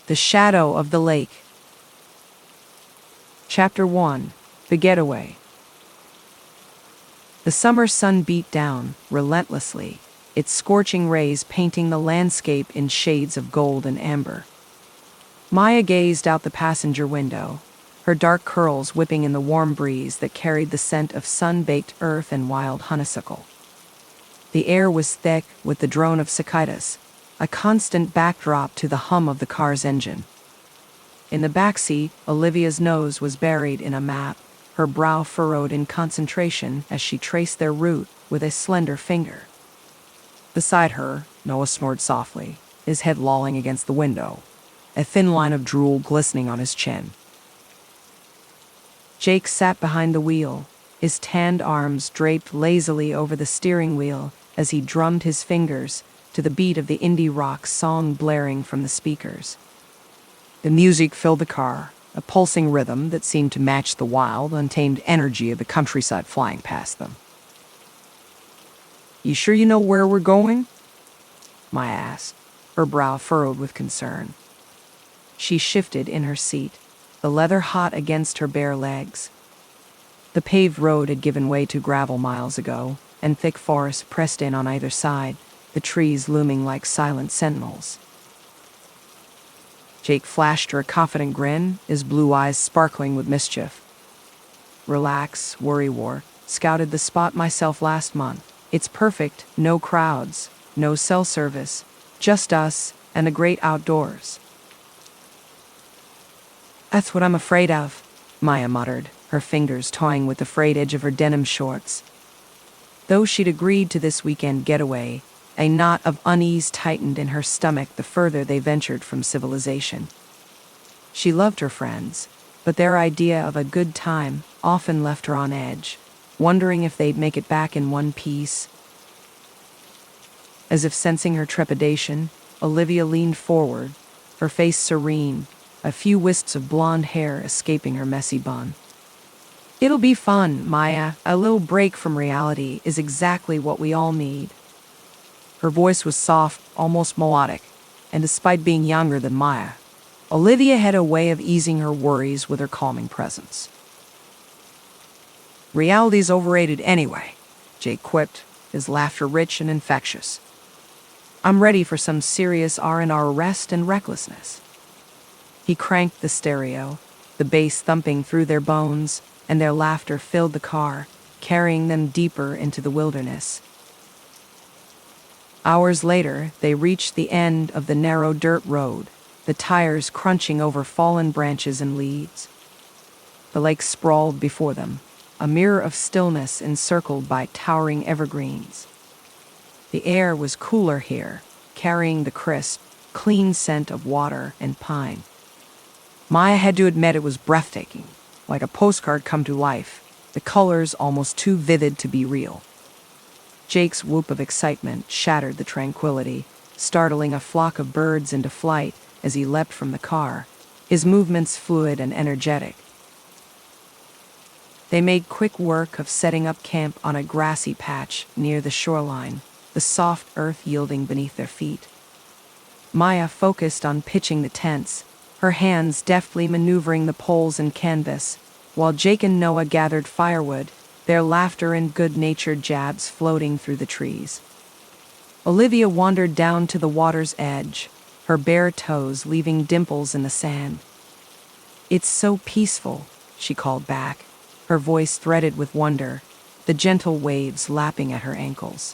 The Shadow of the Lake. Chapter 1. The Getaway. The summer sun beat down, relentlessly, its scorching rays painting the landscape in shades of gold and amber. Maya gazed out the passenger window, her dark curls whipping in the warm breeze that carried the scent of sun-baked earth and wild honeysuckle. The air was thick with the drone of cicadas, a constant backdrop to the hum of the car's engine. In the backseat, Olivia's nose was buried in a map, her brow furrowed in concentration as she traced their route with a slender finger. Beside her, Noah snored softly, his head lolling against the window, a thin line of drool glistening on his chin. Jake sat behind the wheel, his tanned arms draped lazily over the steering wheel as he drummed his fingers to the beat of the indie rock song blaring from the speakers. The music filled the car, a pulsing rhythm that seemed to match the wild, untamed energy of the countryside flying past them. "You sure you know where we're going?" Maya asked, her brow furrowed with concern. She shifted in her seat, the leather hot against her bare legs. The paved road had given way to gravel miles ago, and thick forest pressed in on either side, the trees looming like silent sentinels. Jake flashed her a confident grin, his blue eyes sparkling with mischief. "Relax, worrywart. Scouted the spot myself last month. It's perfect, no crowds, no cell service, just us and the great outdoors." "That's what I'm afraid of," Maya muttered, her fingers toying with the frayed edge of her denim shorts. Though she'd agreed to this weekend getaway, a knot of unease tightened in her stomach the further they ventured from civilization. She loved her friends, but their idea of a good time often left her on edge, wondering if they'd make it back in one piece. As if sensing her trepidation, Olivia leaned forward, her face serene, a few wisps of blonde hair escaping her messy bun. "It'll be fun, Maya. A little break from reality is exactly what we all need." Her voice was soft, almost melodic, and despite being younger than Maya, Olivia had a way of easing her worries with her calming presence. "Reality's overrated anyway," Jake quipped, his laughter rich and infectious. "I'm ready for some serious R&R rest and recklessness." He cranked the stereo, the bass thumping through their bones, and their laughter filled the car, carrying them deeper into the wilderness. Hours later, they reached the end of the narrow dirt road, the tires crunching over fallen branches and leaves. The lake sprawled before them, a mirror of stillness encircled by towering evergreens. The air was cooler here, carrying the crisp, clean scent of water and pine. Maya had to admit it was breathtaking, like a postcard come to life, the colors almost too vivid to be real. Jake's whoop of excitement shattered the tranquility, startling a flock of birds into flight as he leapt from the car, his movements fluid and energetic. They made quick work of setting up camp on a grassy patch near the shoreline, the soft earth yielding beneath their feet. Maya focused on pitching the tents, her hands deftly maneuvering the poles and canvas, while Jake and Noah gathered firewood, their laughter and good-natured jabs floating through the trees. Olivia wandered down to the water's edge, her bare toes leaving dimples in the sand. "It's so peaceful," she called back, her voice threaded with wonder, the gentle waves lapping at her ankles.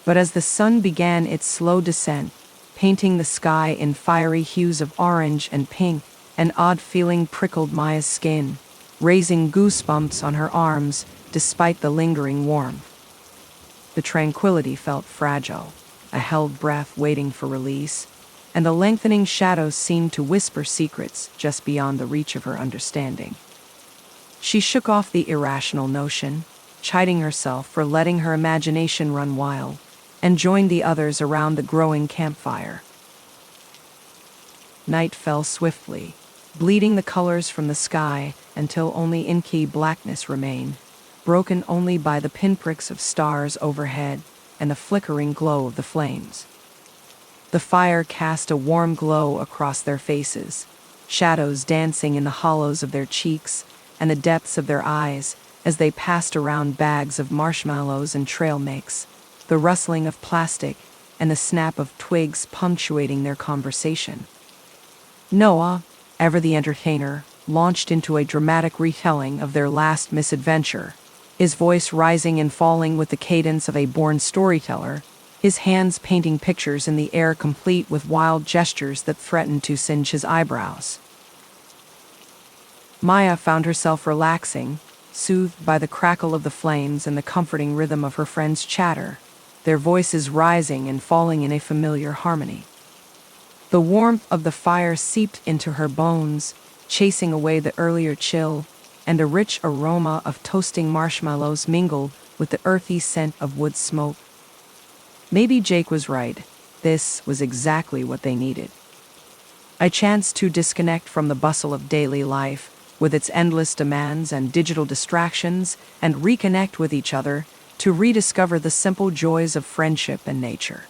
But as the sun began its slow descent, painting the sky in fiery hues of orange and pink, an odd feeling prickled Maya's skin, raising goosebumps on her arms despite the lingering warmth. The tranquility felt fragile, a held breath waiting for release, and the lengthening shadows seemed to whisper secrets just beyond the reach of her understanding. She shook off the irrational notion, chiding herself for letting her imagination run wild, and joined the others around the growing campfire. Night fell swiftly, bleeding the colors from the sky until only inky blackness remained, broken only by the pinpricks of stars overhead and the flickering glow of the flames. The fire cast a warm glow across their faces, shadows dancing in the hollows of their cheeks and the depths of their eyes as they passed around bags of marshmallows and trail mix, the rustling of plastic and the snap of twigs punctuating their conversation. Noah, ever the entertainer, launched into a dramatic retelling of their last misadventure, his voice rising and falling with the cadence of a born storyteller, his hands painting pictures in the air complete with wild gestures that threatened to singe his eyebrows. Maya found herself relaxing, soothed by the crackle of the flames and the comforting rhythm of her friends' chatter, their voices rising and falling in a familiar harmony. The warmth of the fire seeped into her bones, chasing away the earlier chill, and a rich aroma of toasting marshmallows mingled with the earthy scent of wood smoke. Maybe Jake was right. This was exactly what they needed. A chance to disconnect from the bustle of daily life, with its endless demands and digital distractions, and reconnect with each other to rediscover the simple joys of friendship and nature.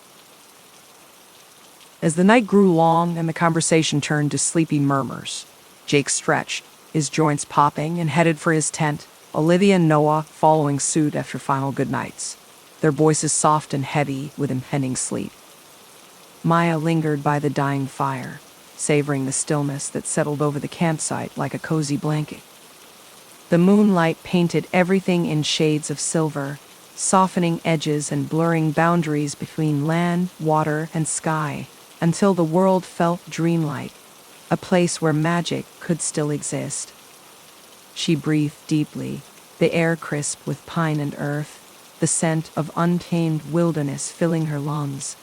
As the night grew long and the conversation turned to sleepy murmurs, Jake stretched, his joints popping, and headed for his tent, Olivia and Noah following suit after final goodnights, their voices soft and heavy with impending sleep. Maya lingered by the dying fire, savoring the stillness that settled over the campsite like a cozy blanket. The moonlight painted everything in shades of silver, softening edges and blurring boundaries between land, water, and sky, until the world felt dreamlike, a place where magic could still exist. She breathed deeply, the air crisp with pine and earth, the scent of untamed wilderness filling her lungs.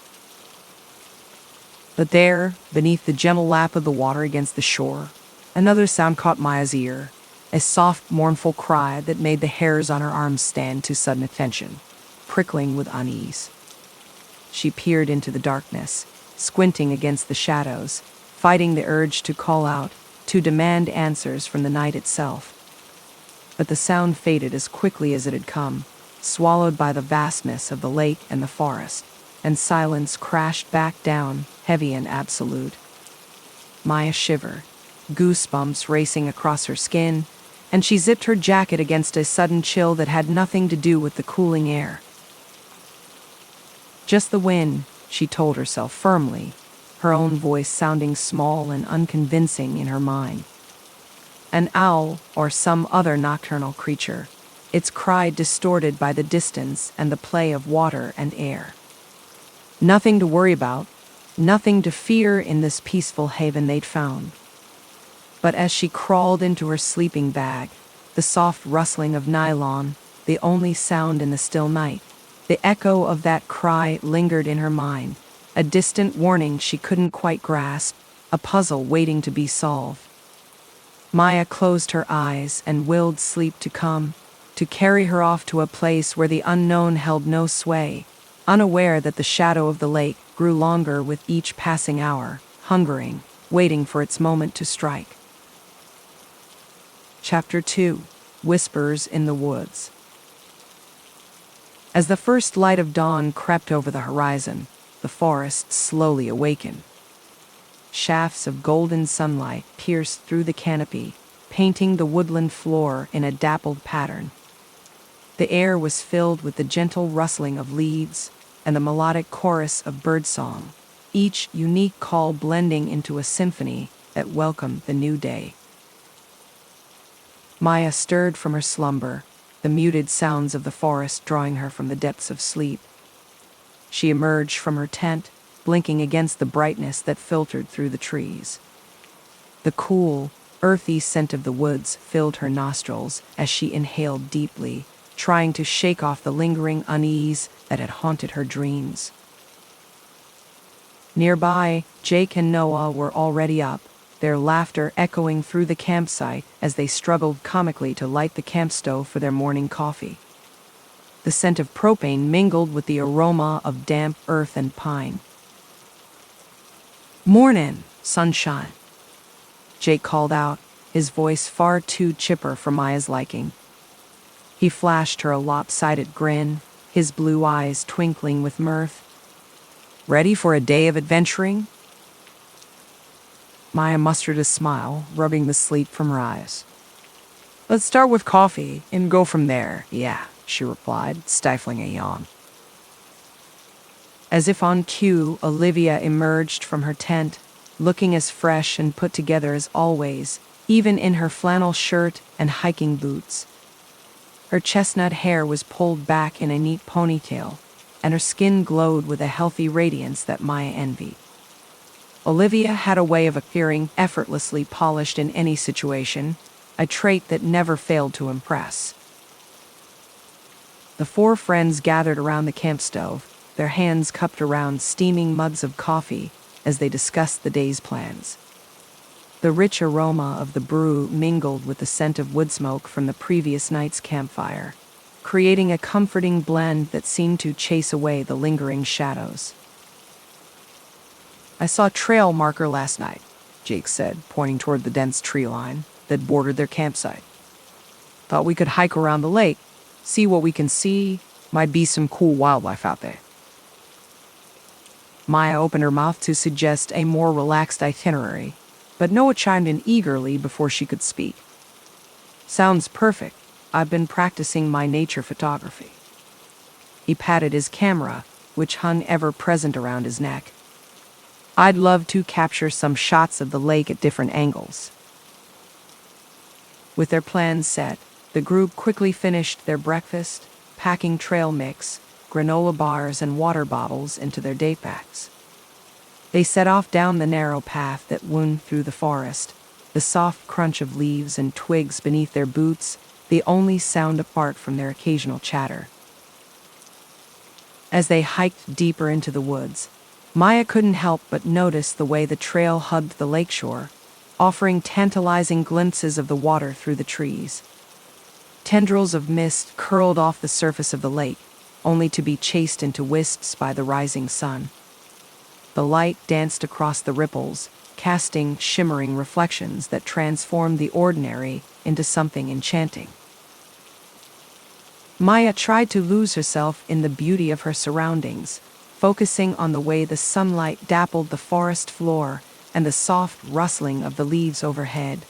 But there, beneath the gentle lap of the water against the shore, another sound caught Maya's ear, a soft, mournful cry that made the hairs on her arms stand to sudden attention, prickling with unease. She peered into the darkness, squinting against the shadows, fighting the urge to call out, to demand answers from the night itself. But the sound faded as quickly as it had come, swallowed by the vastness of the lake and the forest, and silence crashed back down, heavy and absolute. Maya shivered, goosebumps racing across her skin, and she zipped her jacket against a sudden chill that had nothing to do with the cooling air. Just the wind, she told herself firmly, her own voice sounding small and unconvincing in her mind. An owl or some other nocturnal creature, its cry distorted by the distance and the play of water and air. Nothing to worry about, nothing to fear in this peaceful haven they'd found. But as she crawled into her sleeping bag, the soft rustling of nylon, the only sound in the still night, the echo of that cry lingered in her mind, a distant warning she couldn't quite grasp, a puzzle waiting to be solved. Maya closed her eyes and willed sleep to come, to carry her off to a place where the unknown held no sway, unaware that the shadow of the lake grew longer with each passing hour, hungering, waiting for its moment to strike. Chapter 2: Whispers in the Woods. As the first light of dawn crept over the horizon, the forest slowly awakened. Shafts of golden sunlight pierced through the canopy, painting the woodland floor in a dappled pattern. The air was filled with the gentle rustling of leaves and the melodic chorus of birdsong, each unique call blending into a symphony that welcomed the new day. Maya stirred from her slumber, the muted sounds of the forest drawing her from the depths of sleep. She emerged from her tent, blinking against the brightness that filtered through the trees. The cool, earthy scent of the woods filled her nostrils as she inhaled deeply, trying to shake off the lingering unease that had haunted her dreams. Nearby, Jake and Noah were already up, their laughter echoing through the campsite as they struggled comically to light the camp stove for their morning coffee. The scent of propane mingled with the aroma of damp earth and pine. "Mornin', sunshine," Jake called out, his voice far too chipper for Maya's liking. He flashed her a lopsided grin, his blue eyes twinkling with mirth. Ready for a day of adventuring? Maya mustered a smile, rubbing the sleep from her eyes. Let's start with coffee and go from there. Yeah, she replied, stifling a yawn. As if on cue, Olivia emerged from her tent, looking as fresh and put together as always, even in her flannel shirt and hiking boots. Her chestnut hair was pulled back in a neat ponytail, and her skin glowed with a healthy radiance that Maya envied. Olivia had a way of appearing effortlessly polished in any situation, a trait that never failed to impress. The four friends gathered around the camp stove, their hands cupped around steaming mugs of coffee as they discussed the day's plans. The rich aroma of the brew mingled with the scent of wood smoke from the previous night's campfire, creating a comforting blend that seemed to chase away the lingering shadows. I saw a trail marker last night, Jake said, pointing toward the dense tree line that bordered their campsite. Thought we could hike around the lake, see what we can see. Might be some cool wildlife out there. Maya opened her mouth to suggest a more relaxed itinerary, but Noah chimed in eagerly before she could speak. Sounds perfect. I've been practicing my nature photography. He patted his camera, which hung ever present around his neck. I'd love to capture some shots of the lake at different angles. With their plans set, the group quickly finished their breakfast, packing trail mix, granola bars, and water bottles into their day packs. They set off down the narrow path that wound through the forest, the soft crunch of leaves and twigs beneath their boots, the only sound apart from their occasional chatter. As they hiked deeper into the woods, Maya couldn't help but notice the way the trail hugged the lakeshore, offering tantalizing glimpses of the water through the trees. Tendrils of mist curled off the surface of the lake, only to be chased into wisps by the rising sun. The light danced across the ripples, casting shimmering reflections that transformed the ordinary into something enchanting. Maya tried to lose herself in the beauty of her surroundings, focusing on the way the sunlight dappled the forest floor and the soft rustling of the leaves overhead.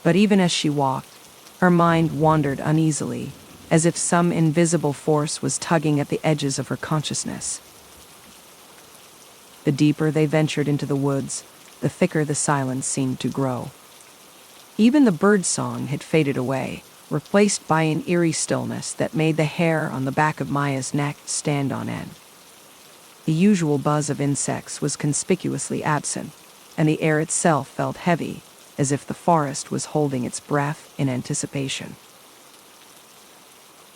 But even as she walked, her mind wandered uneasily, as if some invisible force was tugging at the edges of her consciousness. The deeper they ventured into the woods, the thicker the silence seemed to grow. Even the bird song had faded away, replaced by an eerie stillness that made the hair on the back of Maya's neck stand on end. The usual buzz of insects was conspicuously absent, and the air itself felt heavy, as if the forest was holding its breath in anticipation.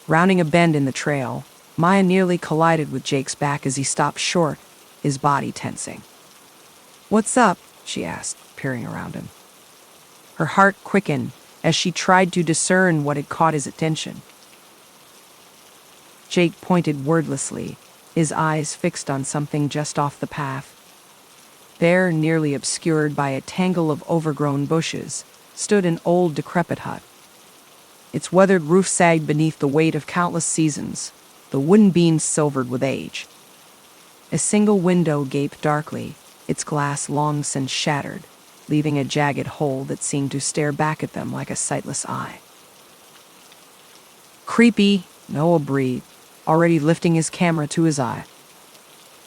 Rounding a bend in the trail, Maya nearly collided with Jake's back as he stopped short, his body tensing. "What's up?" she asked, peering around him. Her heart quickened as she tried to discern what had caught his attention. Jake pointed wordlessly, his eyes fixed on something just off the path. There, nearly obscured by a tangle of overgrown bushes, stood an old, decrepit hut. Its weathered roof sagged beneath the weight of countless seasons, the wooden beams silvered with age. A single window gaped darkly, its glass long since shattered, leaving a jagged hole that seemed to stare back at them like a sightless eye. Creepy, Noah breathed, already lifting his camera to his eye.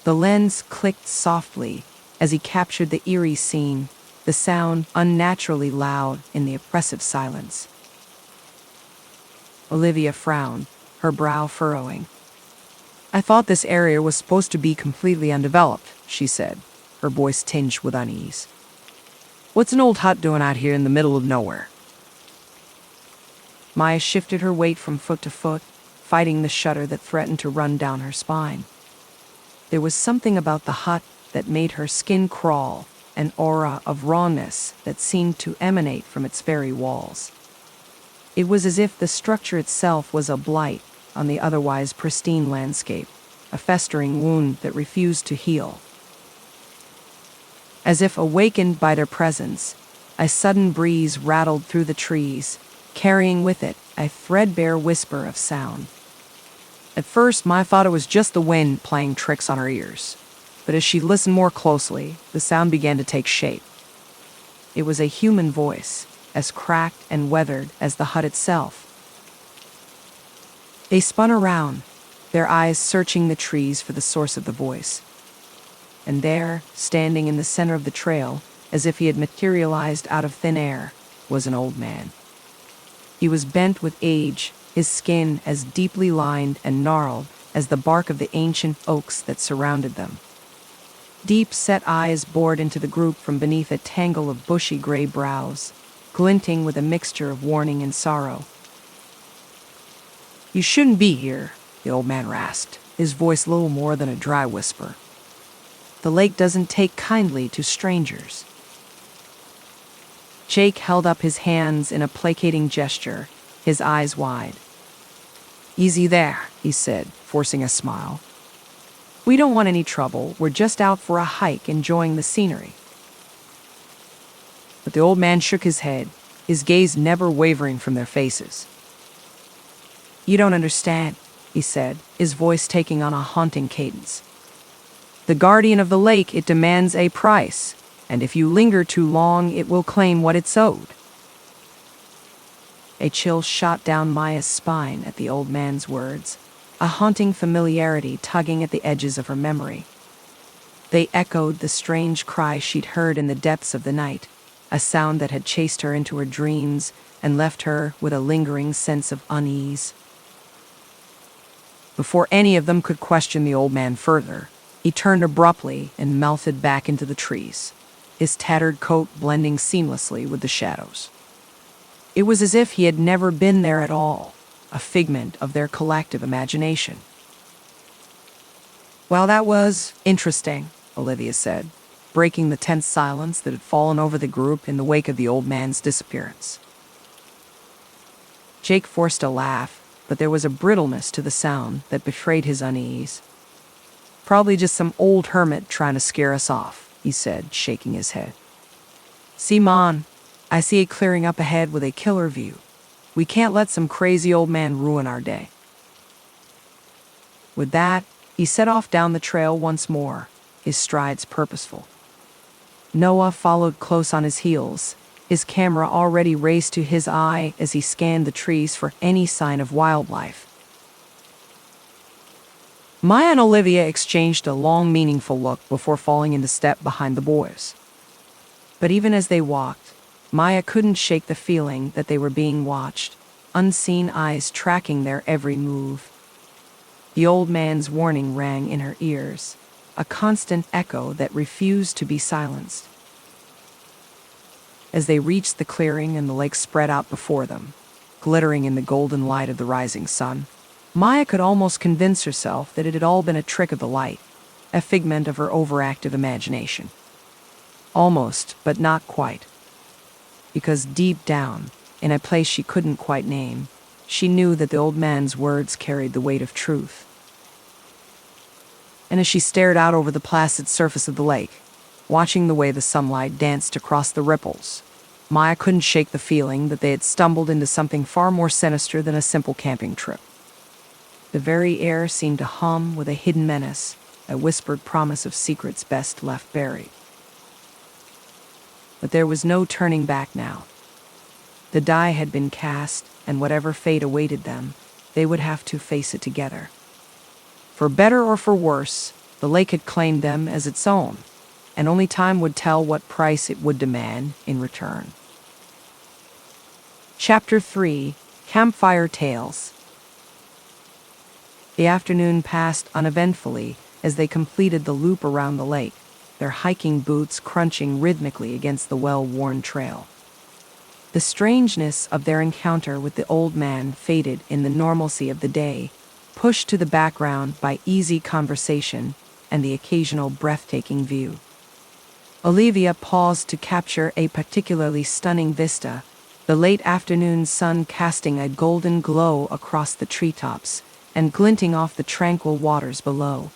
The lens clicked softly as he captured the eerie scene, the sound unnaturally loud in the oppressive silence. Olivia frowned, her brow furrowing. "I thought this area was supposed to be completely undeveloped," she said, her voice tinged with unease. "What's an old hut doing out here in the middle of nowhere?" Maya shifted her weight from foot to foot, fighting the shudder that threatened to run down her spine. There was something about the hut that made her skin crawl, an aura of rawness that seemed to emanate from its very walls. It was as if the structure itself was a blight on the otherwise pristine landscape, a festering wound that refused to heal. As if awakened by their presence, a sudden breeze rattled through the trees, carrying with it a threadbare whisper of sound. At first, Maya thought it was just the wind playing tricks on her ears. But as she listened more closely, the sound began to take shape. It was a human voice, as cracked and weathered as the hut itself. They spun around, their eyes searching the trees for the source of the voice. And there, standing in the center of the trail, as if he had materialized out of thin air, was an old man. He was bent with age, his skin as deeply lined and gnarled as the bark of the ancient oaks that surrounded them. Deep-set eyes bored into the group from beneath a tangle of bushy gray brows, glinting with a mixture of warning and sorrow. "You shouldn't be here," the old man rasped, his voice little more than a dry whisper. "The lake doesn't take kindly to strangers." Jake held up his hands in a placating gesture, his eyes wide. "Easy there," he said, forcing a smile. "We don't want any trouble. We're just out for a hike, enjoying the scenery." But the old man shook his head, his gaze never wavering from their faces. "You don't understand," he said, his voice taking on a haunting cadence. "The guardian of the lake, it demands a price, and if you linger too long, it will claim what it's owed." A chill shot down Maya's spine at the old man's words, a haunting familiarity tugging at the edges of her memory. They echoed the strange cry she'd heard in the depths of the night, a sound that had chased her into her dreams and left her with a lingering sense of unease. Before any of them could question the old man further, he turned abruptly and melted back into the trees, his tattered coat blending seamlessly with the shadows. It was as if he had never been there at all, a figment of their collective imagination. "Well, that was interesting," Olivia said, breaking the tense silence that had fallen over the group in the wake of the old man's disappearance. Jake forced a laugh, but there was a brittleness to the sound that betrayed his unease. "Probably just some old hermit trying to scare us off," he said, shaking his head. "See, Mon, I see a clearing up ahead with a killer view. We can't let some crazy old man ruin our day." With that, he set off down the trail once more, his strides purposeful. Noah followed close on his heels, his camera already raised to his eye as he scanned the trees for any sign of wildlife. Maya and Olivia exchanged a long, meaningful look before falling into step behind the boys. But even as they walked, Maya couldn't shake the feeling that they were being watched, unseen eyes tracking their every move. The old man's warning rang in her ears, a constant echo that refused to be silenced. As they reached the clearing and the lake spread out before them, glittering in the golden light of the rising sun, Maya could almost convince herself that it had all been a trick of the light, a figment of her overactive imagination. Almost, but not quite. Because deep down, in a place she couldn't quite name, she knew that the old man's words carried the weight of truth. And as she stared out over the placid surface of the lake, watching the way the sunlight danced across the ripples, Maya couldn't shake the feeling that they had stumbled into something far more sinister than a simple camping trip. The very air seemed to hum with a hidden menace, a whispered promise of secrets best left buried. But there was no turning back now. The die had been cast, and whatever fate awaited them, they would have to face it together. For better or for worse, the lake had claimed them as its own, and only time would tell what price it would demand in return. Chapter 3: Campfire Tales. The afternoon passed uneventfully as they completed the loop around the lake, their hiking boots crunching rhythmically against the well-worn trail. The strangeness of their encounter with the old man faded in the normalcy of the day, pushed to the background by easy conversation and the occasional breathtaking view. Olivia paused to capture a particularly stunning vista, the late afternoon sun casting a golden glow across the treetops and glinting off the tranquil waters below.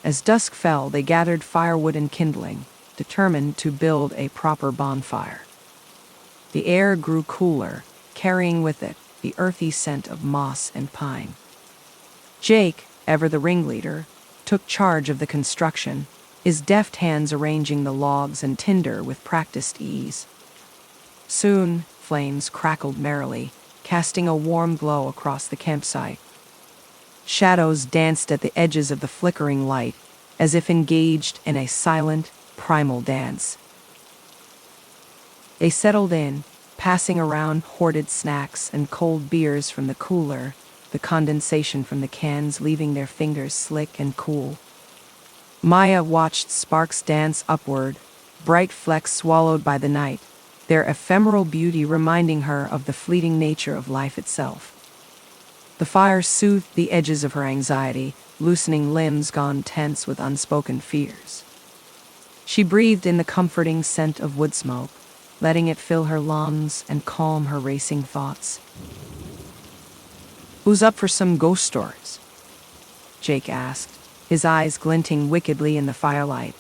As dusk fell, they gathered firewood and kindling, determined to build a proper bonfire. The air grew cooler, carrying with it the earthy scent of moss and pine. Jake, ever the ringleader, took charge of the construction, his deft hands arranging the logs and tinder with practiced ease. Soon, flames crackled merrily, casting a warm glow across the campsite. Shadows danced at the edges of the flickering light, as if engaged in a silent, primal dance. They settled in, passing around hoarded snacks and cold beers from the cooler, the condensation from the cans leaving their fingers slick and cool. Maya watched sparks dance upward, bright flecks swallowed by the night, their ephemeral beauty reminding her of the fleeting nature of life itself. The fire soothed the edges of her anxiety, loosening limbs gone tense with unspoken fears. She breathed in the comforting scent of wood smoke, letting it fill her lungs and calm her racing thoughts. "Who's up for some ghost stories?" Jake asked, his eyes glinting wickedly in the firelight.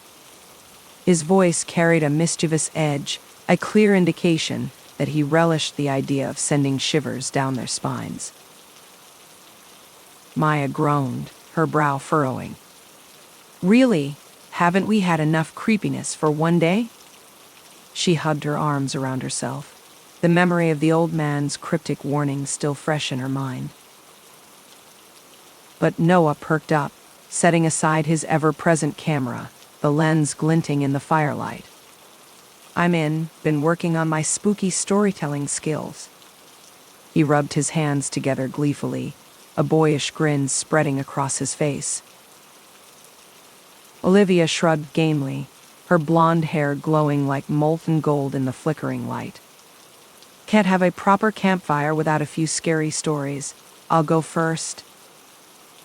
His voice carried a mischievous edge, a clear indication that he relished the idea of sending shivers down their spines. Maya groaned, her brow furrowing. "Really? Haven't we had enough creepiness for one day?" She hugged her arms around herself, the memory of the old man's cryptic warning still fresh in her mind. But Noah perked up, setting aside his ever-present camera, the lens glinting in the firelight. Been working on my spooky storytelling skills." He rubbed his hands together gleefully, a boyish grin spreading across his face. Olivia shrugged gamely, her blonde hair glowing like molten gold in the flickering light. "Can't have a proper campfire without a few scary stories. I'll go first."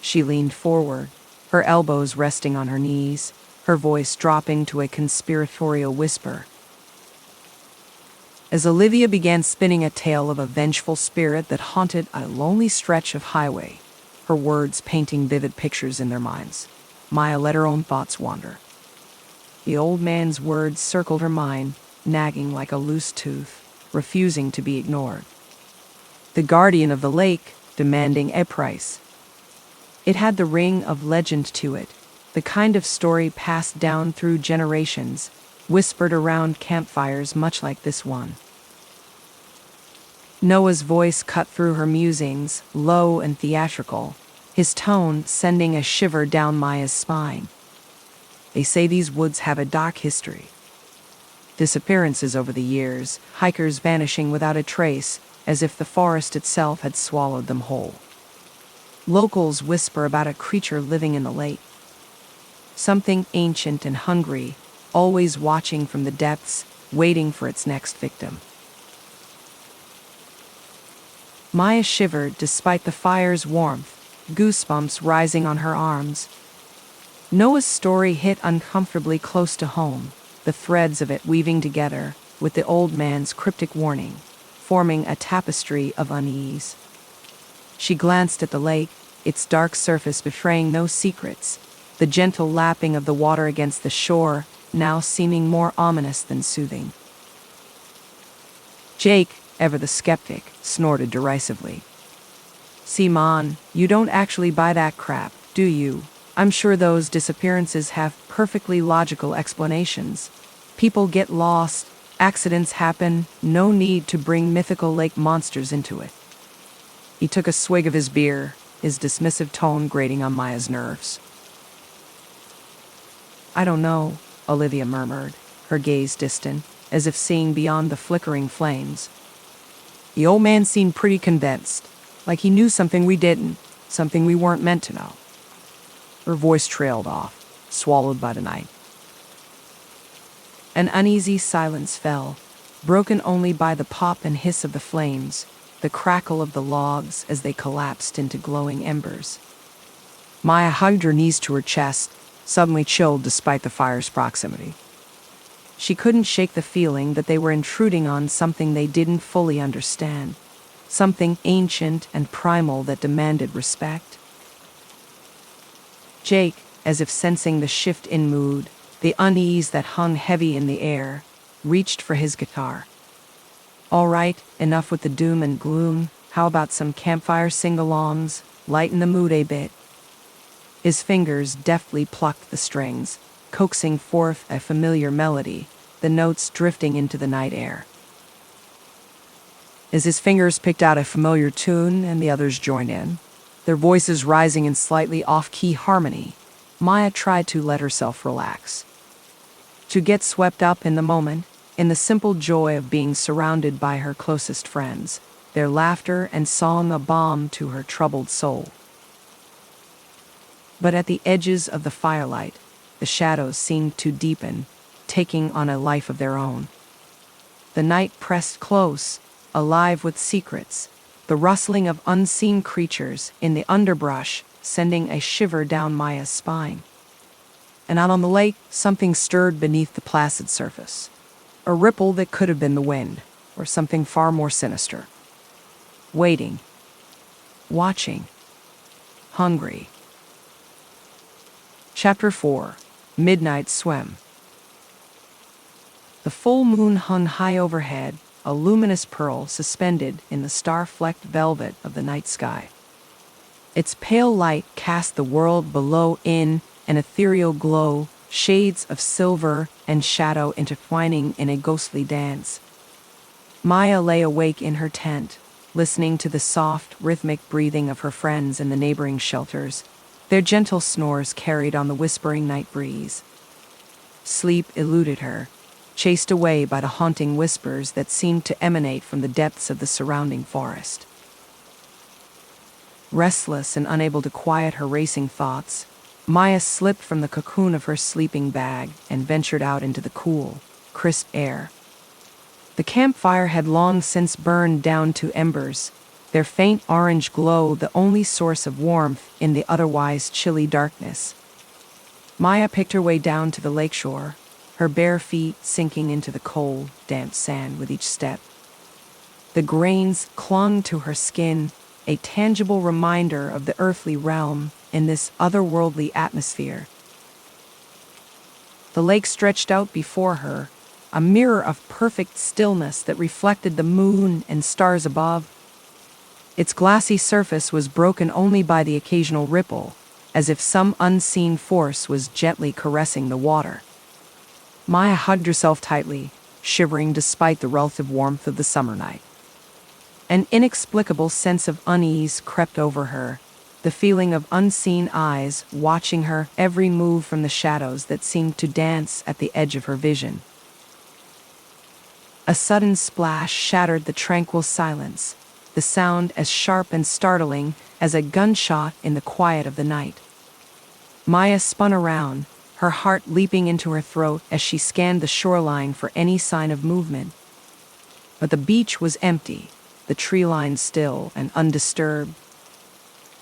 She leaned forward, her elbows resting on her knees, her voice dropping to a conspiratorial whisper. As Olivia began spinning a tale of a vengeful spirit that haunted a lonely stretch of highway, her words painting vivid pictures in their minds, Maya let her own thoughts wander. The old man's words circled her mind, nagging like a loose tooth, refusing to be ignored. The guardian of the lake, demanding a price. It had the ring of legend to it, the kind of story passed down through generations, whispered around campfires much like this one. Noah's voice cut through her musings, low and theatrical, his tone sending a shiver down Maya's spine. "They say these woods have a dark history. Disappearances over the years, hikers vanishing without a trace, as if the forest itself had swallowed them whole. Locals whisper about a creature living in the lake. Something ancient and hungry, always watching from the depths, waiting for its next victim." Maya shivered despite the fire's warmth, goosebumps rising on her arms. Noah's story hit uncomfortably close to home, the threads of it weaving together, with the old man's cryptic warning, forming a tapestry of unease. She glanced at the lake, its dark surface betraying no secrets, the gentle lapping of the water against the shore now seeming more ominous than soothing. Jake, ever the skeptic, snorted derisively. "See, Mon, you don't actually buy that crap, do you? I'm sure those disappearances have perfectly logical explanations. People get lost, accidents happen, no need to bring mythical lake monsters into it." He took a swig of his beer, his dismissive tone grating on Maya's nerves. "I don't know," Olivia murmured, her gaze distant, as if seeing beyond the flickering flames. "The old man seemed pretty convinced, like he knew something we didn't, something we weren't meant to know." Her voice trailed off, swallowed by the night. An uneasy silence fell, broken only by the pop and hiss of the flames, the crackle of the logs as they collapsed into glowing embers. Maya hugged her knees to her chest, suddenly chilled despite the fire's proximity. She couldn't shake the feeling that they were intruding on something they didn't fully understand, something ancient and primal that demanded respect. Jake, as if sensing the shift in mood, the unease that hung heavy in the air, reached for his guitar. "All right, enough with the doom and gloom. How about some campfire sing-alongs? Lighten the mood a bit." His fingers deftly plucked the strings, coaxing forth a familiar melody, the notes drifting into the night air. As his fingers picked out a familiar tune and the others joined in, their voices rising in slightly off-key harmony, Maya tried to let herself relax. To get swept up in the moment, in the simple joy of being surrounded by her closest friends, their laughter and song a balm to her troubled soul. But at the edges of the firelight, the shadows seemed to deepen, taking on a life of their own. The night pressed close, alive with secrets, the rustling of unseen creatures in the underbrush sending a shiver down Maya's spine. And out on the lake, something stirred beneath the placid surface. A ripple that could have been the wind, or something far more sinister. Waiting. Watching. Hungry. Chapter 4. Midnight Swim. The full moon hung high overhead, a luminous pearl suspended in the star-flecked velvet of the night sky. Its pale light cast the world below in an ethereal glow, shades of silver and shadow intertwining in a ghostly dance. Maya lay awake in her tent, listening to the soft, rhythmic breathing of her friends in the neighboring shelters, their gentle snores carried on the whispering night breeze. Sleep eluded her, chased away by the haunting whispers that seemed to emanate from the depths of the surrounding forest. Restless and unable to quiet her racing thoughts, Maya slipped from the cocoon of her sleeping bag and ventured out into the cool, crisp air. The campfire had long since burned down to embers, their faint orange glow the only source of warmth in the otherwise chilly darkness. Maya picked her way down to the lakeshore, her bare feet sinking into the cold, damp sand with each step. The grains clung to her skin, a tangible reminder of the earthly realm in this otherworldly atmosphere. The lake stretched out before her, a mirror of perfect stillness that reflected the moon and stars above. Its glassy surface was broken only by the occasional ripple, as if some unseen force was gently caressing the water. Maya hugged herself tightly, shivering despite the relative warmth of the summer night. An inexplicable sense of unease crept over her, the feeling of unseen eyes watching her every move from the shadows that seemed to dance at the edge of her vision. A sudden splash shattered the tranquil silence, the sound as sharp and startling as a gunshot in the quiet of the night. Maya spun around, her heart leaping into her throat as she scanned the shoreline for any sign of movement. But the beach was empty, the tree line still and undisturbed.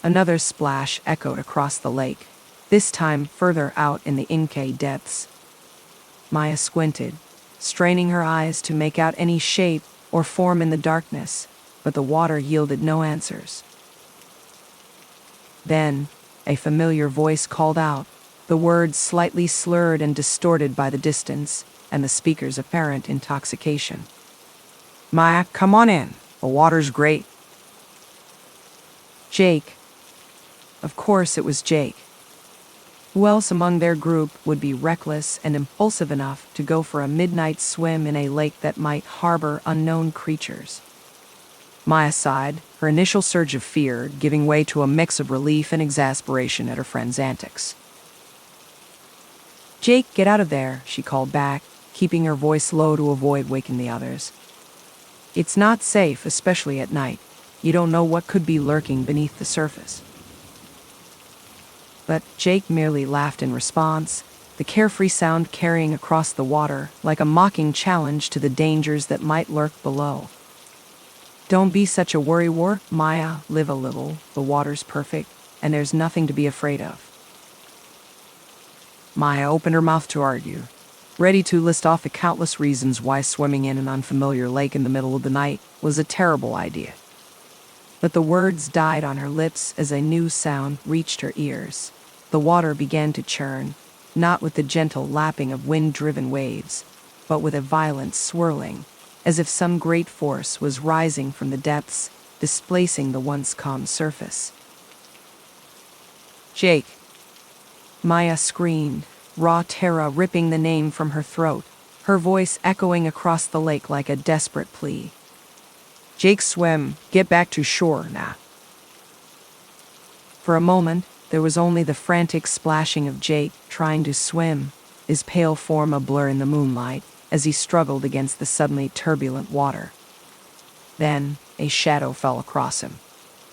Another splash echoed across the lake, this time further out in the Inke depths. Maya squinted, straining her eyes to make out any shape or form in the darkness, but the water yielded no answers. Then, a familiar voice called out, the words slightly slurred and distorted by the distance and the speaker's apparent intoxication. "Maya, come on in. The water's great." Jake. Of course it was Jake. Who else among their group would be reckless and impulsive enough to go for a midnight swim in a lake that might harbor unknown creatures? Maya sighed, her initial surge of fear giving way to a mix of relief and exasperation at her friend's antics. "Jake, get out of there," she called back, keeping her voice low to avoid waking the others. "It's not safe, especially at night. You don't know what could be lurking beneath the surface." But Jake merely laughed in response, the carefree sound carrying across the water like a mocking challenge to the dangers that might lurk below. "Don't be such a worrywart, Maya. Live a little. The water's perfect, and there's nothing to be afraid of." Maya opened her mouth to argue, ready to list off the countless reasons why swimming in an unfamiliar lake in the middle of the night was a terrible idea. But the words died on her lips as a new sound reached her ears. The water began to churn, not with the gentle lapping of wind-driven waves, but with a violent swirling, as if some great force was rising from the depths, displacing the once calm surface. "Jake, Maya screamed, raw terror ripping the name from her throat, her voice echoing across the lake like a desperate plea. "Jake, swim. Get back to shore now." For a moment, there was only the frantic splashing of Jake trying to swim, his pale form a blur in the moonlight as he struggled against the suddenly turbulent water. Then, a shadow fell across him,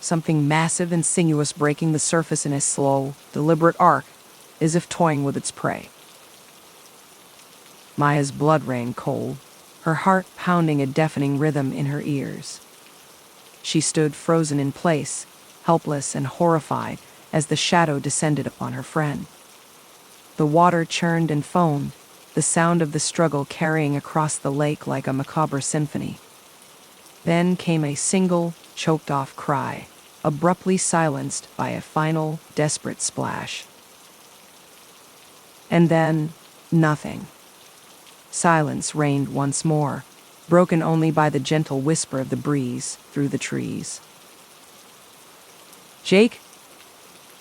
something massive and sinuous breaking the surface in a slow, deliberate arc, as if toying with its prey. Maya's blood ran cold, her heart pounding a deafening rhythm in her ears. She stood frozen in place, helpless and horrified as the shadow descended upon her friend. The water churned and foamed, the sound of the struggle carrying across the lake like a macabre symphony. Then came a single, choked-off cry, abruptly silenced by a final, desperate splash. And then, nothing. Silence reigned once more, broken only by the gentle whisper of the breeze through the trees. "Jake?"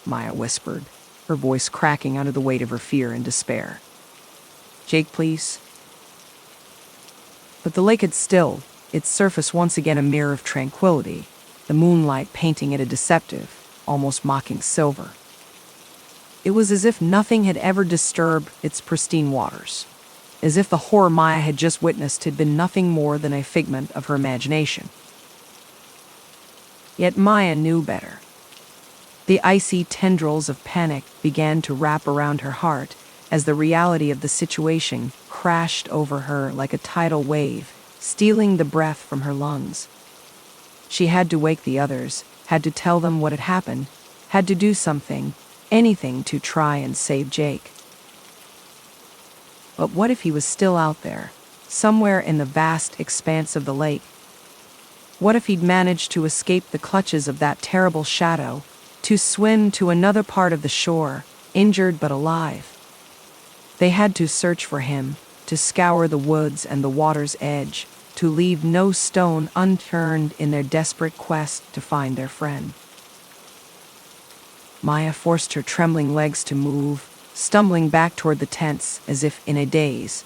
Maya whispered, her voice cracking under the weight of her fear and despair. "Jake, please." But the lake had stilled, its surface once again a mirror of tranquility, the moonlight painting it a deceptive, almost mocking silver. It was as if nothing had ever disturbed its pristine waters, as if the horror Maya had just witnessed had been nothing more than a figment of her imagination. Yet Maya knew better. The icy tendrils of panic began to wrap around her heart as the reality of the situation crashed over her like a tidal wave, stealing the breath from her lungs. She had to wake the others, had to tell them what had happened, had to do something, anything to try and save Jake. But what if he was still out there, somewhere in the vast expanse of the lake? What if he'd managed to escape the clutches of that terrible shadow, to swim to another part of the shore, injured but alive? They had to search for him, to scour the woods and the water's edge, to leave no stone unturned in their desperate quest to find their friend. Maya forced her trembling legs to move, stumbling back toward the tents as if in a daze.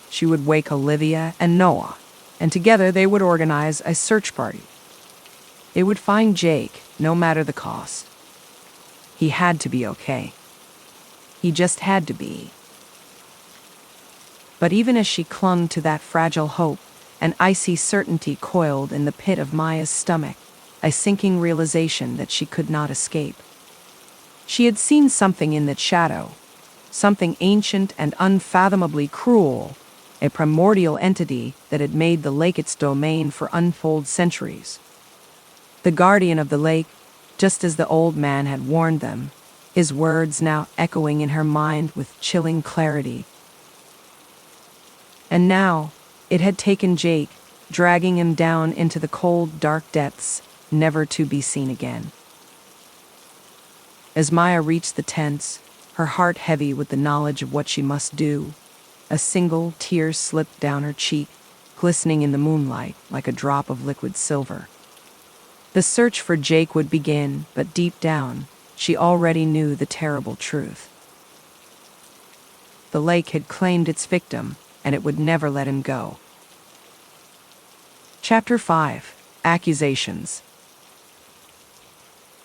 She would wake Olivia and Noah, and together they would organize a search party. They would find Jake, no matter the cost. He had to be okay. He just had to be. But even as she clung to that fragile hope, an icy certainty coiled in the pit of Maya's stomach, a sinking realization that she could not escape. She had seen something in that shadow, something ancient and unfathomably cruel, a primordial entity that had made the lake its domain for untold centuries. The guardian of the lake, just as the old man had warned them, his words now echoing in her mind with chilling clarity. And now, it had taken Jake, dragging him down into the cold, dark depths, never to be seen again. As Maya reached the tents, her heart heavy with the knowledge of what she must do, a single tear slipped down her cheek, glistening in the moonlight like a drop of liquid silver. The search for Jake would begin, but deep down, she already knew the terrible truth. The lake had claimed its victim, and it would never let him go. Chapter 5: Accusations.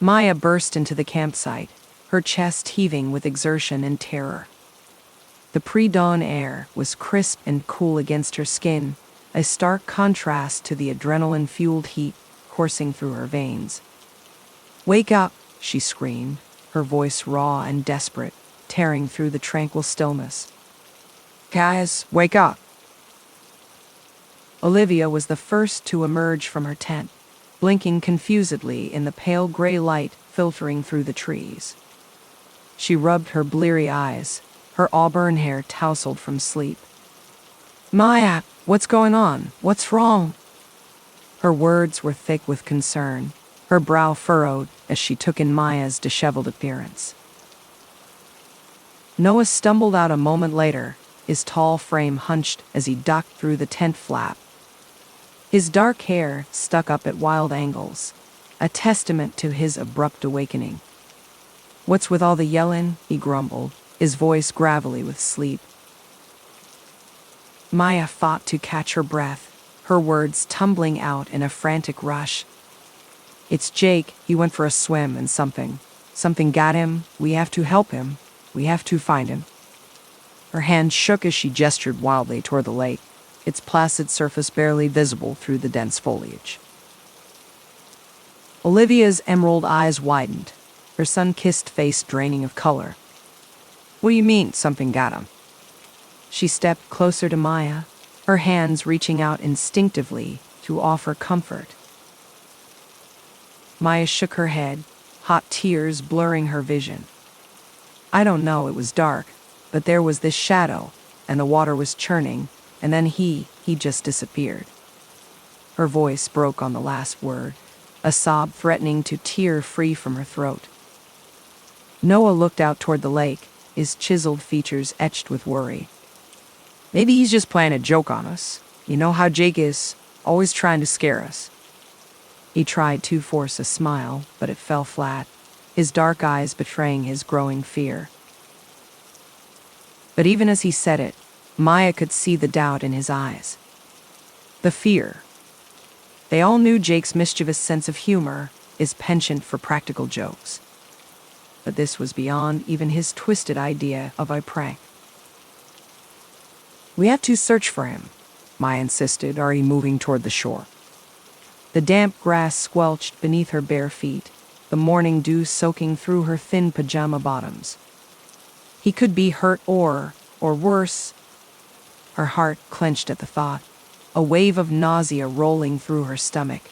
Maya burst into the campsite, her chest heaving with exertion and terror. The pre-dawn air was crisp and cool against her skin, a stark contrast to the adrenaline-fueled heat coursing through her veins. "Wake up!" she screamed, her voice raw and desperate, tearing through the tranquil stillness. "Guys, wake up!" Olivia was the first to emerge from her tent, blinking confusedly in the pale gray light filtering through the trees. She rubbed her bleary eyes, her auburn hair tousled from sleep. "Maya, what's going on? What's wrong?" Her words were thick with concern, her brow furrowed as she took in Maya's disheveled appearance. Noah stumbled out a moment later, his tall frame hunched as he ducked through the tent flap. His dark hair stuck up at wild angles, a testament to his abrupt awakening. "What's with all the yelling?" he grumbled, his voice gravelly with sleep. Maya fought to catch her breath, her words tumbling out in a frantic rush. "It's Jake. He went for a swim and something got him. We have to help him. We have to find him." Her hand shook as she gestured wildly toward the lake, its placid surface barely visible through the dense foliage. Olivia's emerald eyes widened, her sun-kissed face draining of color. "What do you mean, something got him?" She stepped closer to Maya, her hands reaching out instinctively to offer comfort. Maya shook her head, hot tears blurring her vision. "I don't know, it was dark, but there was this shadow, and the water was churning, and then he just disappeared." Her voice broke on the last word, a sob threatening to tear free from her throat. Noah looked out toward the lake, his chiseled features etched with worry. "Maybe he's just playing a joke on us. You know how Jake is, always trying to scare us." He tried to force a smile, but it fell flat, his dark eyes betraying his growing fear. But even as he said it, Maya could see the doubt in his eyes. The fear. They all knew Jake's mischievous sense of humor, his penchant for practical jokes. But this was beyond even his twisted idea of a prank. "We have to search for him," Maya insisted, already moving toward the shore. The damp grass squelched beneath her bare feet, the morning dew soaking through her thin pajama bottoms. He could be hurt or worse. Her heart clenched at the thought, a wave of nausea rolling through her stomach.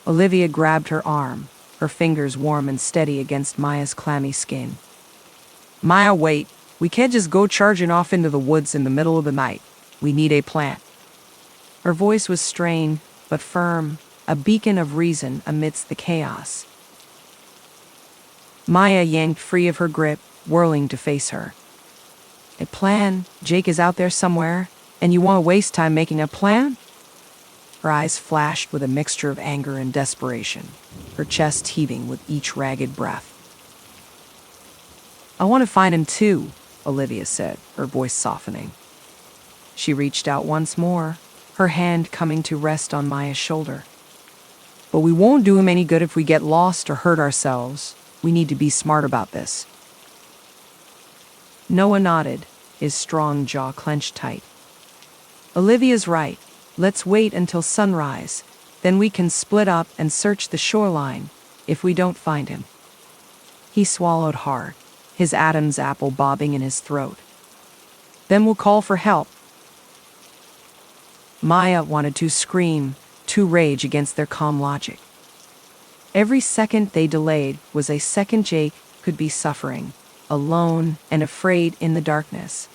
Olivia grabbed her arm, her fingers warm and steady against Maya's clammy skin. "Maya, wait. We can't just go charging off into the woods in the middle of the night. We need a plan." Her voice was strained, but firm, a beacon of reason amidst the chaos. Maya yanked free of her grip, whirling to face her. "A plan? Jake is out there somewhere, and you want to waste time making a plan?" Her eyes flashed with a mixture of anger and desperation, her chest heaving with each ragged breath. "I want to find him too," Olivia said, her voice softening. She reached out once more, her hand coming to rest on Maya's shoulder. "But we won't do him any good if we get lost or hurt ourselves. We need to be smart about this." Noah nodded, his strong jaw clenched tight. "Olivia's right. Let's wait until sunrise. Then we can split up and search the shoreline if we don't find him." He swallowed hard, his Adam's apple bobbing in his throat. "Then we'll call for help." Maya wanted to scream, to rage against their calm logic. Every second they delayed was a second Jake could be suffering, alone and afraid in the darkness.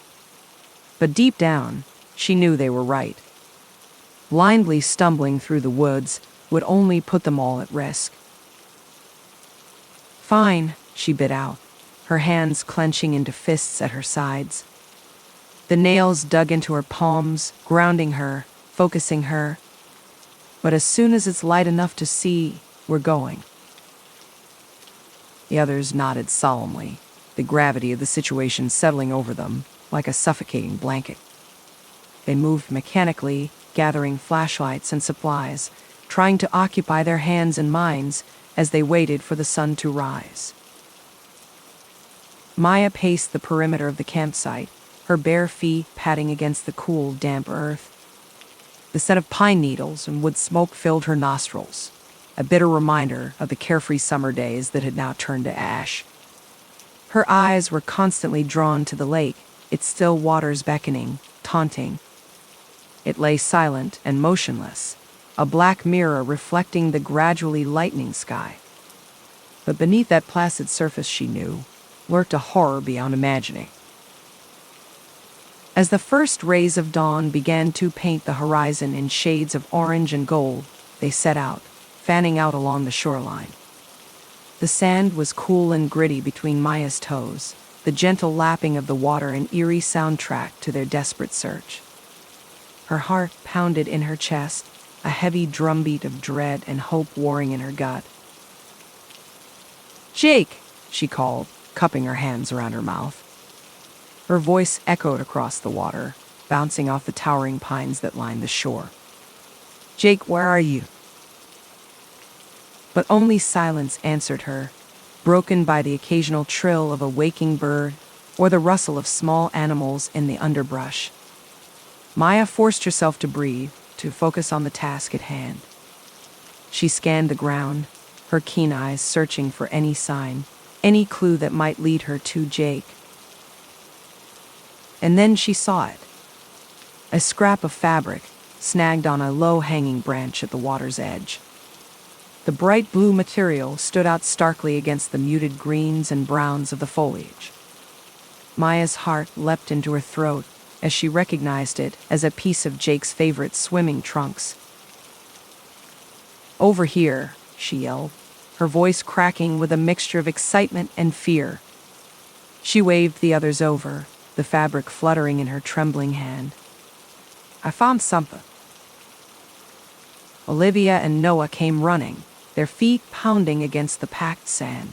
But deep down, she knew they were right. Blindly stumbling through the woods would only put them all at risk. "Fine," she bit out, her hands clenching into fists at her sides. The nails dug into her palms, grounding her, focusing her. "But as soon as it's light enough to see, we're going." The others nodded solemnly, the gravity of the situation settling over them like a suffocating blanket. They moved mechanically, gathering flashlights and supplies, trying to occupy their hands and minds as they waited for the sun to rise. Maya paced the perimeter of the campsite, her bare feet patting against the cool, damp earth. The scent of pine needles and wood smoke filled her nostrils, a bitter reminder of the carefree summer days that had now turned to ash. Her eyes were constantly drawn to the lake, its still waters beckoning, taunting. It lay silent and motionless, a black mirror reflecting the gradually lightening sky. But beneath that placid surface, she knew, lurked a horror beyond imagining. As the first rays of dawn began to paint the horizon in shades of orange and gold, they set out, fanning out along the shoreline. The sand was cool and gritty between Maya's toes, the gentle lapping of the water an eerie soundtrack to their desperate search. Her heart pounded in her chest, a heavy drumbeat of dread and hope warring in her gut. "Jake!" she called, cupping her hands around her mouth. Her voice echoed across the water, bouncing off the towering pines that lined the shore. "Jake, where are you?" But only silence answered her, broken by the occasional trill of a waking bird or the rustle of small animals in the underbrush. Maya forced herself to breathe, to focus on the task at hand. She scanned the ground, her keen eyes searching for any sign, any clue that might lead her to Jake. And then she saw it. A scrap of fabric, snagged on a low-hanging branch at the water's edge. The bright blue material stood out starkly against the muted greens and browns of the foliage. Maya's heart leapt into her throat as she recognized it as a piece of Jake's favorite swimming trunks. "Over here," she yelled, her voice cracking with a mixture of excitement and fear. She waved the others over, the fabric fluttering in her trembling hand. "I found something." Olivia and Noah came running, their feet pounding against the packed sand.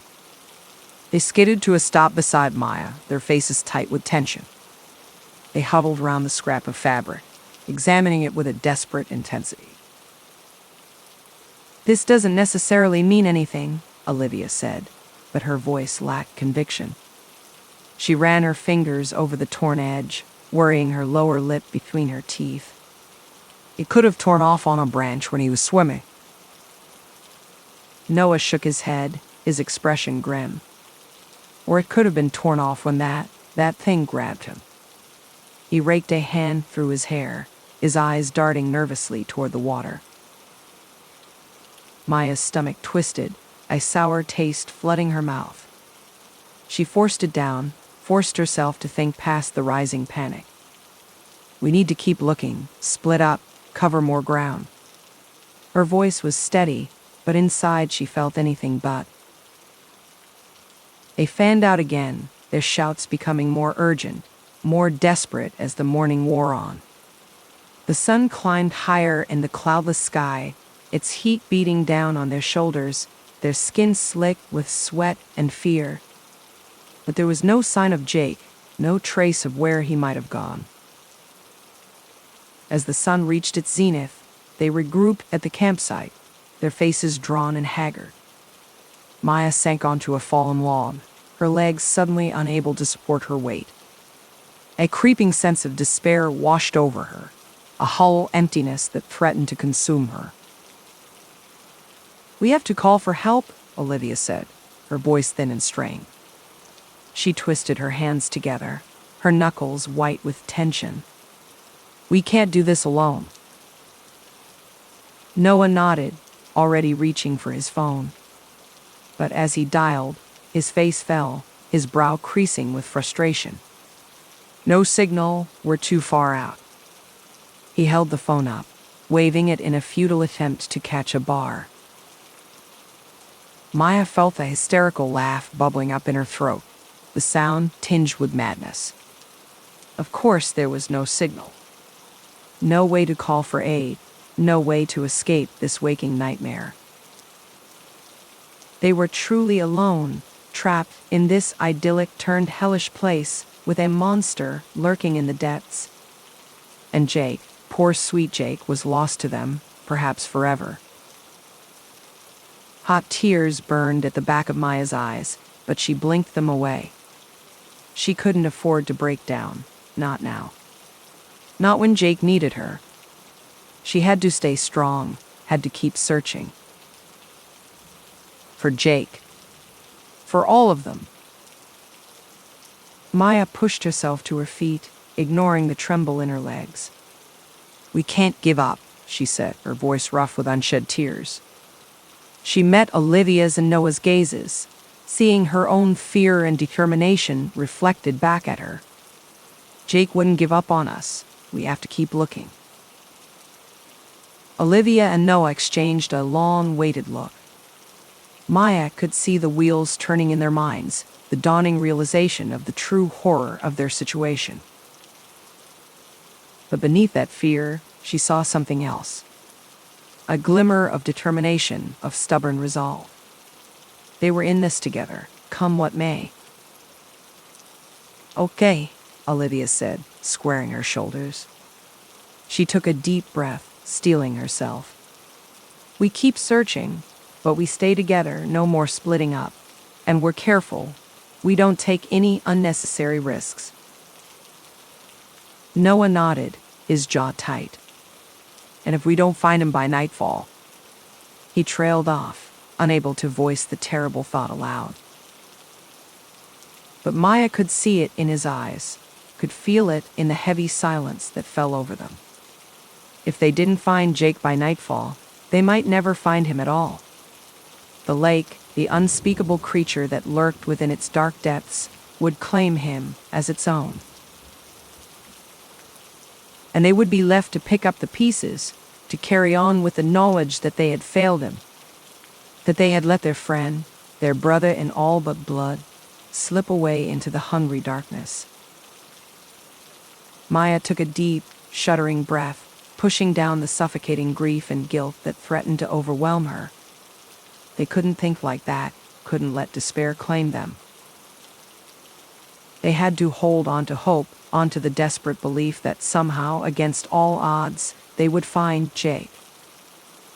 They skidded to a stop beside Maya, their faces tight with tension. They huddled around the scrap of fabric, examining it with a desperate intensity. "This doesn't necessarily mean anything," Olivia said, but her voice lacked conviction. She ran her fingers over the torn edge, worrying her lower lip between her teeth. "It could have torn off on a branch when he was swimming." Noah shook his head, his expression grim. "Or it could have been torn off when that thing grabbed him." He raked a hand through his hair, his eyes darting nervously toward the water. Maya's stomach twisted, a sour taste flooding her mouth. She forced it down, forced herself to think past the rising panic. "We need to keep looking, split up, cover more ground." Her voice was steady, but inside she felt anything but. They fanned out again, their shouts becoming more urgent, more desperate as the morning wore on. The sun climbed higher in the cloudless sky, its heat beating down on their shoulders, their skin slick with sweat and fear. But there was no sign of Jake, no trace of where he might have gone. As the sun reached its zenith, they regrouped at the campsite, their faces drawn and haggard. Maya sank onto a fallen log, her legs suddenly unable to support her weight. A creeping sense of despair washed over her, a hollow emptiness that threatened to consume her. "We have to call for help," Olivia said, her voice thin and strained. She twisted her hands together, her knuckles white with tension. "We can't do this alone." Noah nodded, already reaching for his phone. But as he dialed, his face fell, his brow creasing with frustration. No signal, we're too far out. He held the phone up, waving it in a futile attempt to catch a bar. Maya felt a hysterical laugh bubbling up in her throat, the sound tinged with madness. Of course there was no signal. No way to call for aid, no way to escape this waking nightmare. They were truly alone, trapped in this idyllic turned hellish place with a monster lurking in the depths. And Jake, poor sweet Jake, was lost to them, perhaps forever. Hot tears burned at the back of Maya's eyes, but she blinked them away. She couldn't afford to break down, not now. Not when Jake needed her. She had to stay strong, had to keep searching. For Jake. For all of them. Maya pushed herself to her feet, ignoring the tremble in her legs. "We can't give up," she said, her voice rough with unshed tears. She met Olivia's and Noah's gazes, seeing her own fear and determination reflected back at her. "Jake wouldn't give up on us. We have to keep looking." Olivia and Noah exchanged a long-waited look. Maya could see the wheels turning in their minds, the dawning realization of the true horror of their situation. But beneath that fear, she saw something else. A glimmer of determination, of stubborn resolve. They were in this together, come what may. Okay, Olivia said, squaring her shoulders. She took a deep breath, steeling herself. We keep searching, but we stay together, no more splitting up. And we're careful. We don't take any unnecessary risks. Noah nodded, his jaw tight. And if we don't find him by nightfall? He trailed off, unable to voice the terrible thought aloud. But Maya could see it in his eyes, could feel it in the heavy silence that fell over them. If they didn't find Jake by nightfall, they might never find him at all. The lake, the unspeakable creature that lurked within its dark depths, would claim him as its own. And they would be left to pick up the pieces, to carry on with the knowledge that they had failed him, that they had let their friend, their brother in all but blood, slip away into the hungry darkness. Maya took a deep, shuddering breath, pushing down the suffocating grief and guilt that threatened to overwhelm her. They couldn't think like that, couldn't let despair claim them. They had to hold on to hope, onto the desperate belief that somehow, against all odds, they would find Jake.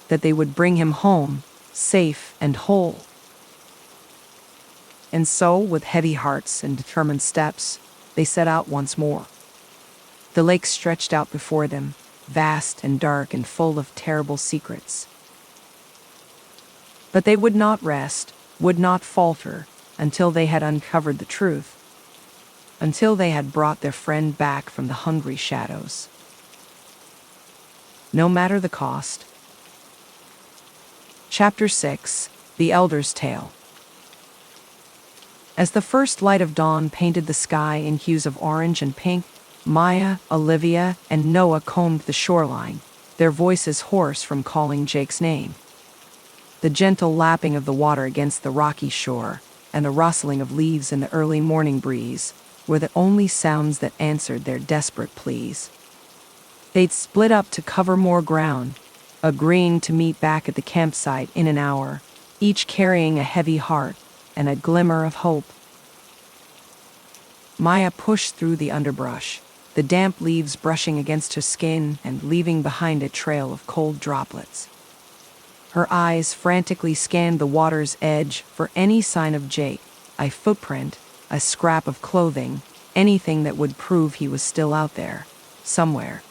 That they would bring him home, safe and whole. And so, with heavy hearts and determined steps, they set out once more. The lake stretched out before them, vast and dark and full of terrible secrets. But they would not rest, would not falter, until they had uncovered the truth, until they had brought their friend back from the hungry shadows. No matter the cost. Chapter 6, The Elder's Tale. As the first light of dawn painted the sky in hues of orange and pink, Maya, Olivia, and Noah combed the shoreline, their voices hoarse from calling Jake's name. The gentle lapping of the water against the rocky shore, and the rustling of leaves in the early morning breeze, were the only sounds that answered their desperate pleas. They'd split up to cover more ground, agreeing to meet back at the campsite in an hour, each carrying a heavy heart and a glimmer of hope. Maya pushed through the underbrush, the damp leaves brushing against her skin and leaving behind a trail of cold droplets. Her eyes frantically scanned the water's edge for any sign of Jake, a footprint, a scrap of clothing, anything that would prove he was still out there, somewhere.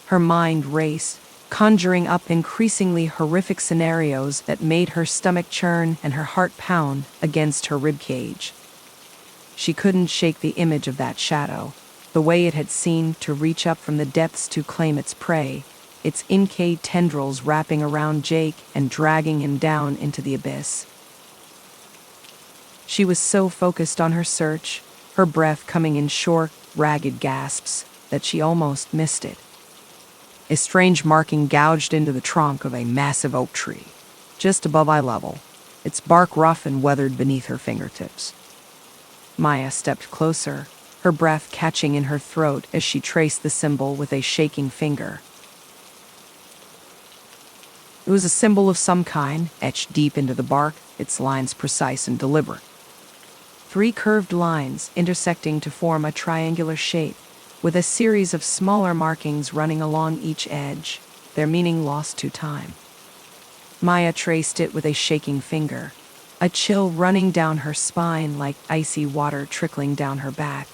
Her mind raced, conjuring up increasingly horrific scenarios that made her stomach churn and her heart pound against her ribcage. She couldn't shake the image of that shadow, the way it had seemed to reach up from the depths to claim its prey, its incayed tendrils wrapping around Jake and dragging him down into the abyss. She was so focused on her search, her breath coming in short, ragged gasps, that she almost missed it. A strange marking gouged into the trunk of a massive oak tree, just above eye level, its bark rough and weathered beneath her fingertips. Maya stepped closer, her breath catching in her throat as she traced the symbol with a shaking finger. It was a symbol of some kind, etched deep into the bark, its lines precise and deliberate. 3 curved lines intersecting to form a triangular shape, with a series of smaller markings running along each edge, their meaning lost to time. Maya traced it with a shaking finger, a chill running down her spine like icy water trickling down her back.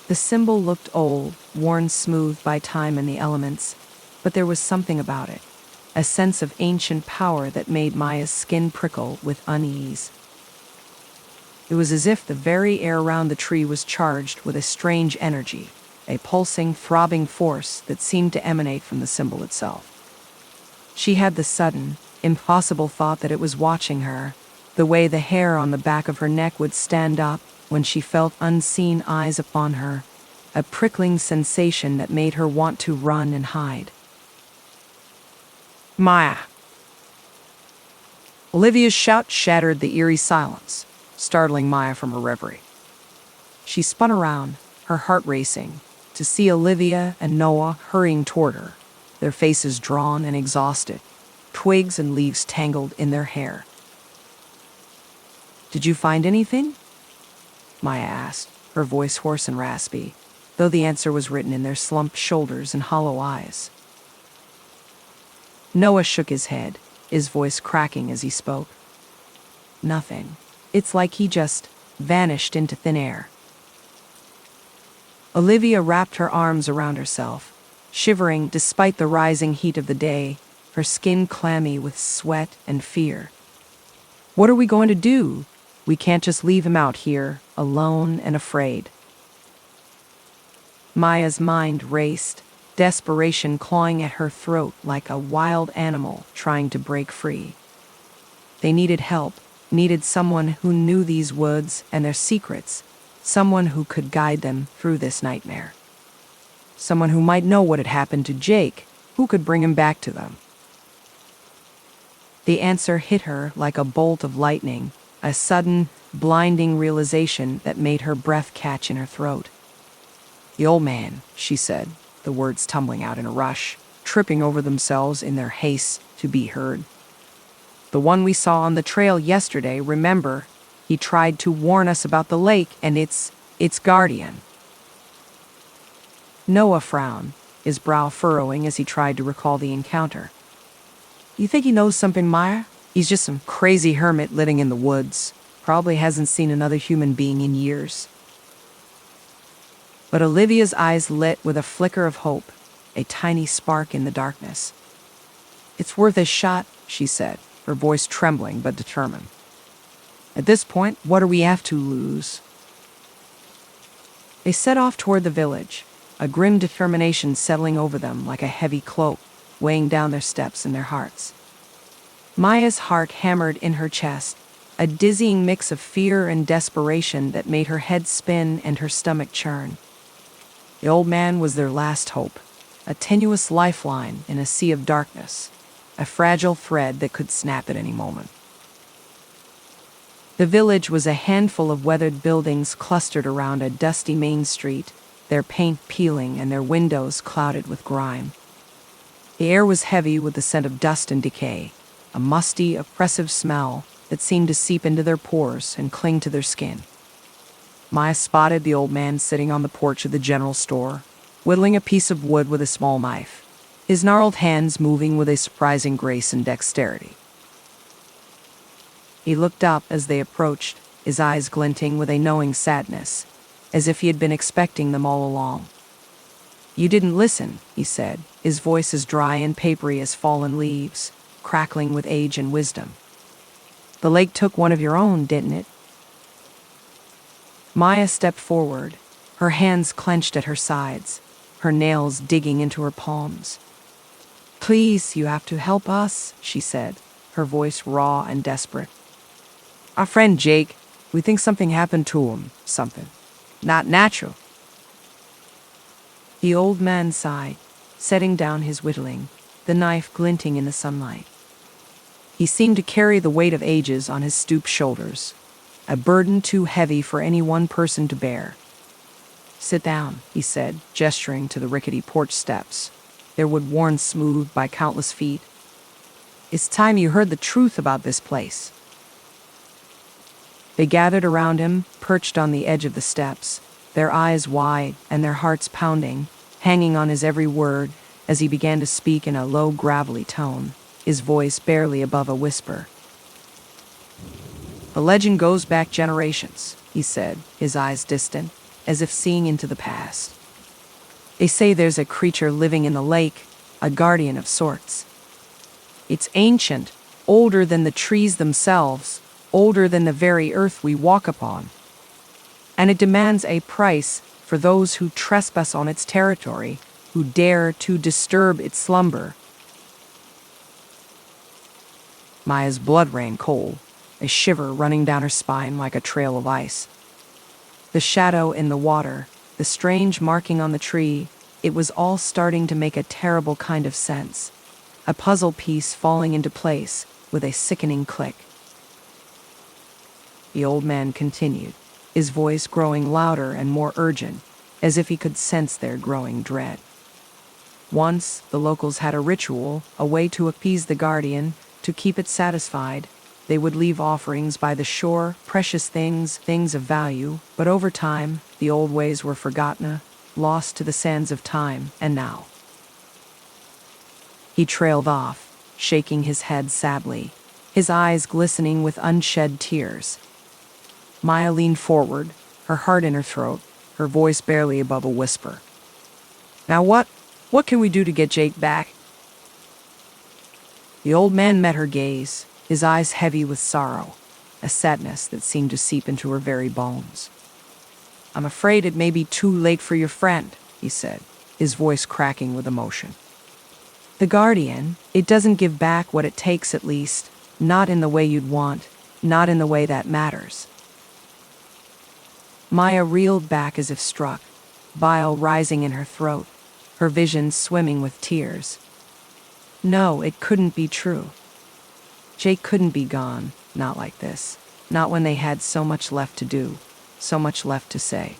The symbol looked old, worn smooth by time and the elements, but there was something about it, a sense of ancient power that made Maya's skin prickle with unease. It was as if the very air around the tree was charged with a strange energy, a pulsing, throbbing force that seemed to emanate from the symbol itself. She had the sudden, impossible thought that it was watching her, the way the hair on the back of her neck would stand up when she felt unseen eyes upon her, a prickling sensation that made her want to run and hide. Maya! Olivia's shout shattered the eerie silence, startling Maya from her reverie. She spun around, her heart racing, to see Olivia and Noah hurrying toward her, their faces drawn and exhausted, twigs and leaves tangled in their hair. Did you find anything? Maya asked, her voice hoarse and raspy, though the answer was written in their slumped shoulders and hollow eyes. Noah shook his head, his voice cracking as he spoke. Nothing. It's like he just vanished into thin air. Olivia wrapped her arms around herself, shivering despite the rising heat of the day, her skin clammy with sweat and fear. What are we going to do? We can't just leave him out here, alone and afraid. Maya's mind raced, desperation clawing at her throat like a wild animal trying to break free. They needed help, needed someone who knew these woods and their secrets, someone who could guide them through this nightmare. Someone who might know what had happened to Jake, who could bring him back to them. The answer hit her like a bolt of lightning, a sudden, blinding realization that made her breath catch in her throat. The old man, she said, the words tumbling out in a rush, tripping over themselves in their haste to be heard. The one we saw on the trail yesterday, remember? He tried to warn us about the lake and its guardian. Noah frowned, his brow furrowing as he tried to recall the encounter. You think he knows something, Maya? He's just some crazy hermit living in the woods. Probably hasn't seen another human being in years. But Olivia's eyes lit with a flicker of hope, a tiny spark in the darkness. It's worth a shot, she said, her voice trembling but determined. At this point, what do we have to lose? They set off toward the village, a grim determination settling over them like a heavy cloak, weighing down their steps and their hearts. Maya's heart hammered in her chest, a dizzying mix of fear and desperation that made her head spin and her stomach churn. The old man was their last hope, a tenuous lifeline in a sea of darkness, a fragile thread that could snap at any moment. The village was a handful of weathered buildings clustered around a dusty main street, their paint peeling and their windows clouded with grime. The air was heavy with the scent of dust and decay, a musty, oppressive smell that seemed to seep into their pores and cling to their skin. Maya spotted the old man sitting on the porch of the general store, whittling a piece of wood with a small knife, his gnarled hands moving with a surprising grace and dexterity. He looked up as they approached, his eyes glinting with a knowing sadness, as if he had been expecting them all along. You didn't listen, he said, his voice as dry and papery as fallen leaves, crackling with age and wisdom. The lake took one of your own, didn't it? Maya stepped forward, her hands clenched at her sides, her nails digging into her palms. Please, you have to help us, she said, her voice raw and desperate. Our friend Jake, we think something happened to him, something. Not natural. The old man sighed, setting down his whittling, the knife glinting in the sunlight. He seemed to carry the weight of ages on his stooped shoulders, a burden too heavy for any one person to bear. Sit down, he said, gesturing to the rickety porch steps, their wood worn smooth by countless feet. It's time you heard the truth about this place. They gathered around him, perched on the edge of the steps, their eyes wide and their hearts pounding, hanging on his every word as he began to speak in a low, gravelly tone, his voice barely above a whisper. The legend goes back generations, he said, his eyes distant, as if seeing into the past. They say there's a creature living in the lake, a guardian of sorts. It's ancient, older than the trees themselves, older than the very earth we walk upon. And it demands a price for those who trespass on its territory, who dare to disturb its slumber. Maya's blood ran cold, a shiver running down her spine like a trail of ice. The shadow in the water, the strange marking on the tree, it was all starting to make a terrible kind of sense, a puzzle piece falling into place with a sickening click. The old man continued, his voice growing louder and more urgent, as if he could sense their growing dread. Once, the locals had a ritual, a way to appease the guardian, to keep it satisfied, They would leave offerings by the shore, precious things, things of value, but over time, the old ways were forgotten, lost to the sands of time, and now. He trailed off, shaking his head sadly, his eyes glistening with unshed tears. Maya leaned forward, her heart in her throat, her voice barely above a whisper. Now what? What can we do to get Jake back? The old man met her gaze, his eyes heavy with sorrow, a sadness that seemed to seep into her very bones. I'm afraid it may be too late for your friend, he said, his voice cracking with emotion. The Guardian, it doesn't give back what it takes at least, not in the way you'd want, not in the way that matters. Maya reeled back as if struck, bile rising in her throat, her vision swimming with tears. No, it couldn't be true. Jake couldn't be gone, not like this, not when they had so much left to do, so much left to say.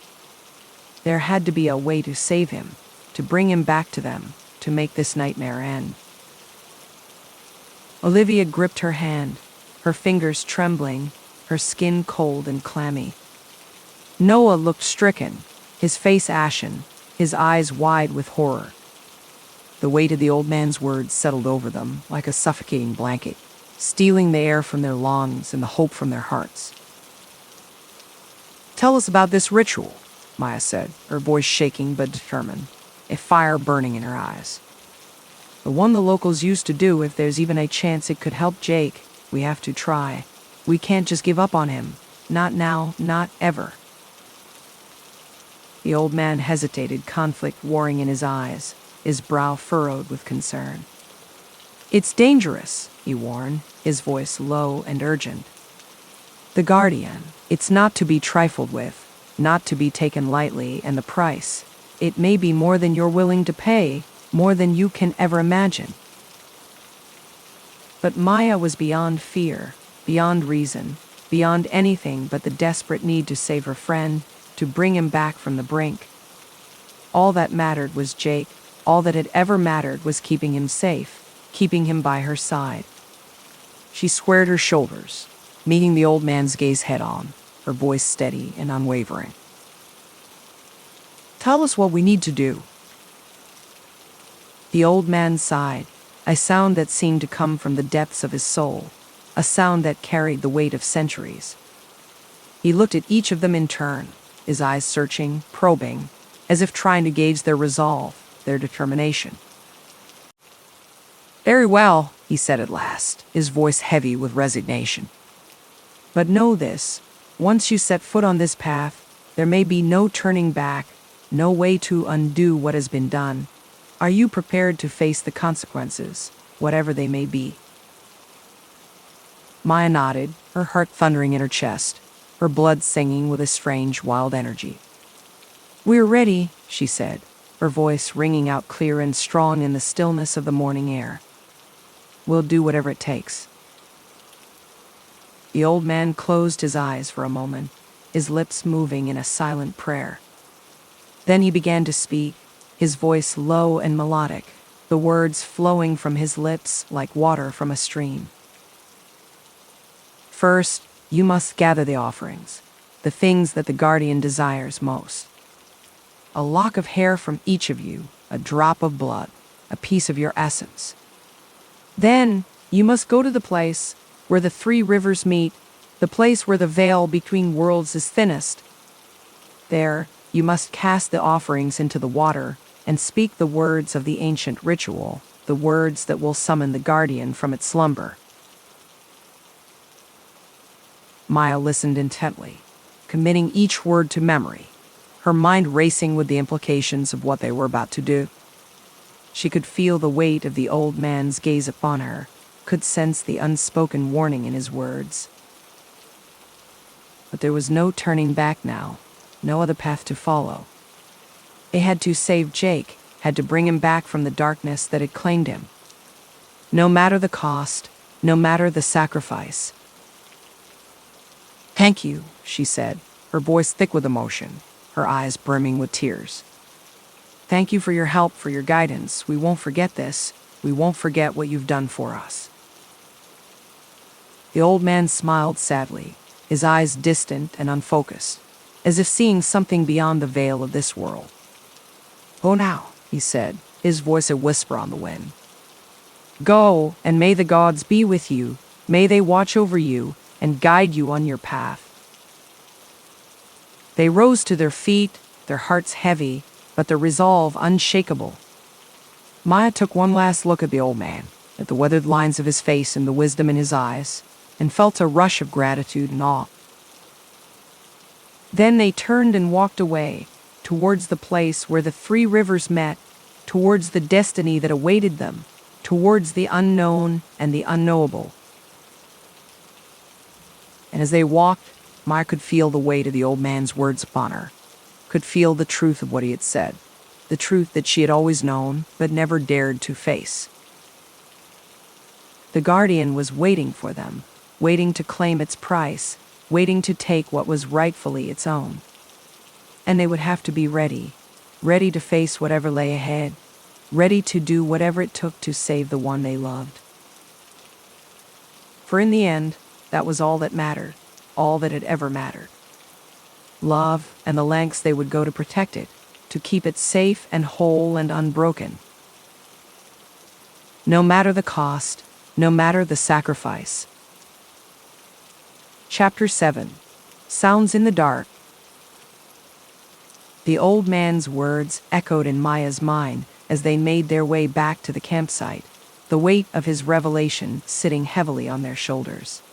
There had to be a way to save him, to bring him back to them, to make this nightmare end. Olivia gripped her hand, her fingers trembling, her skin cold and clammy. Noah looked stricken, his face ashen, his eyes wide with horror. The weight of the old man's words settled over them like a suffocating blanket, stealing the air from their lungs and the hope from their hearts. Tell us about this ritual, Maya said, her voice shaking but determined, a fire burning in her eyes. The one the locals used to do if there's even a chance it could help Jake. We have to try. We can't just give up on him. Not now, not ever. The old man hesitated, conflict warring in his eyes, his brow furrowed with concern. It's dangerous, he warned, his voice low and urgent. The Guardian, it's not to be trifled with, not to be taken lightly, and the price, it may be more than you're willing to pay, more than you can ever imagine. But Maya was beyond fear, beyond reason, beyond anything but the desperate need to save her friend, to bring him back from the brink. All that mattered was Jake. All that had ever mattered was keeping him safe, keeping him by her side. She squared her shoulders, meeting the old man's gaze head-on, her voice steady and unwavering. Tell us what we need to do. The old man sighed, a sound that seemed to come from the depths of his soul, a sound that carried the weight of centuries. He looked at each of them in turn, his eyes searching, probing, as if trying to gauge their resolve, their determination. Very well, he said at last, his voice heavy with resignation. But know this, once you set foot on this path, there may be no turning back, no way to undo what has been done. Are you prepared to face the consequences, whatever they may be? Maya nodded, her heart thundering in her chest, her blood singing with a strange, wild energy. We're ready, she said, her voice ringing out clear and strong in the stillness of the morning air. We'll do whatever it takes. The old man closed his eyes for a moment, his lips moving in a silent prayer. Then he began to speak, his voice low and melodic, the words flowing from his lips like water from a stream. First, you must gather the offerings, the things that the Guardian desires most. A lock of hair from each of you, a drop of blood, a piece of your essence. Then, you must go to the place where the three rivers meet, the place where the veil between worlds is thinnest. There, you must cast the offerings into the water and speak the words of the ancient ritual, the words that will summon the Guardian from its slumber. Maya listened intently, committing each word to memory, her mind racing with the implications of what they were about to do. She could feel the weight of the old man's gaze upon her, could sense the unspoken warning in his words. But there was no turning back now, no other path to follow. They had to save Jake, had to bring him back from the darkness that had claimed him. No matter the cost, no matter the sacrifice. Thank you, she said, her voice thick with emotion, her eyes brimming with tears. Thank you for your help, for your guidance. We won't forget this. We won't forget what you've done for us. The old man smiled sadly, his eyes distant and unfocused, as if seeing something beyond the veil of this world. "Go now," he said, his voice a whisper on the wind. "Go, and may the gods be with you. May they watch over you and guide you on your path." They rose to their feet, their hearts heavy, but their resolve unshakable. Maya took one last look at the old man, at the weathered lines of his face and the wisdom in his eyes, and felt a rush of gratitude and awe. Then they turned and walked away, towards the place where the three rivers met, towards the destiny that awaited them, towards the unknown and the unknowable. And as they walked, Maya could feel the weight of the old man's words upon her, could feel the truth of what he had said, the truth that she had always known but never dared to face. The guardian was waiting for them, waiting to claim its price, waiting to take what was rightfully its own. And they would have to be ready, ready to face whatever lay ahead, ready to do whatever it took to save the one they loved. For in the end, that was all that mattered, all that had ever mattered. Love and the lengths they would go to protect it, to keep it safe and whole and unbroken. No matter the cost, no matter the sacrifice. Chapter 7. Sounds in the Dark. The old man's words echoed in Maya's mind as they made their way back to the campsite, the weight of his revelation sitting heavily on their shoulders.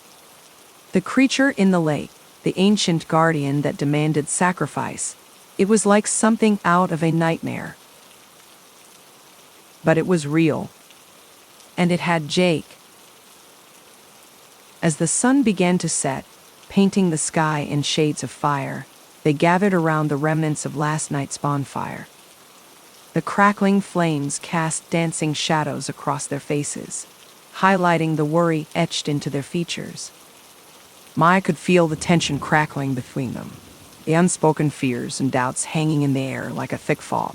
The creature in the lake, the ancient guardian that demanded sacrifice, it was like something out of a nightmare. But it was real. And it had Jake. As the sun began to set, painting the sky in shades of fire, they gathered around the remnants of last night's bonfire. The crackling flames cast dancing shadows across their faces, highlighting the worry etched into their features. Maya could feel the tension crackling between them, the unspoken fears and doubts hanging in the air like a thick fog.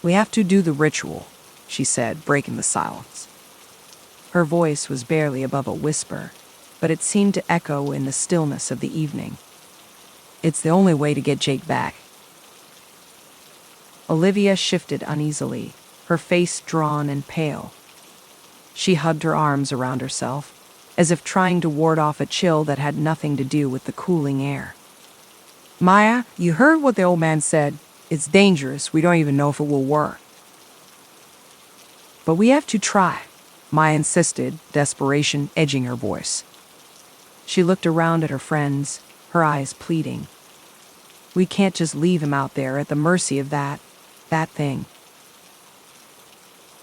"We have to do the ritual," she said, breaking the silence. Her voice was barely above a whisper, but it seemed to echo in the stillness of the evening. "It's the only way to get Jake back." Olivia shifted uneasily, her face drawn and pale. She hugged her arms around herself, as if trying to ward off a chill that had nothing to do with the cooling air. "Maya, you heard what the old man said. It's dangerous. We don't even know if it will work." "But we have to try," Maya insisted, desperation edging her voice. She looked around at her friends, her eyes pleading. "We can't just leave him out there at the mercy of that thing."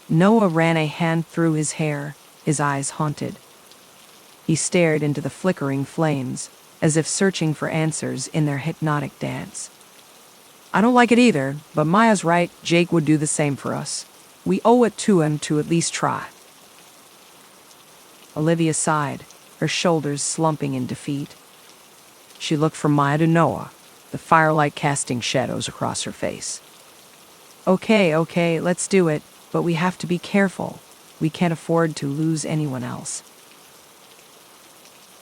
Noah ran a hand through his hair, his eyes haunted. He stared into the flickering flames, as if searching for answers in their hypnotic dance. "I don't like it either, but Maya's right. Jake would do the same for us. We owe it to him to at least try." Olivia sighed, her shoulders slumping in defeat. She looked from Maya to Noah, the firelight casting shadows across her face. Okay, let's do it, but we have to be careful. We can't afford to lose anyone else."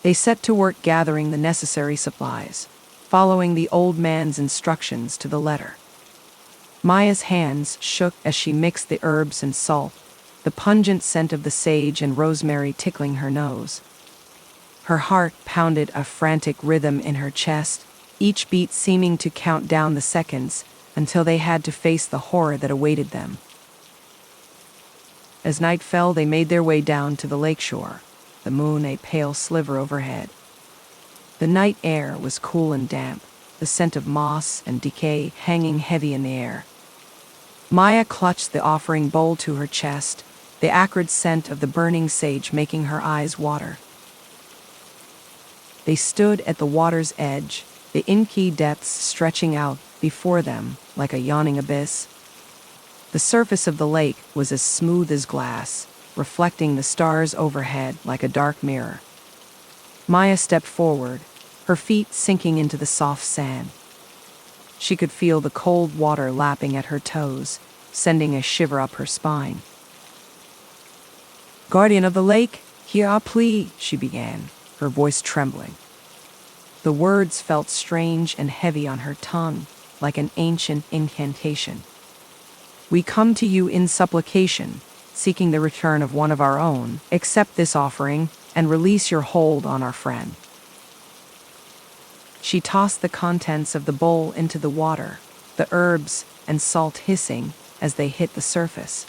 They set to work gathering the necessary supplies, following the old man's instructions to the letter. Maya's hands shook as she mixed the herbs and salt, the pungent scent of the sage and rosemary tickling her nose. Her heart pounded a frantic rhythm in her chest, each beat seeming to count down the seconds until they had to face the horror that awaited them. As night fell, they made their way down to the lakeshore, the moon a pale sliver overhead. The night air was cool and damp, the scent of moss and decay hanging heavy in the air. Maya clutched the offering bowl to her chest, the acrid scent of the burning sage making her eyes water. They stood at the water's edge, the inky depths stretching out before them like a yawning abyss. The surface of the lake was as smooth as glass, reflecting the stars overhead like a dark mirror. Maya stepped forward, her feet sinking into the soft sand. She could feel the cold water lapping at her toes, sending a shiver up her spine. "Guardian of the lake," Here, please, she began, her voice trembling. The words felt strange and heavy on her tongue, like an ancient incantation. We come to you in supplication, seeking the return of one of our own. Accept this offering and release your hold on our friend. She tossed the contents of the bowl into the water, the herbs and salt hissing as they hit the surface.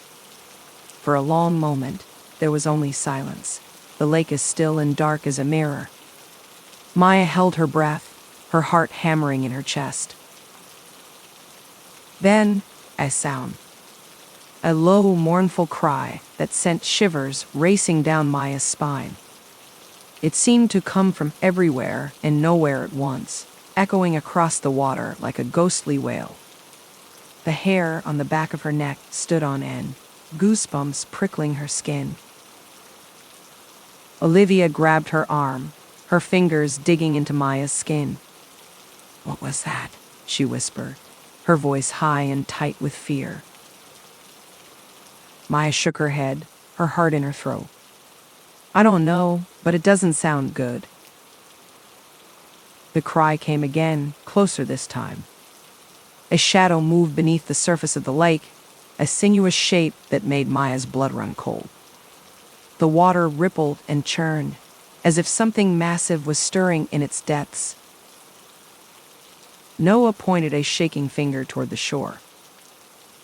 For a long moment, there was only silence. The lake is still and dark as a mirror. Maya held her breath, her heart hammering in her chest. Then, a sound. A low, mournful cry that sent shivers racing down Maya's spine. It seemed to come from everywhere and nowhere at once, echoing across the water like a ghostly wail. The hair on the back of her neck stood on end, goosebumps prickling her skin. Olivia grabbed her arm, her fingers digging into Maya's skin. "What was that?" she whispered, her voice high and tight with fear. Maya shook her head, her heart in her throat. "I don't know, but it doesn't sound good." The cry came again, closer this time. A shadow moved beneath the surface of the lake, a sinuous shape that made Maya's blood run cold. The water rippled and churned, as if something massive was stirring in its depths. Noah pointed a shaking finger toward the shore.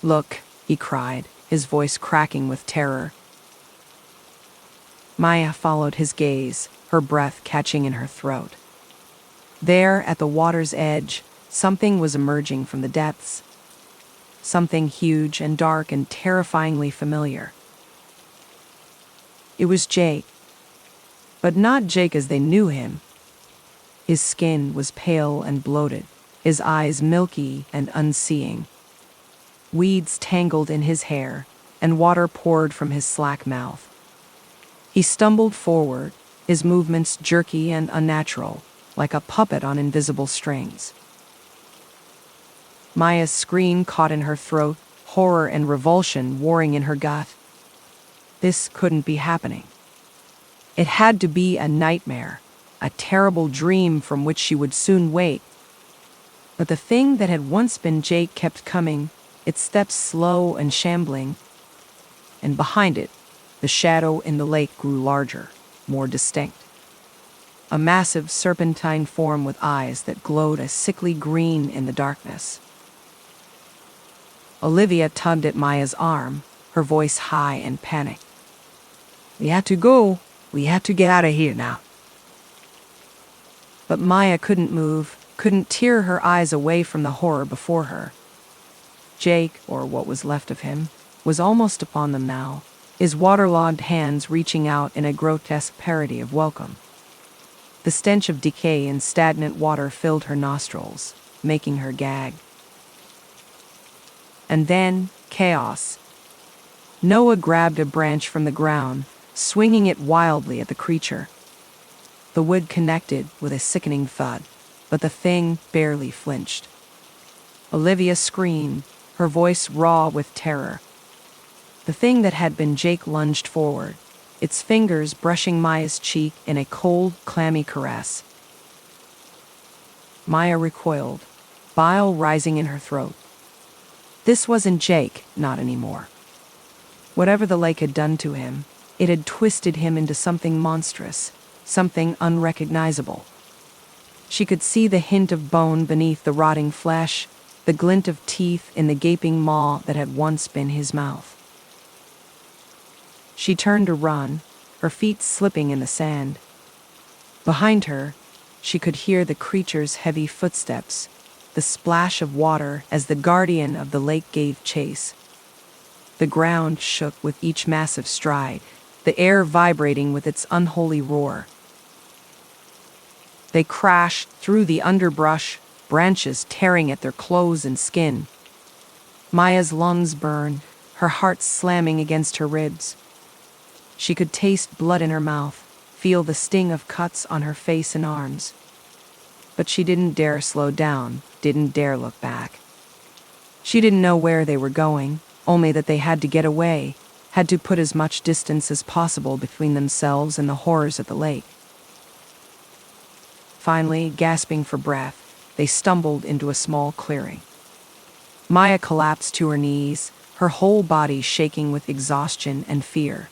"Look," he cried, his voice cracking with terror. Maya followed his gaze, her breath catching in her throat. There, at the water's edge, something was emerging from the depths. Something huge and dark and terrifyingly familiar. It was Jake. But not Jake as they knew him. His skin was pale and bloated, his eyes milky and unseeing. Weeds tangled in his hair, and water poured from his slack mouth. He stumbled forward, his movements jerky and unnatural, like a puppet on invisible strings. Maya's scream caught in her throat, horror and revulsion warring in her gut. This couldn't be happening. It had to be a nightmare, a terrible dream from which she would soon wake. But the thing that had once been Jake kept coming, its steps slow and shambling, and behind it, the shadow in the lake grew larger, more distinct. A massive serpentine form with eyes that glowed a sickly green in the darkness. Olivia tugged at Maya's arm, her voice high and panicked. "We have to go. We have to get out of here now." But Maya couldn't move, couldn't tear her eyes away from the horror before her. Jake, or what was left of him, was almost upon them now, his waterlogged hands reaching out in a grotesque parody of welcome. The stench of decay and stagnant water filled her nostrils, making her gag. And then, chaos. Noah grabbed a branch from the ground, swinging it wildly at the creature. The wood connected with a sickening thud, but the thing barely flinched. Olivia screamed, her voice raw with terror. The thing that had been Jake lunged forward, its fingers brushing Maya's cheek in a cold, clammy caress. Maya recoiled, bile rising in her throat. This wasn't Jake, not anymore. Whatever the lake had done to him, it had twisted him into something monstrous, something unrecognizable. She could see the hint of bone beneath the rotting flesh, the glint of teeth in the gaping maw that had once been his mouth. She turned to run, her feet slipping in the sand. Behind her, she could hear the creature's heavy footsteps, the splash of water as the guardian of the lake gave chase. The ground shook with each massive stride, the air vibrating with its unholy roar. They crashed through the underbrush, branches tearing at their clothes and skin. Maya's lungs burned, her heart slamming against her ribs. She could taste blood in her mouth, feel the sting of cuts on her face and arms. But she didn't dare slow down, didn't dare look back. She didn't know where they were going, only that they had to get away, had to put as much distance as possible between themselves and the horrors at the lake. Finally, gasping for breath, they stumbled into a small clearing. Maya collapsed to her knees, her whole body shaking with exhaustion and fear.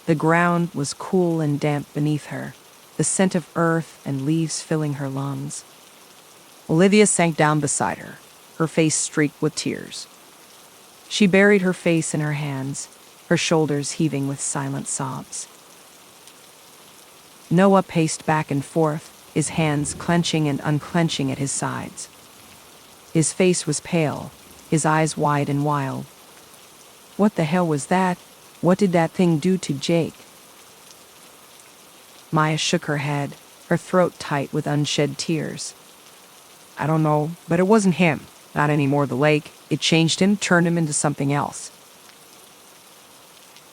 The ground was cool and damp beneath her, the scent of earth and leaves filling her lungs. Olivia sank down beside her, her face streaked with tears. She buried her face in her hands, her shoulders heaving with silent sobs. Noah paced back and forth, his hands clenching and unclenching at his sides. His face was pale, his eyes wide and wild. What the hell was that? What did that thing do to Jake? Maya shook her head, her throat tight with unshed tears. I don't know, but it wasn't him. Not anymore. The lake. It changed him, turned him into something else.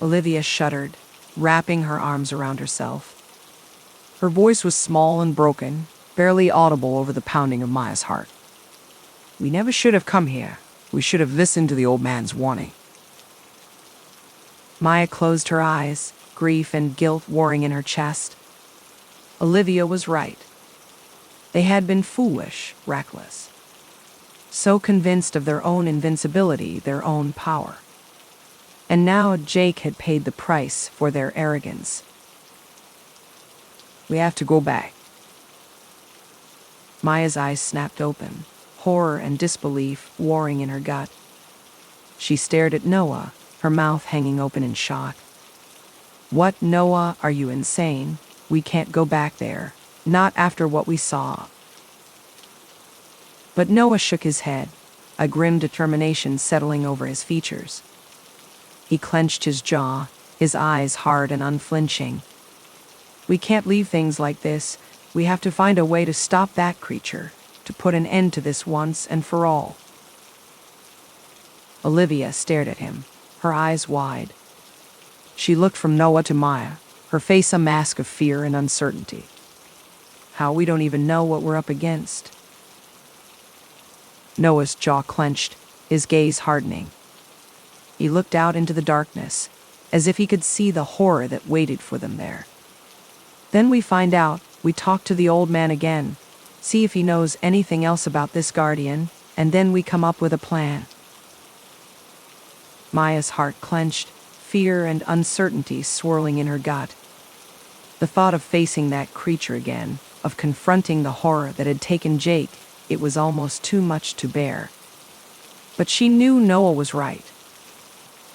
Olivia shuddered, wrapping her arms around herself. Her voice was small and broken, barely audible over the pounding of Maya's heart. We never should have come here. We should have listened to the old man's warning. Maya closed her eyes, grief and guilt warring in her chest. Olivia was right. They had been foolish, reckless. So convinced of their own invincibility, their own power. And now Jake had paid the price for their arrogance. We have to go back. Maya's eyes snapped open, horror and disbelief warring in her gut. She stared at Noah, her mouth hanging open in shock. What, Noah, are you insane? We can't go back there. Not after what we saw. But Noah shook his head, a grim determination settling over his features. He clenched his jaw, his eyes hard and unflinching. We can't leave things like this. We have to find a way to stop that creature, to put an end to this once and for all. Olivia stared at him, her eyes wide. She looked from Noah to Maya, her face a mask of fear and uncertainty. How we don't even know what we're up against. Noah's jaw clenched, his gaze hardening. He looked out into the darkness, as if he could see the horror that waited for them there. Then we find out, we talk to the old man again, see if he knows anything else about this guardian, and then we come up with a plan. Maya's heart clenched, fear and uncertainty swirling in her gut. The thought of facing that creature again, of confronting the horror that had taken Jake, it was almost too much to bear. But she knew Noah was right.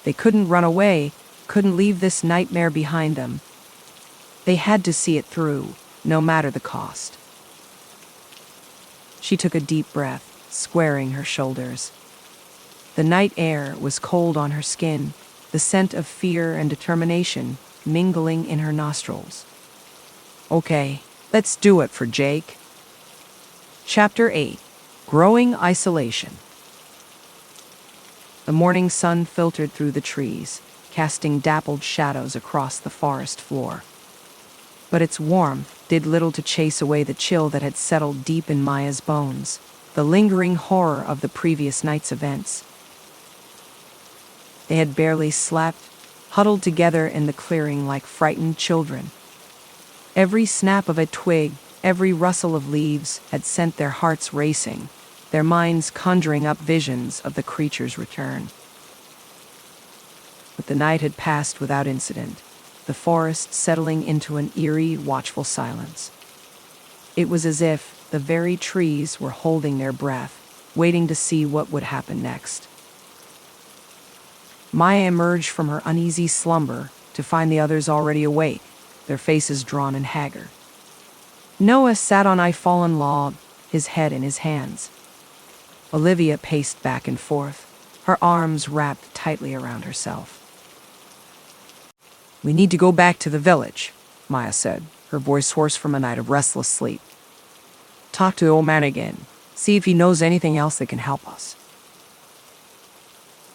They couldn't run away, couldn't leave this nightmare behind them. They had to see it through, no matter the cost. She took a deep breath, squaring her shoulders. The night air was cold on her skin, the scent of fear and determination mingling in her nostrils. Okay, let's do it for Jake. Chapter 8. Growing Isolation. The morning sun filtered through the trees, casting dappled shadows across the forest floor. But its warmth did little to chase away the chill that had settled deep in Maya's bones, the lingering horror of the previous night's events. They had barely slept, huddled together in the clearing like frightened children. Every snap of a twig, every rustle of leaves had sent their hearts racing, their minds conjuring up visions of the creature's return. But the night had passed without incident, the forest settling into an eerie, watchful silence. It was as if the very trees were holding their breath, waiting to see what would happen next. Maya emerged from her uneasy slumber to find the others already awake, their faces drawn and haggard. Noah sat on a fallen log, his head in his hands. Olivia paced back and forth, her arms wrapped tightly around herself. We need to go back to the village, Maya said, her voice hoarse from a night of restless sleep. Talk to the old man again, see if he knows anything else that can help us.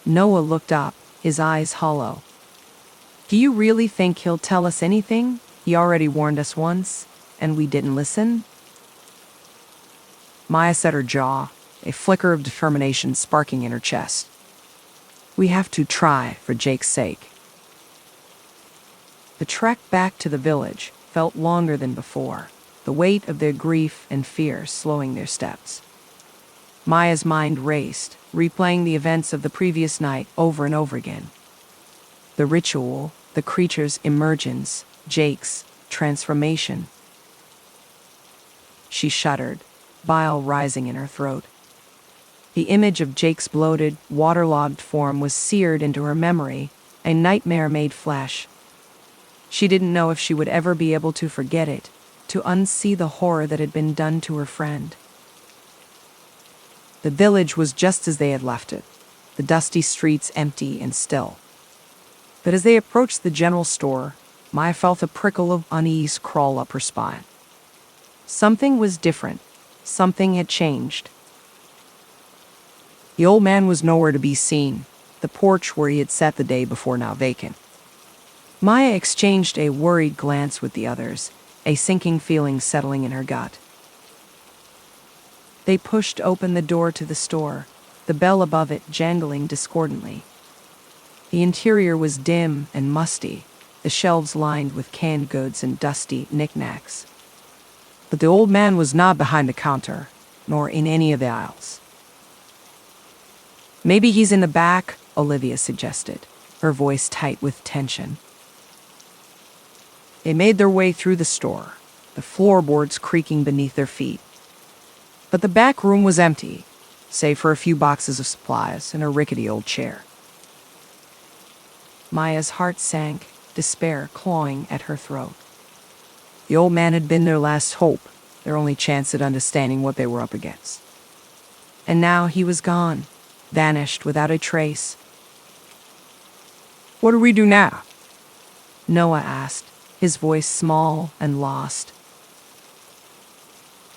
Noah looked up, his eyes hollow. Do you really think he'll tell us anything? He already warned us once, and we didn't listen? Maya set her jaw, a flicker of determination sparking in her chest. We have to try, for Jake's sake. The trek back to the village felt longer than before, the weight of their grief and fear slowing their steps. Maya's mind raced, replaying the events of the previous night over and over again. The ritual, the creature's emergence, Jake's transformation. She shuddered, bile rising in her throat. The image of Jake's bloated, waterlogged form was seared into her memory, a nightmare made flesh. She didn't know if she would ever be able to forget it, to unsee the horror that had been done to her friend. The village was just as they had left it, the dusty streets empty and still. But as they approached the general store, Maya felt a prickle of unease crawl up her spine. Something was different. Something had changed. The old man was nowhere to be seen, the porch where he had sat the day before now vacant. Maya exchanged a worried glance with the others, a sinking feeling settling in her gut. They pushed open the door to the store, the bell above it jangling discordantly. The interior was dim and musty, the shelves lined with canned goods and dusty knickknacks. But the old man was not behind the counter, nor in any of the aisles. "Maybe he's in the back," Olivia suggested, her voice tight with tension. They made their way through the store, the floorboards creaking beneath their feet. But the back room was empty, save for a few boxes of supplies and a rickety old chair. Maya's heart sank, despair clawing at her throat. The old man had been their last hope, their only chance at understanding what they were up against. And now he was gone, vanished without a trace. "What do we do now?" Noah asked, his voice small and lost.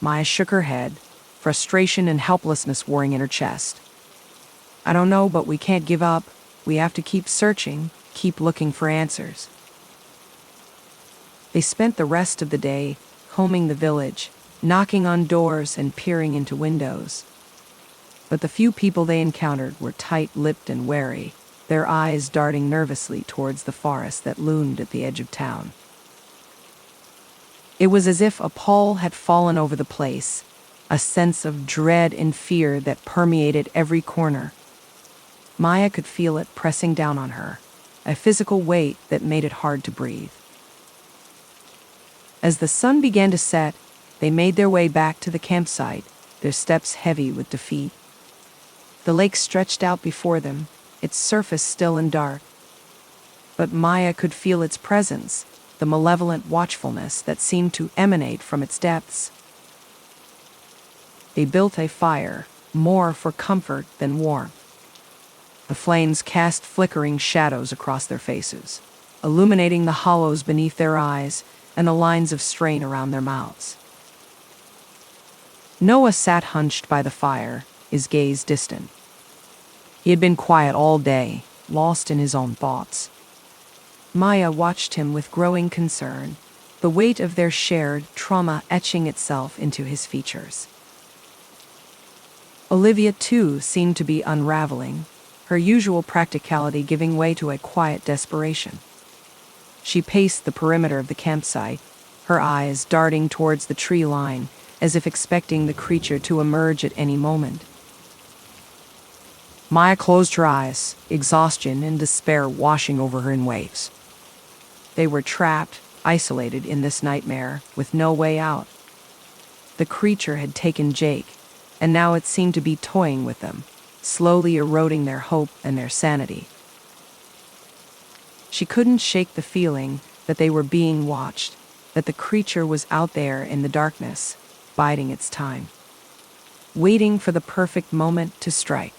Maya shook her head, frustration and helplessness warring in her chest. "I don't know, but we can't give up. We have to keep searching, keep looking for answers." They spent the rest of the day combing the village, knocking on doors and peering into windows. But the few people they encountered were tight-lipped and wary, their eyes darting nervously towards the forest that loomed at the edge of town. It was as if a pall had fallen over the place, a sense of dread and fear that permeated every corner. Maya could feel it pressing down on her, a physical weight that made it hard to breathe. As the sun began to set, they made their way back to the campsite, their steps heavy with defeat. The lake stretched out before them, its surface still and dark. But Maya could feel its presence, the malevolent watchfulness that seemed to emanate from its depths. They built a fire, more for comfort than warmth. The flames cast flickering shadows across their faces, illuminating the hollows beneath their eyes and the lines of strain around their mouths. Noah sat hunched by the fire, his gaze distant. He had been quiet all day, lost in his own thoughts. Maya watched him with growing concern, the weight of their shared trauma etching itself into his features. Olivia, too, seemed to be unraveling, her usual practicality giving way to a quiet desperation. She paced the perimeter of the campsite, her eyes darting towards the tree line, as if expecting the creature to emerge at any moment. Maya closed her eyes, exhaustion and despair washing over her in waves. They were trapped, isolated in this nightmare, with no way out. The creature had taken Jake, and now it seemed to be toying with them, slowly eroding their hope and their sanity. She couldn't shake the feeling that they were being watched, that the creature was out there in the darkness, biding its time, waiting for the perfect moment to strike.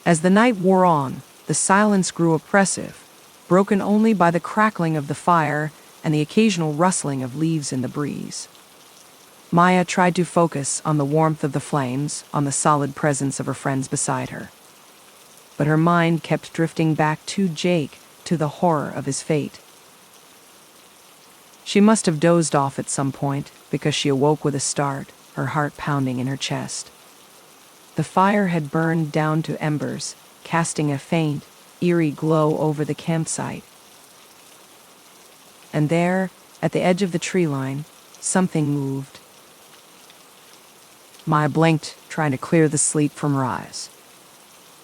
As the night wore on, the silence grew oppressive, broken only by the crackling of the fire and the occasional rustling of leaves in the breeze. Maya tried to focus on the warmth of the flames, on the solid presence of her friends beside her. But her mind kept drifting back to Jake, to the horror of his fate. She must have dozed off at some point, because she awoke with a start, her heart pounding in her chest. The fire had burned down to embers, casting a faint, eerie glow over the campsite. And there, at the edge of the tree line, something moved. Maya blinked, trying to clear the sleep from her eyes.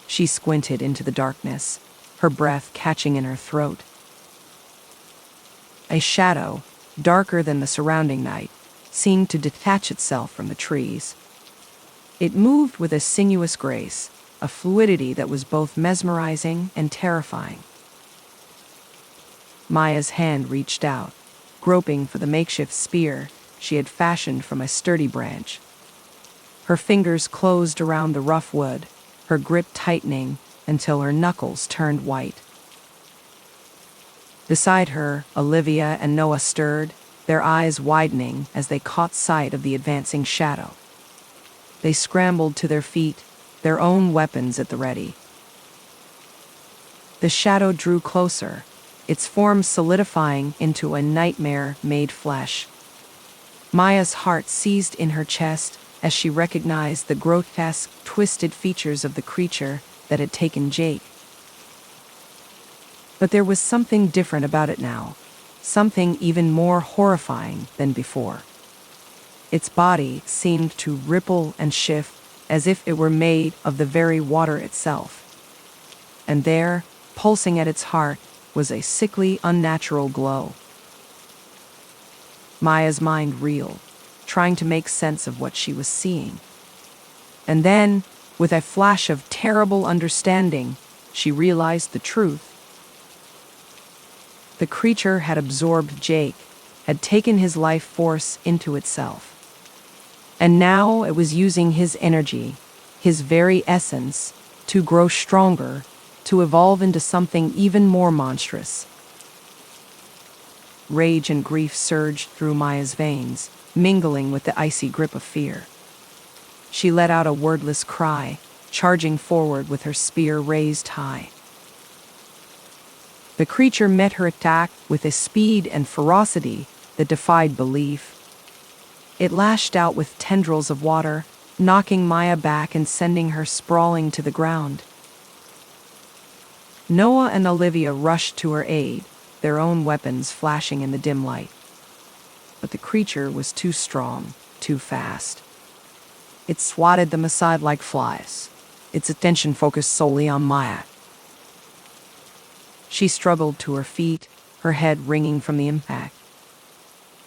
She squinted into the darkness, her breath catching in her throat. A shadow, darker than the surrounding night, seemed to detach itself from the trees. It moved with a sinuous grace, a fluidity that was both mesmerizing and terrifying. Maya's hand reached out, groping for the makeshift spear she had fashioned from a sturdy branch. Her fingers closed around the rough wood, her grip tightening until her knuckles turned white. Beside her, Olivia and Noah stirred, their eyes widening as they caught sight of the advancing shadow. They scrambled to their feet, their own weapons at the ready. The shadow drew closer, its form solidifying into a nightmare made flesh. Maya's heart seized in her chest as she recognized the grotesque, twisted features of the creature that had taken Jake. But there was something different about it now, something even more horrifying than before. Its body seemed to ripple and shift as if it were made of the very water itself. And there, pulsing at its heart, was a sickly, unnatural glow. Maya's mind reeled, trying to make sense of what she was seeing. And then, with a flash of terrible understanding, she realized the truth. The creature had absorbed Jake, had taken his life force into itself. And now it was using his energy, his very essence, to grow stronger, to evolve into something even more monstrous. Rage and grief surged through Maya's veins, mingling with the icy grip of fear. She let out a wordless cry, charging forward with her spear raised high. The creature met her attack with a speed and ferocity that defied belief. It lashed out with tendrils of water, knocking Maya back and sending her sprawling to the ground. Noah and Olivia rushed to her aid, their own weapons flashing in the dim light. But the creature was too strong, too fast. It swatted them aside like flies, its attention focused solely on Maya. She struggled to her feet, her head ringing from the impact.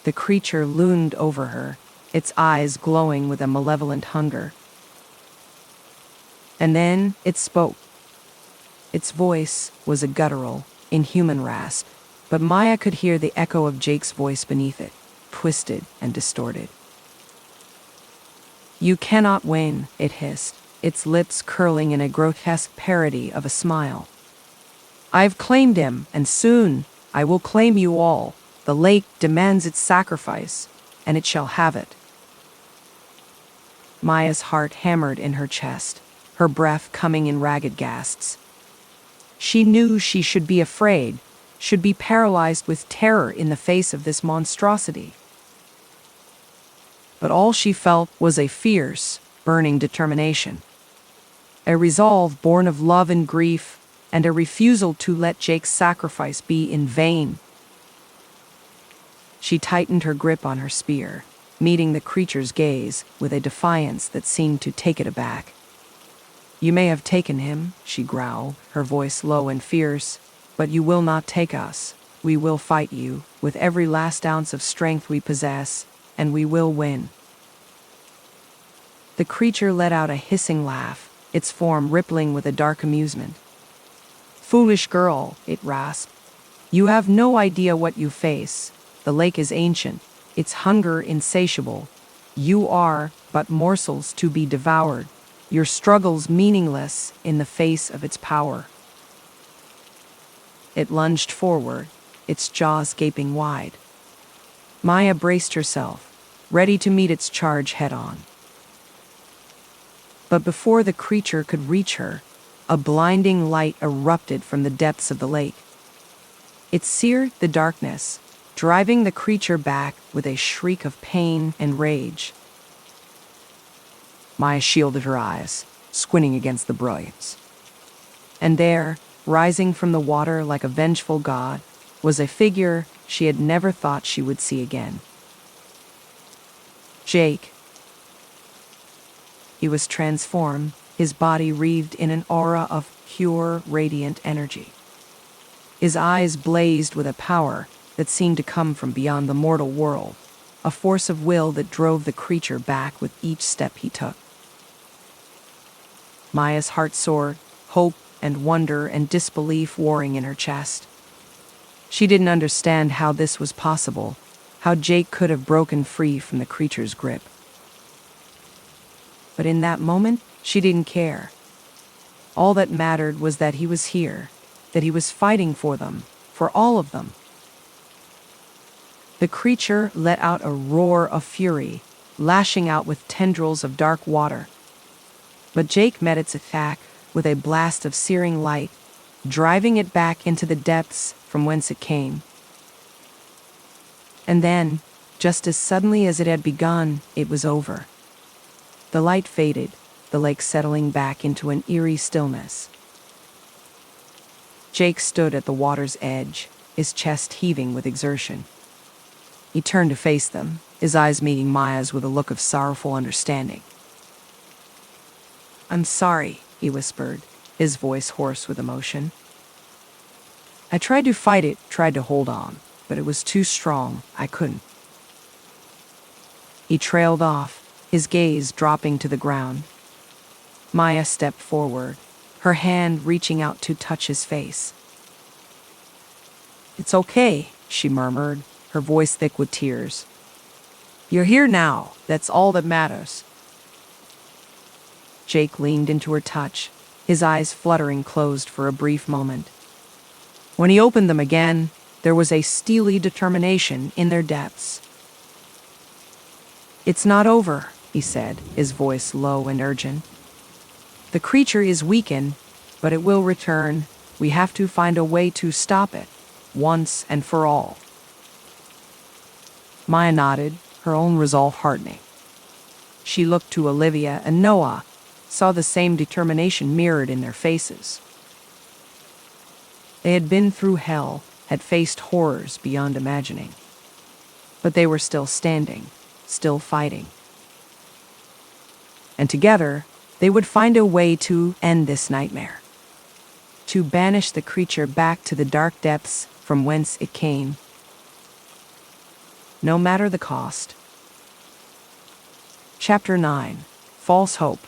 The creature loomed over her, its eyes glowing with a malevolent hunger. And then it spoke. Its voice was a guttural, inhuman rasp, but Maya could hear the echo of Jake's voice beneath it, twisted and distorted. "You cannot win," it hissed, its lips curling in a grotesque parody of a smile. "I've claimed him, and soon I will claim you all. The lake demands its sacrifice, and it shall have it." Maya's heart hammered in her chest, her breath coming in ragged gasps. She knew she should be afraid, should be paralyzed with terror in the face of this monstrosity. But all she felt was a fierce, burning determination. A resolve born of love and grief, and a refusal to let Jake's sacrifice be in vain. She tightened her grip on her spear, meeting the creature's gaze with a defiance that seemed to take it aback. "You may have taken him," she growled, her voice low and fierce, "but you will not take us. We will fight you, with every last ounce of strength we possess, and we will win." The creature let out a hissing laugh, its form rippling with a dark amusement. "Foolish girl," it rasped. "You have no idea what you face. The lake is ancient, its hunger insatiable. You are but morsels to be devoured, your struggles meaningless in the face of its power." It lunged forward, its jaws gaping wide. Maya braced herself, ready to meet its charge head-on. But before the creature could reach her, a blinding light erupted from the depths of the lake. It seared the darkness, driving the creature back with a shriek of pain and rage. Maya shielded her eyes, squinting against the brilliance. And there, rising from the water like a vengeful god, was a figure she had never thought she would see again. Jake. He was transformed, his body wreathed in an aura of pure, radiant energy. His eyes blazed with a power that seemed to come from beyond the mortal world, a force of will that drove the creature back with each step he took. Maya's heart soared, hope and wonder and disbelief warring in her chest. She didn't understand how this was possible, how Jake could have broken free from the creature's grip. But in that moment, she didn't care. All that mattered was that he was here, that he was fighting for them, for all of them. The creature let out a roar of fury, lashing out with tendrils of dark water. But Jake met its attack with a blast of searing light, driving it back into the depths from whence it came. And then, just as suddenly as it had begun, it was over. The light faded, the lake settling back into an eerie stillness. Jake stood at the water's edge, his chest heaving with exertion. He turned to face them, his eyes meeting Maya's with a look of sorrowful understanding. "I'm sorry," he whispered, his voice hoarse with emotion. "I tried to fight it, tried to hold on, but it was too strong. I couldn't." He trailed off, his gaze dropping to the ground. Maya stepped forward, her hand reaching out to touch his face. "It's okay," she murmured, her voice thick with tears. "You're here now, that's all that matters." Jake leaned into her touch, his eyes fluttering closed for a brief moment. When he opened them again, there was a steely determination in their depths. "It's not over," he said, his voice low and urgent. "The creature is weakened, but it will return. We have to find a way to stop it, once and for all." Maya nodded, her own resolve hardening. She looked to Olivia and Noah, saw the same determination mirrored in their faces. They had been through hell, had faced horrors beyond imagining. But they were still standing, still fighting. And together, they would find a way to end this nightmare. To banish the creature back to the dark depths from whence it came. No matter the cost. Chapter 9. False Hope.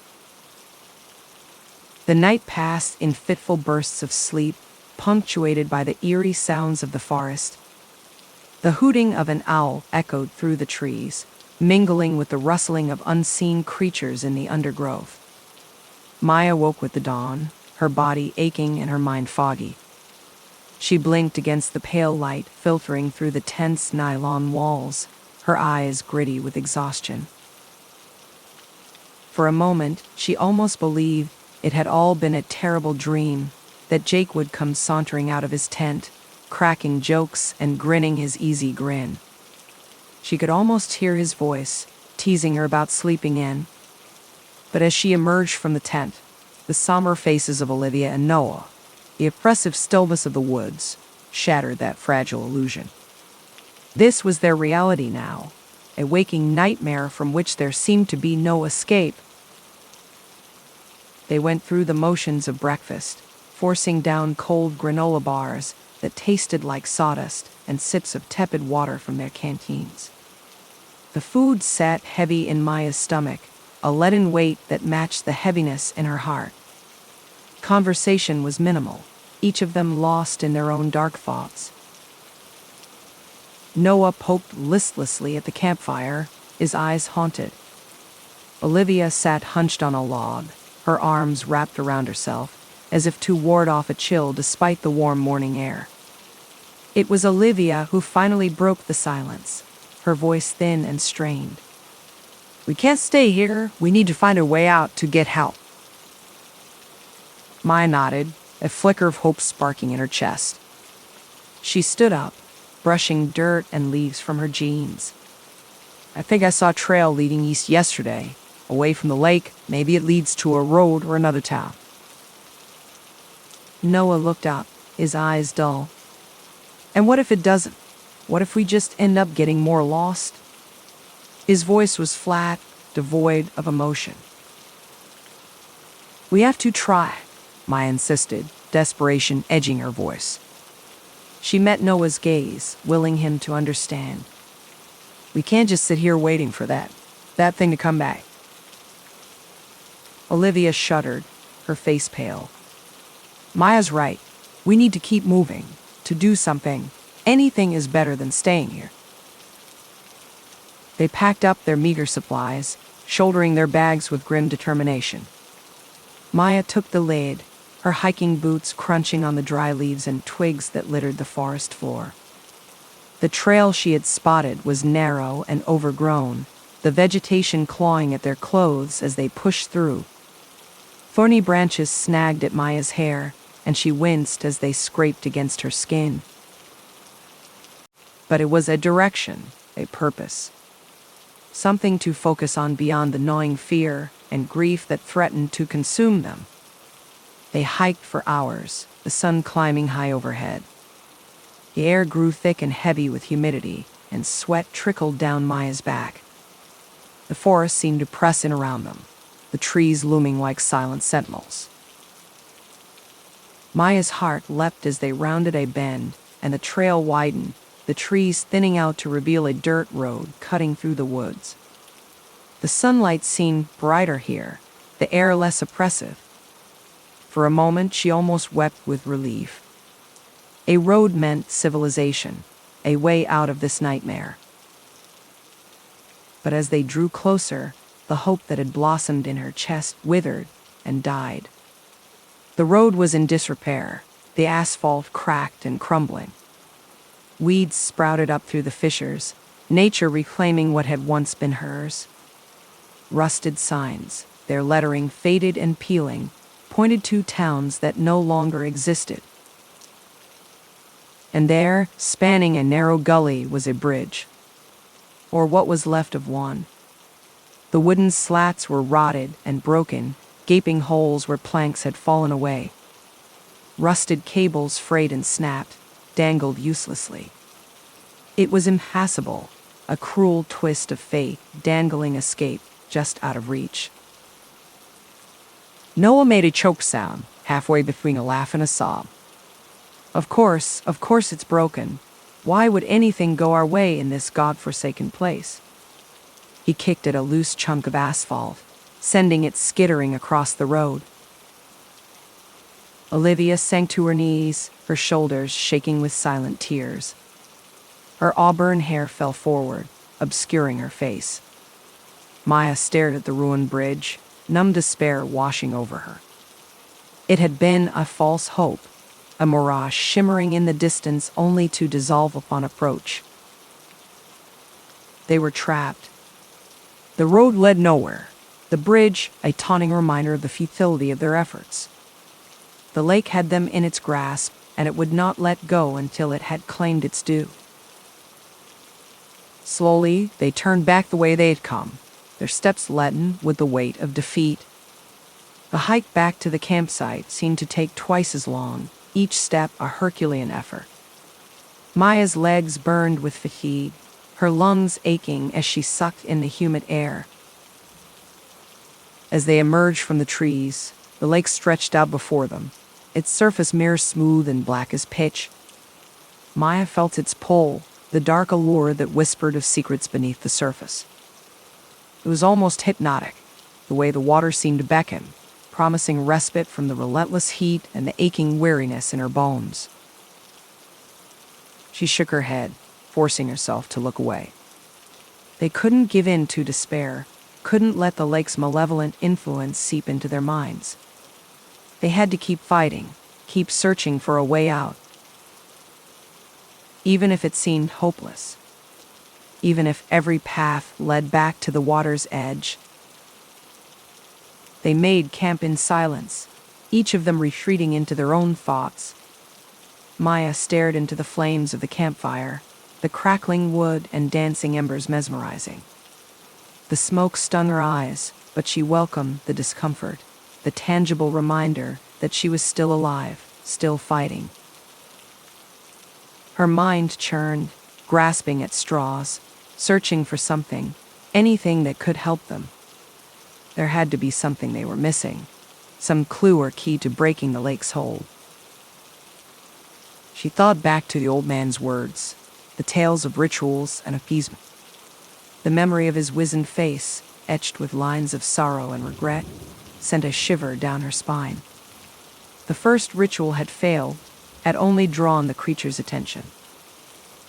The night passed in fitful bursts of sleep, punctuated by the eerie sounds of the forest. The hooting of an owl echoed through the trees, mingling with the rustling of unseen creatures in the undergrowth. Maya woke with the dawn, her body aching and her mind foggy. She blinked against the pale light filtering through the tense nylon walls, her eyes gritty with exhaustion. For a moment, she almost believed it had all been a terrible dream, that Jake would come sauntering out of his tent, cracking jokes and grinning his easy grin. She could almost hear his voice, teasing her about sleeping in. But as she emerged from the tent, the somber faces of Olivia and Noah, the oppressive stillness of the woods, shattered that fragile illusion. This was their reality now, a waking nightmare from which there seemed to be no escape. They went through the motions of breakfast, forcing down cold granola bars that tasted like sawdust and sips of tepid water from their canteens. The food sat heavy in Maya's stomach, a leaden weight that matched the heaviness in her heart. Conversation was minimal, each of them lost in their own dark thoughts. Noah poked listlessly at the campfire, his eyes haunted. Olivia sat hunched on a log, her arms wrapped around herself, as if to ward off a chill despite the warm morning air. It was Olivia who finally broke the silence, her voice thin and strained. "We can't stay here. We need to find a way out to get help." Maya nodded, a flicker of hope sparking in her chest. She stood up, brushing dirt and leaves from her jeans. "I think I saw a trail leading east yesterday. Away from the lake, maybe it leads to a road or another town." Noah looked up, his eyes dull. And what if it doesn't? What if we just end up getting more lost? His voice was flat, devoid of emotion. We have to try, Maya insisted, desperation edging her voice. She met Noah's gaze, willing him to understand. We can't just sit here waiting for that thing to come back. Olivia shuddered, her face pale. Maya's right. We need to keep moving, to do something. Anything is better than staying here. They packed up their meager supplies, shouldering their bags with grim determination. Maya took the lead, her hiking boots crunching on the dry leaves and twigs that littered the forest floor. The trail she had spotted was narrow and overgrown, the vegetation clawing at their clothes as they pushed through. Thorny branches snagged at Maya's hair, and she winced as they scraped against her skin. But it was a direction, a purpose. Something to focus on beyond the gnawing fear and grief that threatened to consume them. They hiked for hours, the sun climbing high overhead. The air grew thick and heavy with humidity, and sweat trickled down Maya's back. The forest seemed to press in around them, the trees looming like silent sentinels. Maya's heart leapt as they rounded a bend, and the trail widened, the trees thinning out to reveal a dirt road cutting through the woods. The sunlight seemed brighter here, the air less oppressive. For a moment, she almost wept with relief. A road meant civilization, a way out of this nightmare. But as they drew closer, the hope that had blossomed in her chest withered and died. The road was in disrepair, the asphalt cracked and crumbling. Weeds sprouted up through the fissures, nature reclaiming what had once been hers. Rusted signs, their lettering faded and peeling, pointed to towns that no longer existed. And there, spanning a narrow gully, was a bridge, or what was left of one. The wooden slats were rotted and broken, gaping holes where planks had fallen away. Rusted cables, frayed and snapped, dangled uselessly. It was impassable, a cruel twist of fate, dangling escape just out of reach. Noah made a choked sound, halfway between a laugh and a sob. Of course it's broken. Why would anything go our way in this God-forsaken place? He kicked at a loose chunk of asphalt, sending it skittering across the road. Olivia sank to her knees, her shoulders shaking with silent tears. Her auburn hair fell forward, obscuring her face. Maya stared at the ruined bridge, numb despair washing over her. It had been a false hope, a mirage shimmering in the distance only to dissolve upon approach. They were trapped. The road led nowhere, the bridge a taunting reminder of the futility of their efforts. The lake had them in its grasp, and it would not let go until it had claimed its due. Slowly, they turned back the way they had come, their steps leaden with the weight of defeat. The hike back to the campsite seemed to take twice as long, each step a Herculean effort. Maya's legs burned with fatigue, her lungs aching as she sucked in the humid air. As they emerged from the trees, the lake stretched out before them, its surface mirror smooth and black as pitch. Maya felt its pull, the dark allure that whispered of secrets beneath the surface. It was almost hypnotic, the way the water seemed to beckon, promising respite from the relentless heat and the aching weariness in her bones. She shook her head, forcing herself to look away. They couldn't give in to despair, couldn't let the lake's malevolent influence seep into their minds. They had to keep fighting, keep searching for a way out. Even if it seemed hopeless. Even if every path led back to the water's edge. They made camp in silence, each of them retreating into their own thoughts. Maya stared into the flames of the campfire, the crackling wood and dancing embers mesmerizing. The smoke stung her eyes, but she welcomed the discomfort, the tangible reminder that she was still alive, still fighting. Her mind churned, grasping at straws, searching for something, anything that could help them. There had to be something they were missing, some clue or key to breaking the lake's hold. She thought back to the old man's words, the tales of rituals and appeasement. The memory of his wizened face, etched with lines of sorrow and regret, sent a shiver down her spine. The first ritual had failed, had only drawn the creature's attention.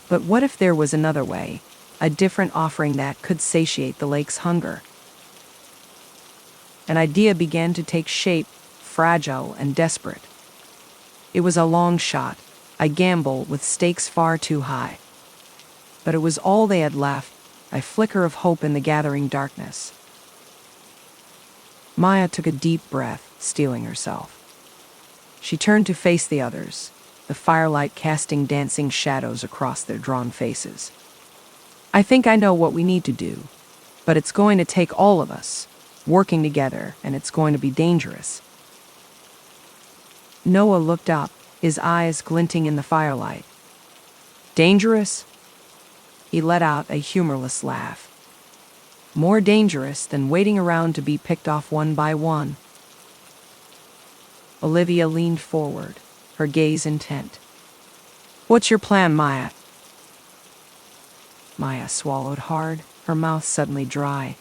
But what if there was another way, a different offering that could satiate the lake's hunger? An idea began to take shape, fragile and desperate. It was a long shot, a gamble with stakes far too high. But it was all they had left, a flicker of hope in the gathering darkness. Maya took a deep breath, steeling herself. She turned to face the others, the firelight casting dancing shadows across their drawn faces. I think I know what we need to do, but it's going to take all of us, working together, and it's going to be dangerous. Noah looked up, his eyes glinting in the firelight. Dangerous? He let out a humorless laugh. More dangerous than waiting around to be picked off one by one. Olivia leaned forward, her gaze intent. What's your plan, Maya? Maya swallowed hard, her mouth suddenly dry.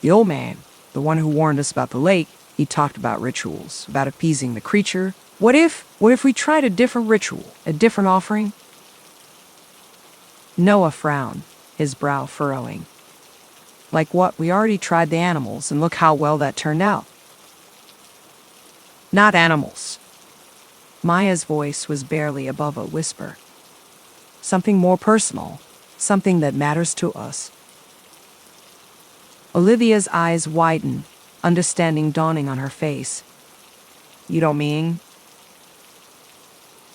The old man, the one who warned us about the lake, he talked about rituals, about appeasing the creature. What if we tried a different ritual, a different offering? Noah frowned, his brow furrowing. Like what? We already tried the animals, and look how well that turned out. Not animals. Maya's voice was barely above a whisper. Something more personal, something that matters to us. Olivia's eyes widened, understanding dawning on her face. You don't mean?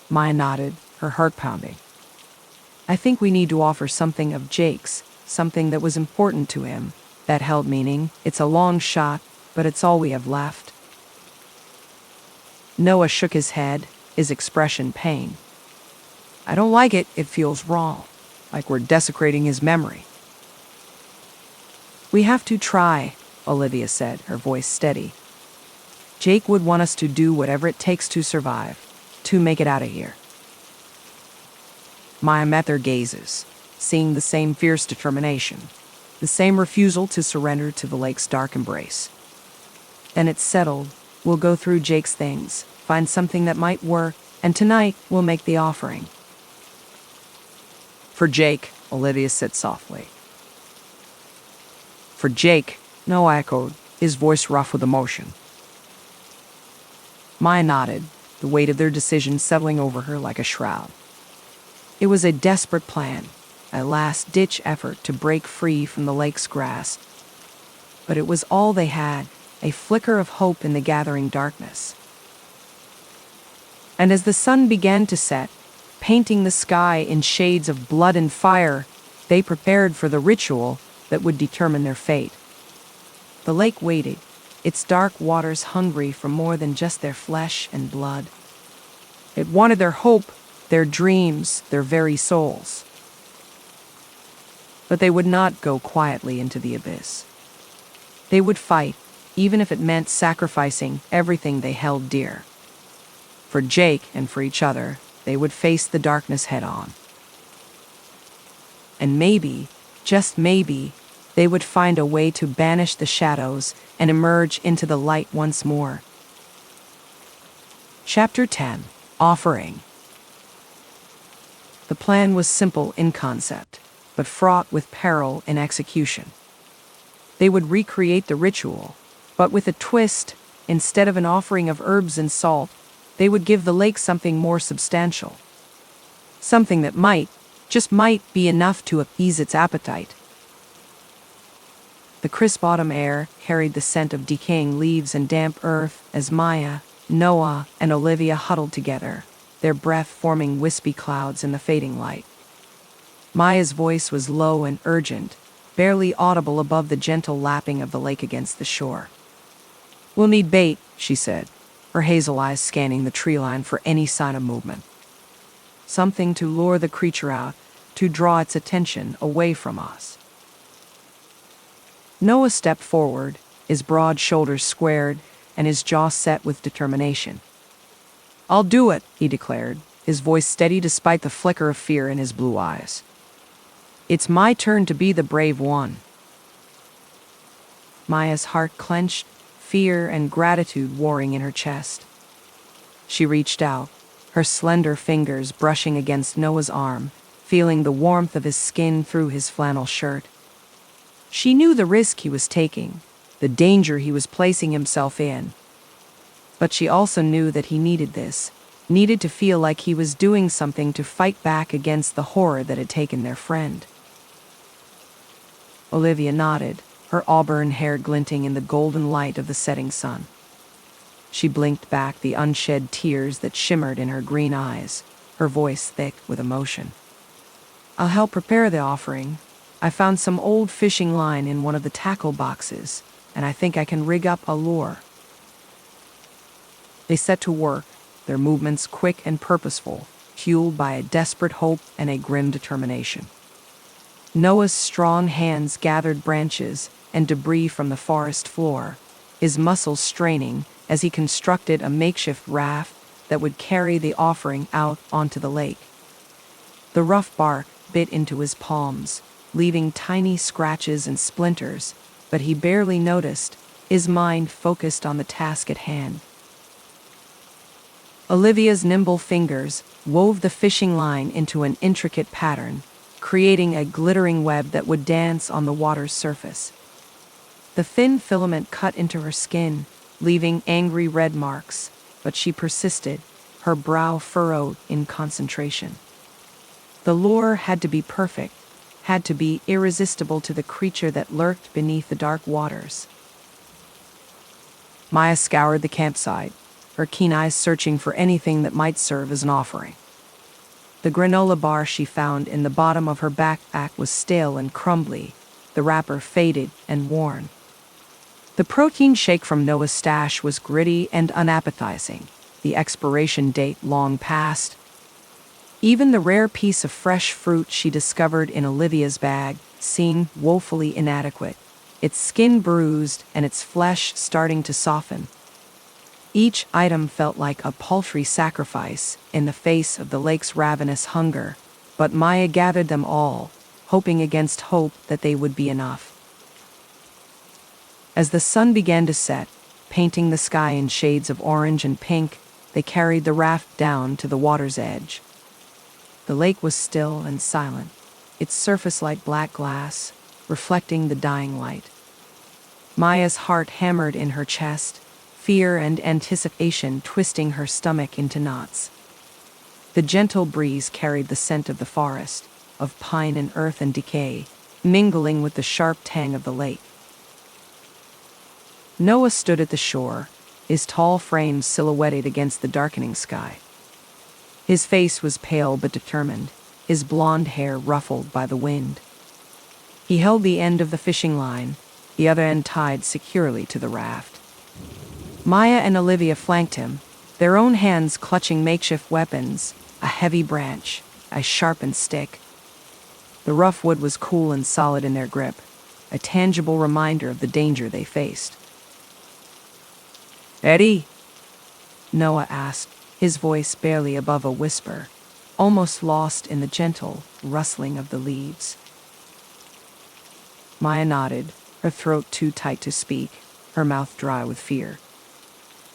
Maya nodded, her heart pounding. I think we need to offer something of Jake's, something that was important to him, that held meaning. It's a long shot, but it's all we have left. Noah shook his head, his expression pain. I don't like it. It feels wrong, like we're desecrating his memory. We have to try, Olivia said, her voice steady. Jake would want us to do whatever it takes to survive, to make it out of here. Maya met their gazes, seeing the same fierce determination, the same refusal to surrender to the lake's dark embrace. Then it's settled. We'll go through Jake's things, find something that might work, and tonight we'll make the offering. For Jake, Olivia said softly. For Jake, Noah echoed, his voice rough with emotion. Maya nodded, the weight of their decision settling over her like a shroud. It was a desperate plan, a last-ditch effort to break free from the lake's grasp. But it was all they had, a flicker of hope in the gathering darkness. And as the sun began to set, painting the sky in shades of blood and fire, they prepared for the ritual that would determine their fate. The lake waited, its dark waters hungry for more than just their flesh and blood. It wanted their hope, their dreams, their very souls. But they would not go quietly into the abyss. They would fight, even if it meant sacrificing everything they held dear. For Jake and for each other, they would face the darkness head-on. And maybe, just maybe, they would find a way to banish the shadows and emerge into the light once more. Chapter 10. Offering. The plan was simple in concept, but fraught with peril in execution. They would recreate the ritual, but with a twist. Instead of an offering of herbs and salt, they would give the lake something more substantial. Something that might, just might, be enough to appease its appetite. The crisp autumn air carried the scent of decaying leaves and damp earth as Maya, Noah, and Olivia huddled together, their breath forming wispy clouds in the fading light. Maya's voice was low and urgent, barely audible above the gentle lapping of the lake against the shore. We'll need bait, she said, her hazel eyes scanning the tree line for any sign of movement. something to lure the creature out, to draw its attention away from us. Noah stepped forward, his broad shoulders squared and his jaw set with determination. "I'll do it," he declared, his voice steady despite the flicker of fear in his blue eyes. "It's my turn to be the brave one." Maya's heart clenched, fear and gratitude warring in her chest. She reached out, her slender fingers brushing against Noah's arm, feeling the warmth of his skin through his flannel shirt. She knew the risk he was taking, the danger he was placing himself in. But she also knew that he needed this, needed to feel like he was doing something to fight back against the horror that had taken their friend. Olivia nodded, her auburn hair glinting in the golden light of the setting sun. She blinked back the unshed tears that shimmered in her green eyes, her voice thick with emotion. "I'll help prepare the offering. I found some old fishing line in one of the tackle boxes, and I think I can rig up a lure." They set to work, their movements quick and purposeful, fueled by a desperate hope and a grim determination. Noah's strong hands gathered branches and debris from the forest floor, his muscles straining as he constructed a makeshift raft that would carry the offering out onto the lake. The rough bark bit into his palms, leaving tiny scratches and splinters, but he barely noticed, his mind focused on the task at hand. Olivia's nimble fingers wove the fishing line into an intricate pattern, creating a glittering web that would dance on the water's surface. The thin filament cut into her skin, leaving angry red marks, but she persisted, her brow furrowed in concentration. The lure had to be perfect, had to be irresistible to the creature that lurked beneath the dark waters. Maya scoured the campsite, her keen eyes searching for anything that might serve as an offering. The granola bar she found in the bottom of her backpack was stale and crumbly, the wrapper faded and worn. The protein shake from Noah's stash was gritty and unappetizing, the expiration date long past. Even the rare piece of fresh fruit she discovered in Olivia's bag seemed woefully inadequate, its skin bruised and its flesh starting to soften. Each item felt like a paltry sacrifice in the face of the lake's ravenous hunger, but Maya gathered them all, hoping against hope that they would be enough. As the sun began to set, painting the sky in shades of orange and pink, they carried the raft down to the water's edge. The lake was still and silent, its surface like black glass, reflecting the dying light. Maya's heart hammered in her chest, fear and anticipation twisting her stomach into knots. The gentle breeze carried the scent of the forest, of pine and earth and decay, mingling with the sharp tang of the lake. Noah stood at the shore, his tall frame silhouetted against the darkening sky. His face was pale but determined, his blonde hair ruffled by the wind. He held the end of the fishing line, the other end tied securely to the raft. Maya and Olivia flanked him, their own hands clutching makeshift weapons, a heavy branch, a sharpened stick. The rough wood was cool and solid in their grip, a tangible reminder of the danger they faced. "Eddie?" Noah asked, his voice barely above a whisper, almost lost in the gentle rustling of the leaves. Maya nodded, her throat too tight to speak, her mouth dry with fear.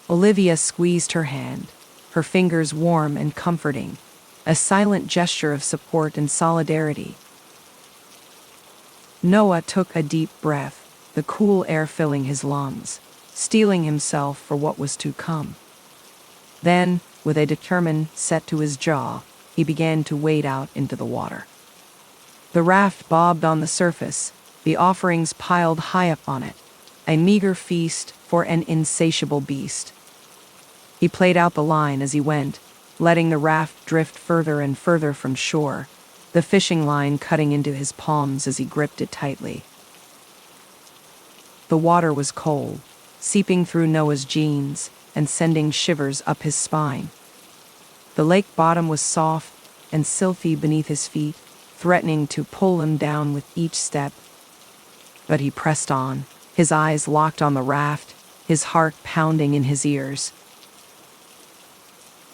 Olivia squeezed her hand, her fingers warm and comforting, a silent gesture of support and solidarity. Noah took a deep breath, the cool air filling his lungs, steeling himself for what was to come. Then, with a determined set to his jaw, he began to wade out into the water. The raft bobbed on the surface, the offerings piled high up on it, a meager feast for an insatiable beast. He played out the line as he went, letting the raft drift further and further from shore, the fishing line cutting into his palms as he gripped it tightly. The water was cold, seeping through Noah's jeans and sending shivers up his spine. The lake bottom was soft, and silty beneath his feet, threatening to pull him down with each step. But he pressed on, his eyes locked on the raft, his heart pounding in his ears.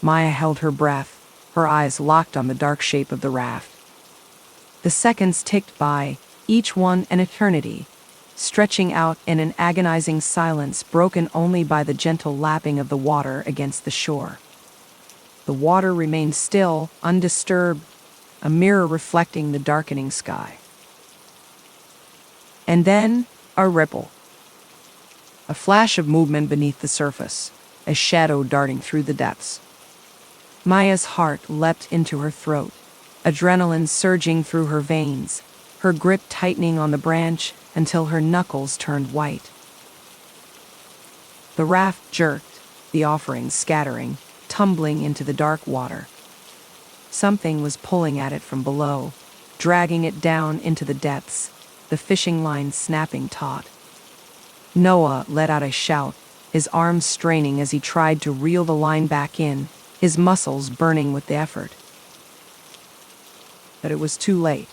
Maya held her breath, her eyes locked on the dark shape of the raft. The seconds ticked by, each one an eternity, stretching out in an agonizing silence broken only by the gentle lapping of the water against the shore. The water remained still, undisturbed, a mirror reflecting the darkening sky. And then, a ripple. A flash of movement beneath the surface, a shadow darting through the depths. Maya's heart leapt into her throat, adrenaline surging through her veins, her grip tightening on the branch until her knuckles turned white. The raft jerked, the offering scattering, tumbling into the dark water. Something was pulling at it from below, dragging it down into the depths, the fishing line snapping taut. Noah let out a shout, his arms straining as he tried to reel the line back in, his muscles burning with the effort. But it was too late.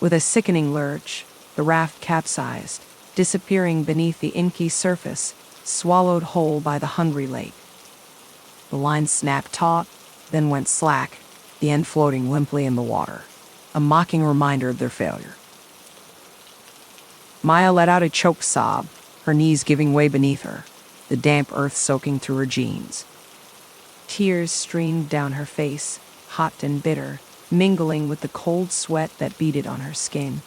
With a sickening lurch, the raft capsized, disappearing beneath the inky surface, swallowed whole by the hungry lake. The line snapped taut, then went slack, the end floating limply in the water, a mocking reminder of their failure. Maya let out a choked sob, her knees giving way beneath her, the damp earth soaking through her jeans. Tears streamed down her face, hot and bitter, mingling with the cold sweat that beaded on her skin.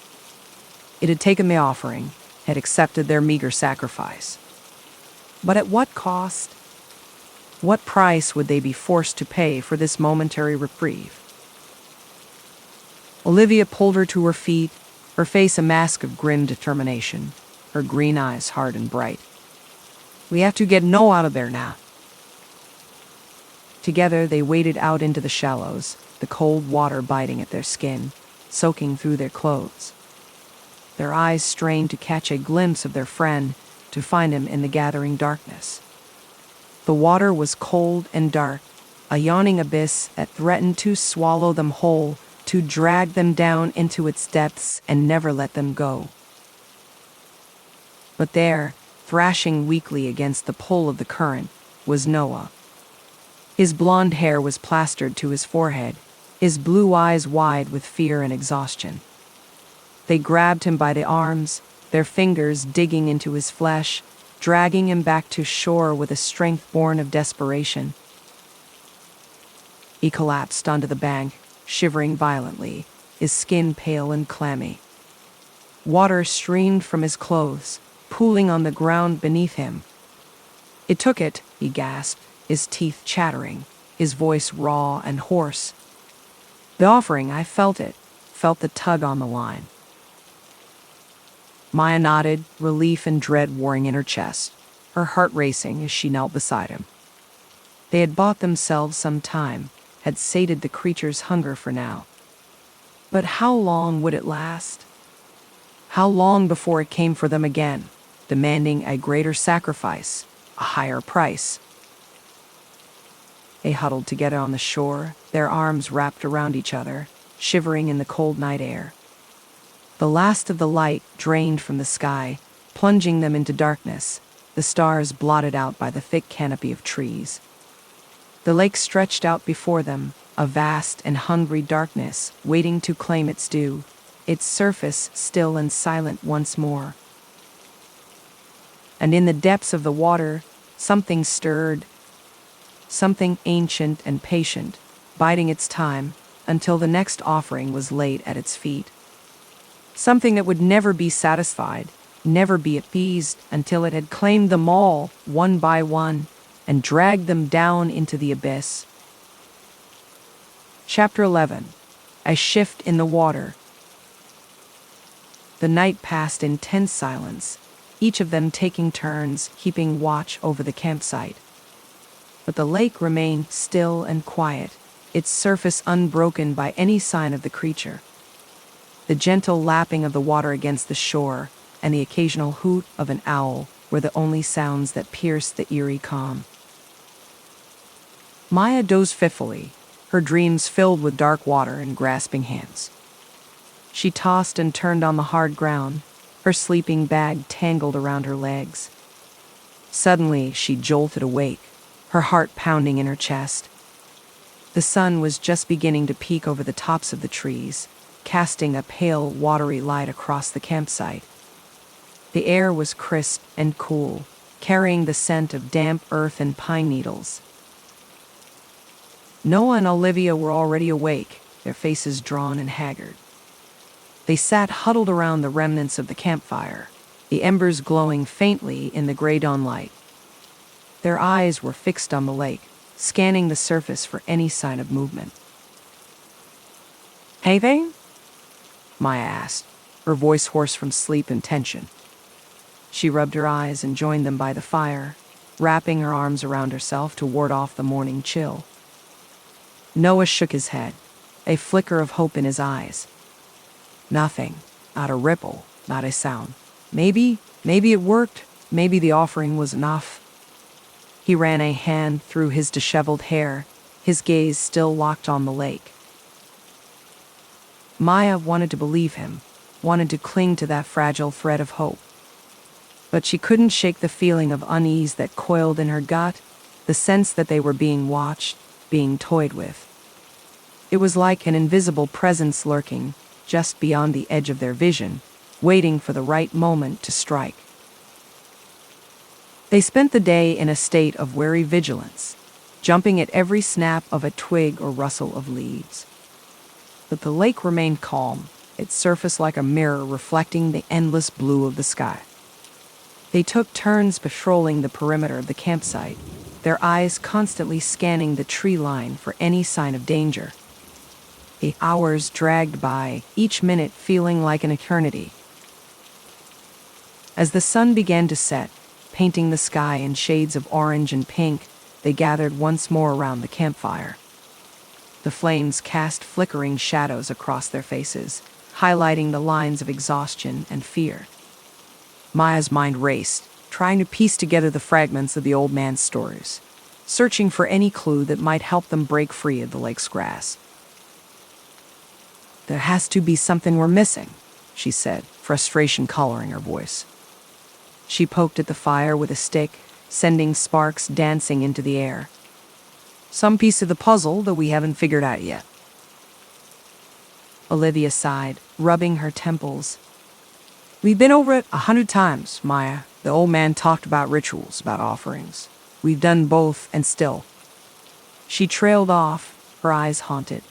It had taken the offering, had accepted their meager sacrifice. But at what cost? What price would they be forced to pay for this momentary reprieve? Olivia pulled her to her feet, her face a mask of grim determination, her green eyes hard and bright. We have to get Noah out of there now. Together they waded out into the shallows, the cold water biting at their skin, soaking through their clothes. Their eyes strained to catch a glimpse of their friend, to find him in the gathering darkness. The water was cold and dark, a yawning abyss that threatened to swallow them whole, to drag them down into its depths and never let them go. But there, thrashing weakly against the pull of the current, was Noah. His blonde hair was plastered to his forehead, his blue eyes wide with fear and exhaustion. They grabbed him by the arms, their fingers digging into his flesh, dragging him back to shore with a strength born of desperation. He collapsed onto the bank, shivering violently, his skin pale and clammy. Water streamed from his clothes, pooling on the ground beneath him. "It took it," he gasped, his teeth chattering, his voice raw and hoarse. "The offering, I felt it, felt the tug on the line." Maya nodded, relief and dread warring in her chest, her heart racing as she knelt beside him. They had bought themselves some time, had sated the creature's hunger for now. But how long would it last? How long before it came for them again, demanding a greater sacrifice, a higher price? They huddled together on the shore, their arms wrapped around each other, shivering in the cold night air. The last of the light drained from the sky, plunging them into darkness, the stars blotted out by the thick canopy of trees. The lake stretched out before them, a vast and hungry darkness waiting to claim its due, its surface still and silent once more. And in the depths of the water, something stirred, something ancient and patient, biding its time until the next offering was laid at its feet. Something that would never be satisfied, never be appeased until it had claimed them all, one by one, and dragged them down into the abyss. Chapter 11. A Shift in the Water. The night passed in tense silence, each of them taking turns keeping watch over the campsite. But the lake remained still and quiet, its surface unbroken by any sign of the creature. The gentle lapping of the water against the shore and the occasional hoot of an owl were the only sounds that pierced the eerie calm. Maya dozed fitfully, her dreams filled with dark water and grasping hands. She tossed and turned on the hard ground, her sleeping bag tangled around her legs. Suddenly, she jolted awake, her heart pounding in her chest. The sun was just beginning to peek over the tops of the trees, casting a pale, watery light across the campsite. The air was crisp and cool, carrying the scent of damp earth and pine needles. Noah and Olivia were already awake, their faces drawn and haggard. They sat huddled around the remnants of the campfire, the embers glowing faintly in the gray dawn light. Their eyes were fixed on the lake, scanning the surface for any sign of movement. "Anything?" Maya asked, her voice hoarse from sleep and tension. She rubbed her eyes and joined them by the fire, wrapping her arms around herself to ward off the morning chill. Noah shook his head, a flicker of hope in his eyes. Nothing, not a ripple, not a sound. Maybe it worked, maybe the offering was enough. He ran a hand through his disheveled hair, his gaze still locked on the lake. Maya wanted to believe him, wanted to cling to that fragile thread of hope. But she couldn't shake the feeling of unease that coiled in her gut, the sense that they were being watched, being toyed with. It was like an invisible presence lurking just beyond the edge of their vision, waiting for the right moment to strike. They spent the day in a state of wary vigilance, jumping at every snap of a twig or rustle of leaves. But the lake remained calm, its surface like a mirror reflecting the endless blue of the sky. They took turns patrolling the perimeter of the campsite, their eyes constantly scanning the tree line for any sign of danger. The hours dragged by, each minute feeling like an eternity. As the sun began to set, painting the sky in shades of orange and pink, they gathered once more around the campfire. The flames cast flickering shadows across their faces, highlighting the lines of exhaustion and fear. Maya's mind raced, trying to piece together the fragments of the old man's stories, searching for any clue that might help them break free of the lake's grasp. "There has to be something we're missing," she said, frustration coloring her voice. She poked at the fire with a stick, sending sparks dancing into the air. "Some piece of the puzzle that we haven't figured out yet." Olivia sighed, rubbing her temples. "We've been over it 100 times, Maya. The old man talked about rituals, about offerings. We've done both, and still." She trailed off, her eyes haunted.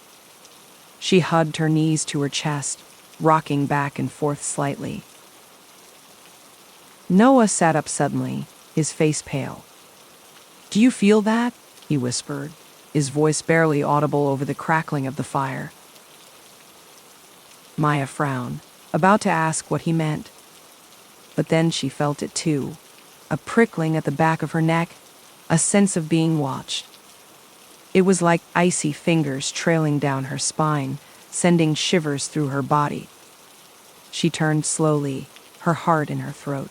She hugged her knees to her chest, rocking back and forth slightly. Noah sat up suddenly, his face pale. "Do you feel that?" he whispered, his voice barely audible over the crackling of the fire. Maya frowned, about to ask what he meant. But then she felt it too, a prickling at the back of her neck, a sense of being watched. It was like icy fingers trailing down her spine, sending shivers through her body. She turned slowly, her heart in her throat.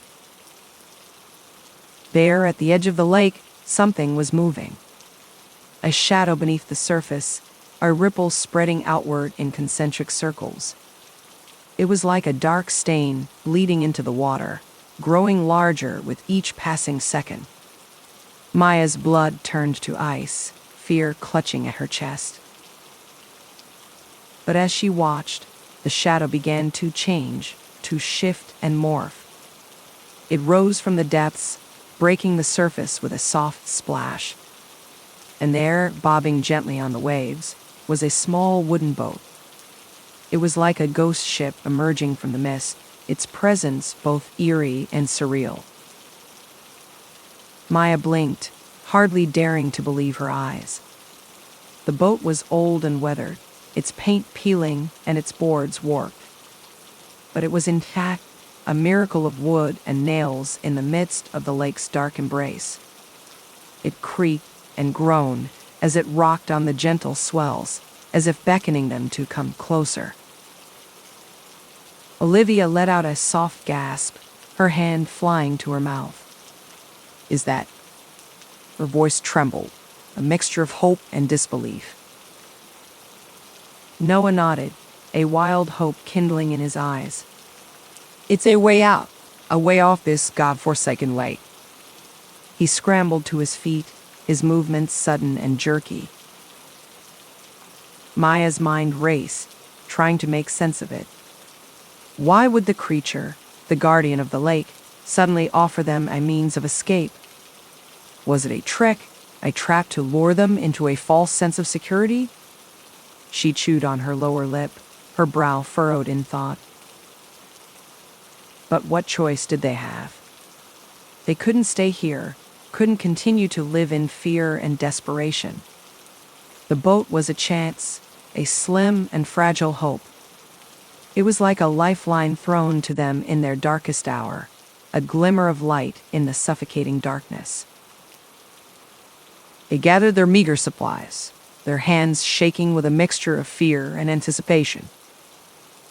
There, at the edge of the lake, something was moving. A shadow beneath the surface, a ripple spreading outward in concentric circles. It was like a dark stain bleeding into the water, growing larger with each passing second. Maya's blood turned to ice, fear clutching at her chest. But as she watched, the shadow began to change, to shift and morph. It rose from the depths, breaking the surface with a soft splash. And there, bobbing gently on the waves, was a small wooden boat. It was like a ghost ship emerging from the mist, its presence both eerie and surreal. Maya blinked, hardly daring to believe her eyes. The boat was old and weathered, its paint peeling and its boards warped. But it was intact, a miracle of wood and nails in the midst of the lake's dark embrace. It creaked and groaned as it rocked on the gentle swells, as if beckoning them to come closer. Olivia let out a soft gasp, her hand flying to her mouth. "Is that?" Her voice trembled, a mixture of hope and disbelief. Noah nodded, a wild hope kindling in his eyes. It's a way out, a way off this god-forsaken lake. He scrambled to his feet, his movements sudden and jerky. Maya's mind raced, trying to make sense of it. Why would the creature, the guardian of the lake, suddenly offer them a means of escape? Was it a trick, a trap to lure them into a false sense of security? She chewed on her lower lip, her brow furrowed in thought. But what choice did they have? They couldn't stay here, couldn't continue to live in fear and desperation. The boat was a chance, a slim and fragile hope. It was like a lifeline thrown to them in their darkest hour, a glimmer of light in the suffocating darkness. They gathered their meager supplies, their hands shaking with a mixture of fear and anticipation.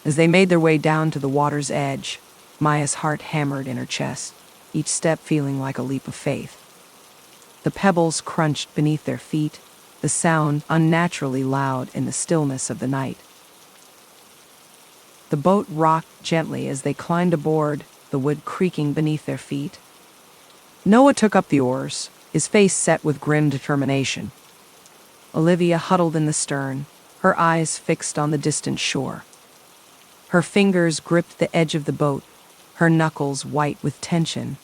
As they made their way down to the water's edge, Maya's heart hammered in her chest, each step feeling like a leap of faith. The pebbles crunched beneath their feet, the sound unnaturally loud in the stillness of the night. The boat rocked gently as they climbed aboard, the wood creaking beneath their feet. Noah took up the oars, his face set with grim determination. Olivia huddled in the stern, her eyes fixed on the distant shore. Her fingers gripped the edge of the boat, her knuckles white with tension.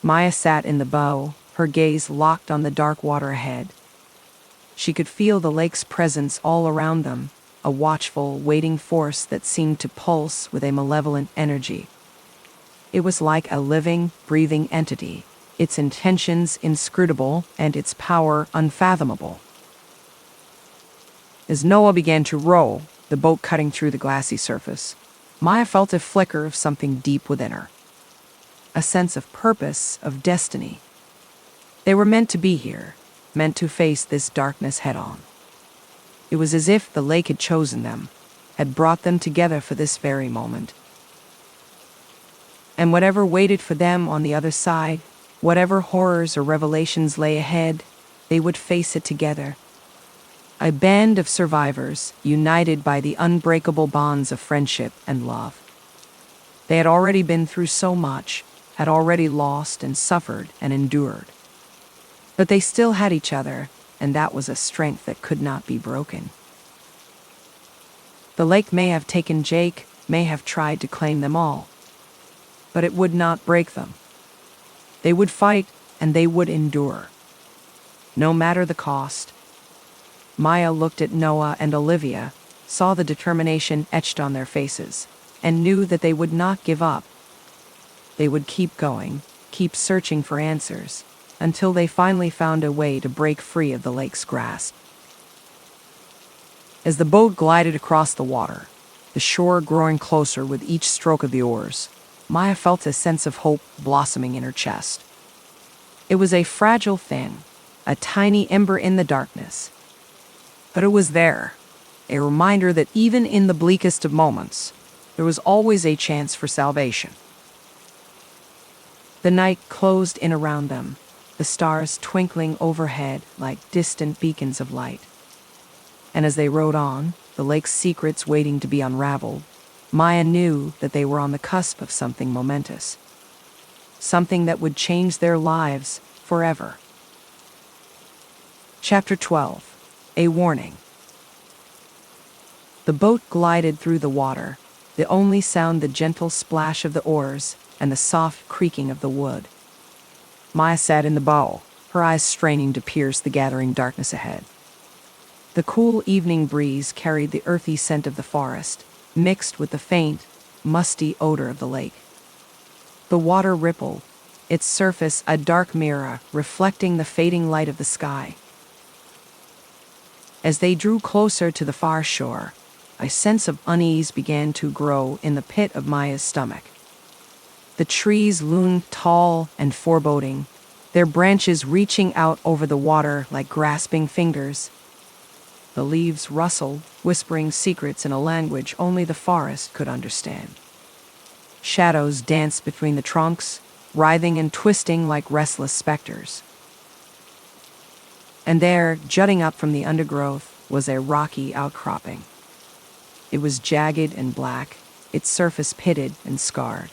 Maya sat in the bow, her gaze locked on the dark water ahead. She could feel the lake's presence all around them, a watchful, waiting force that seemed to pulse with a malevolent energy. It was like a living, breathing entity, its intentions inscrutable and its power unfathomable. As Noah began to row, the boat cutting through the glassy surface, Maya felt a flicker of something deep within her. A sense of purpose, of destiny. They were meant to be here, meant to face this darkness head-on. It was as if the lake had chosen them, had brought them together for this very moment. And whatever waited for them on the other side, whatever horrors or revelations lay ahead, they would face it together. A band of survivors, united by the unbreakable bonds of friendship and love. They had already been through so much, had already lost and suffered and endured. But they still had each other, and that was a strength that could not be broken. The lake may have taken Jake, may have tried to claim them all, but it would not break them. They would fight, and they would endure. No matter the cost. Maya looked at Noah and Olivia, saw the determination etched on their faces, and knew that they would not give up. They would keep going, keep searching for answers, until they finally found a way to break free of the lake's grasp. As the boat glided across the water, the shore growing closer with each stroke of the oars, Maya felt a sense of hope blossoming in her chest. It was a fragile thing, a tiny ember in the darkness. But it was there, a reminder that even in the bleakest of moments, there was always a chance for salvation. The night closed in around them, the stars twinkling overhead like distant beacons of light. And as they rode on, the lake's secrets waiting to be unraveled, Maya knew that they were on the cusp of something momentous. Something that would change their lives forever. Chapter 12. A warning. The boat glided through the water, the only sound the gentle splash of the oars and the soft creaking of the wood. Maya sat in the bow, her eyes straining to pierce the gathering darkness ahead. The cool evening breeze carried the earthy scent of the forest, mixed with the faint, musty odor of the lake. The water rippled, its surface a dark mirror reflecting the fading light of the sky. As they drew closer to the far shore, a sense of unease began to grow in the pit of Maya's stomach. The trees loomed tall and foreboding, their branches reaching out over the water like grasping fingers. The leaves rustled, whispering secrets in a language only the forest could understand. Shadows danced between the trunks, writhing and twisting like restless specters. And there, jutting up from the undergrowth, was a rocky outcropping. It was jagged and black, its surface pitted and scarred.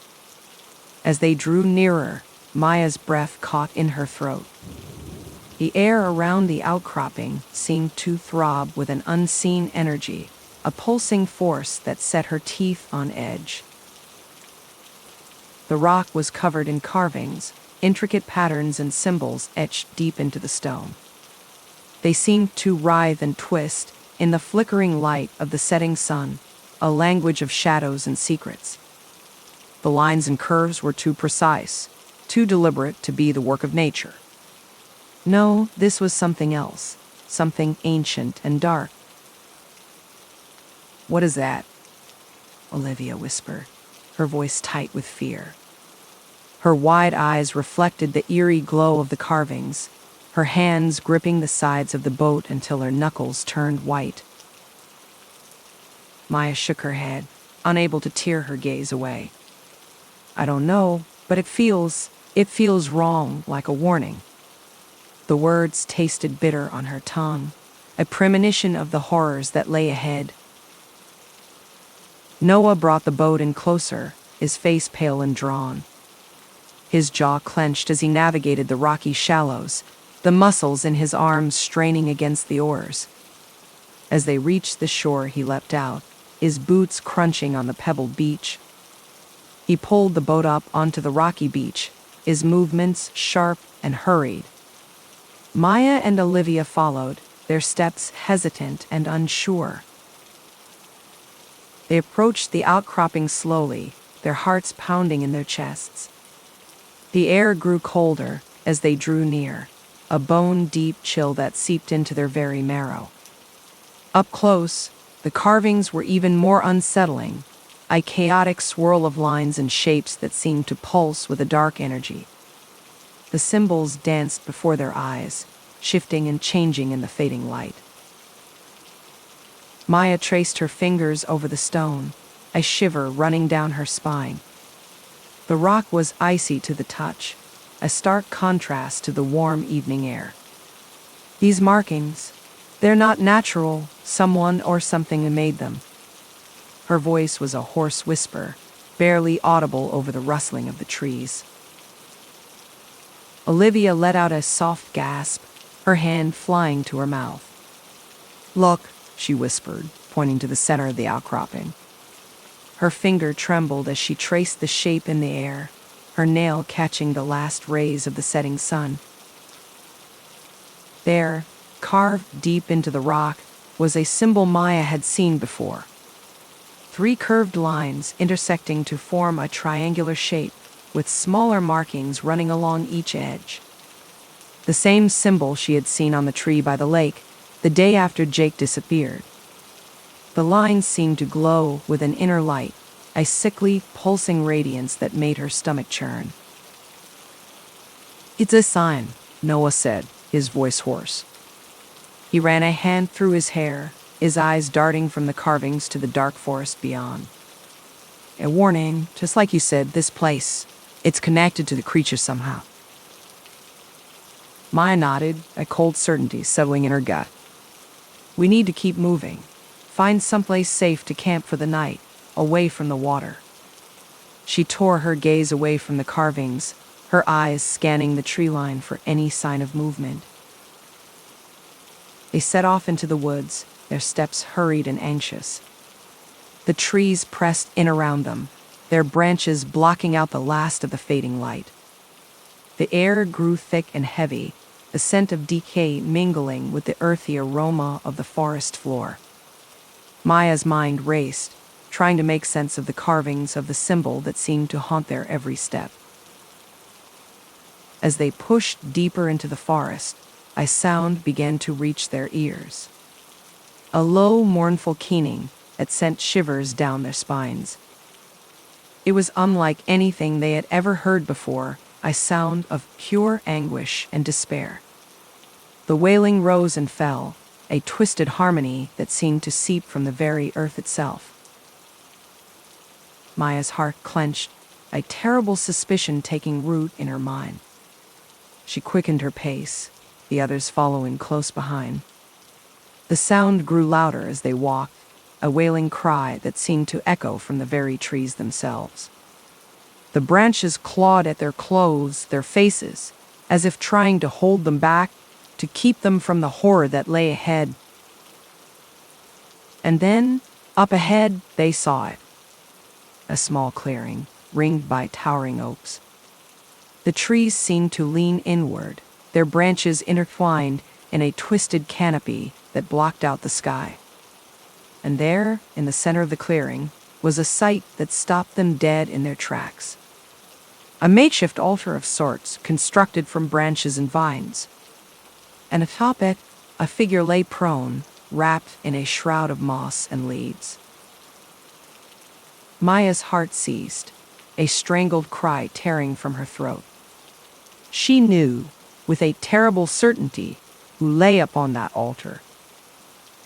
As they drew nearer, Maya's breath caught in her throat. The air around the outcropping seemed to throb with an unseen energy, a pulsing force that set her teeth on edge. The rock was covered in carvings, intricate patterns and symbols etched deep into the stone. They seemed to writhe and twist in the flickering light of the setting sun, a language of shadows and secrets. The lines and curves were too precise, too deliberate to be the work of nature. No, this was something else, something ancient and dark. "What is that?" Olivia whispered, her voice tight with fear. Her wide eyes reflected the eerie glow of the carvings, her hands gripping the sides of the boat until her knuckles turned white. Maya shook her head, unable to tear her gaze away. "I don't know, but it feels wrong, like a warning." The words tasted bitter on her tongue, a premonition of the horrors that lay ahead. Noah brought the boat in closer, his face pale and drawn. His jaw clenched as he navigated the rocky shallows, the muscles in his arms straining against the oars. As they reached the shore, he leapt out, his boots crunching on the pebbled beach. He pulled the boat up onto the rocky beach, his movements sharp and hurried. Maya and Olivia followed, their steps hesitant and unsure. They approached the outcropping slowly, their hearts pounding in their chests. The air grew colder as they drew near, a bone-deep chill that seeped into their very marrow. Up close, the carvings were even more unsettling, a chaotic swirl of lines and shapes that seemed to pulse with a dark energy. The symbols danced before their eyes, shifting and changing in the fading light. Maya traced her fingers over the stone, a shiver running down her spine. The rock was icy to the touch, a stark contrast to the warm evening air. "These markings, they're not natural, someone or something made them." Her voice was a hoarse whisper, barely audible over the rustling of the trees. Olivia let out a soft gasp, her hand flying to her mouth. "Look," she whispered, pointing to the center of the outcropping. Her finger trembled as she traced the shape in the air, her nail catching the last rays of the setting sun. There, carved deep into the rock, was a symbol Maya had seen before. 3 curved lines intersecting to form a triangular shape, with smaller markings running along each edge. The same symbol she had seen on the tree by the lake, the day after Jake disappeared. The lines seemed to glow with an inner light, a sickly, pulsing radiance that made her stomach churn. "It's a sign," Noah said, his voice hoarse. He ran a hand through his hair, his eyes darting from the carvings to the dark forest beyond. "A warning, just like you said, this place, it's connected to the creature somehow." Maya nodded, a cold certainty settling in her gut. "We need to keep moving. Find someplace safe to camp for the night, away from the water." She tore her gaze away from the carvings, her eyes scanning the tree line for any sign of movement. They set off into the woods, their steps hurried and anxious. The trees pressed in around them, their branches blocking out the last of the fading light. The air grew thick and heavy, the scent of decay mingling with the earthy aroma of the forest floor. Maya's mind raced, trying to make sense of the carvings of the symbol that seemed to haunt their every step. As they pushed deeper into the forest, a sound began to reach their ears. A low, mournful keening that sent shivers down their spines. It was unlike anything they had ever heard before, a sound of pure anguish and despair. The wailing rose and fell, a twisted harmony that seemed to seep from the very earth itself. Maya's heart clenched, a terrible suspicion taking root in her mind. She quickened her pace, the others following close behind. The sound grew louder as they walked, a wailing cry that seemed to echo from the very trees themselves. The branches clawed at their clothes, their faces, as if trying to hold them back, to keep them from the horror that lay ahead. And then, up ahead, they saw it. A small clearing, ringed by towering oaks. The trees seemed to lean inward, their branches intertwined in a twisted canopy that blocked out the sky. And there, in the center of the clearing, was a sight that stopped them dead in their tracks. A makeshift altar of sorts, constructed from branches and vines. And atop it, a figure lay prone, wrapped in a shroud of moss and leaves. Maya's heart seized, a strangled cry tearing from her throat. She knew, with a terrible certainty, who lay upon that altar,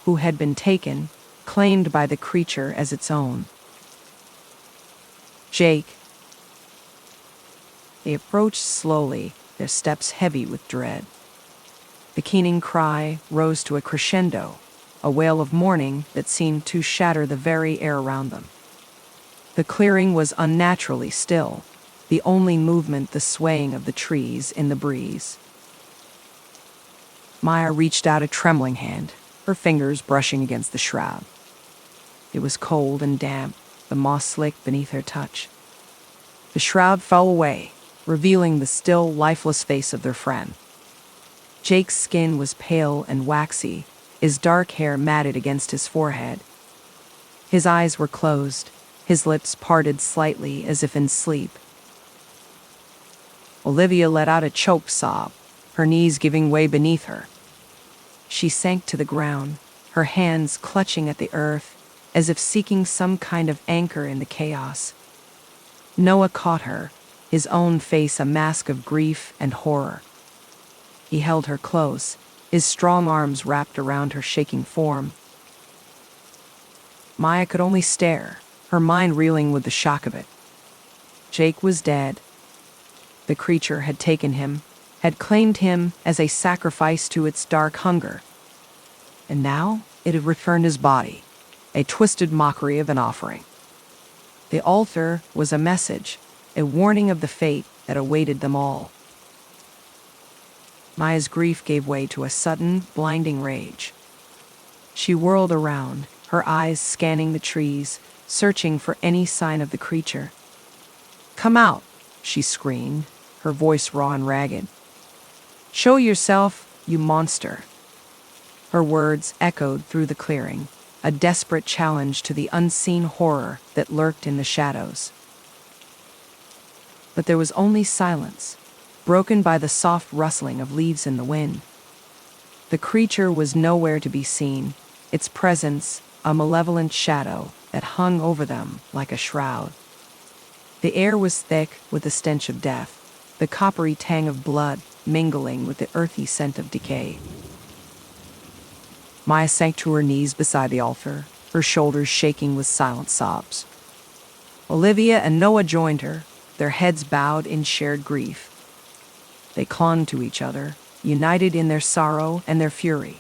who had been taken, claimed by the creature as its own. Jake. They approached slowly, their steps heavy with dread. The keening cry rose to a crescendo, a wail of mourning that seemed to shatter the very air around them. The clearing was unnaturally still, the only movement the swaying of the trees in the breeze. Maya reached out a trembling hand, her fingers brushing against the shroud. It was cold and damp, the moss slick beneath her touch. The shroud fell away, revealing the still, lifeless face of their friend. Jake's skin was pale and waxy, his dark hair matted against his forehead. His eyes were closed, his lips parted slightly as if in sleep. Olivia let out a choked sob, her knees giving way beneath her. She sank to the ground, her hands clutching at the earth, as if seeking some kind of anchor in the chaos. Noah caught her, his own face a mask of grief and horror. He held her close, his strong arms wrapped around her shaking form. Maya could only stare, her mind reeling with the shock of it. Jake was dead. The creature had taken him, had claimed him as a sacrifice to its dark hunger. And now it had returned his body, a twisted mockery of an offering. The altar was a message, a warning of the fate that awaited them all. Maya's grief gave way to a sudden, blinding rage. She whirled around, her eyes scanning the trees, searching for any sign of the creature. "Come out," she screamed, her voice raw and ragged. "Show yourself, you monster." Her words echoed through the clearing, a desperate challenge to the unseen horror that lurked in the shadows. But there was only silence, broken by the soft rustling of leaves in the wind. The creature was nowhere to be seen, its presence a malevolent shadow that hung over them like a shroud. The air was thick with the stench of death, the coppery tang of blood mingling with the earthy scent of decay. Maya sank to her knees beside the altar, her shoulders shaking with silent sobs. Olivia and Noah joined her, their heads bowed in shared grief. They clung to each other, united in their sorrow and their fury.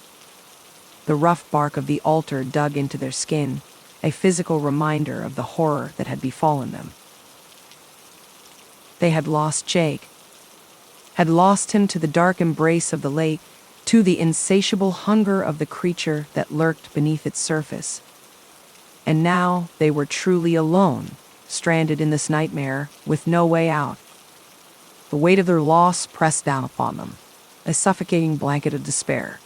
The rough bark of the altar dug into their skin, a physical reminder of the horror that had befallen them. They had lost Jake, had lost him to the dark embrace of the lake, to the insatiable hunger of the creature that lurked beneath its surface. And now they were truly alone, stranded in this nightmare with no way out. The weight of their loss pressed down upon them, a suffocating blanket of despair.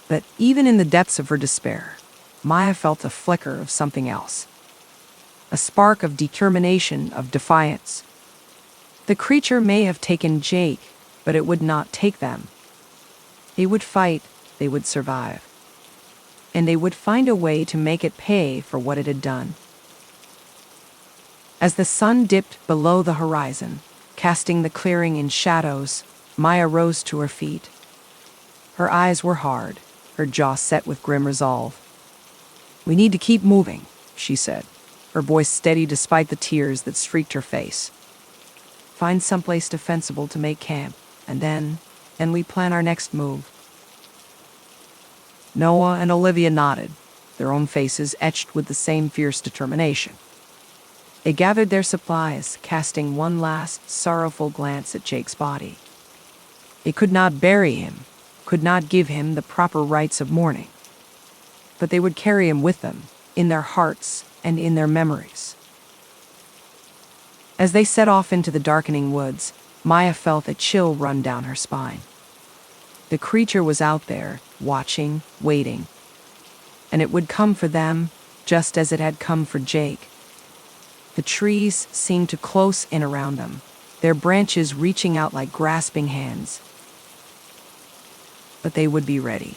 But even in the depths of her despair, Maya felt a flicker of something else. A spark of determination, of defiance. The creature may have taken Jake, but it would not take them. They would fight, they would survive. And they would find a way to make it pay for what it had done. As the sun dipped below the horizon, casting the clearing in shadows, Maya rose to her feet. Her eyes were hard, her jaw set with grim resolve. "We need to keep moving," she said, her voice steady despite the tears that streaked her face. "Find someplace defensible to make camp, and then we plan our next move." Noah and Olivia nodded, their own faces etched with the same fierce determination. They gathered their supplies, casting one last, sorrowful glance at Jake's body. They could not bury him, could not give him the proper rites of mourning. But they would carry him with them, in their hearts and in their memories. As they set off into the darkening woods, Maya felt a chill run down her spine. The creature was out there, watching, waiting. And it would come for them, just as it had come for Jake. The trees seemed to close in around them, their branches reaching out like grasping hands. But they would be ready.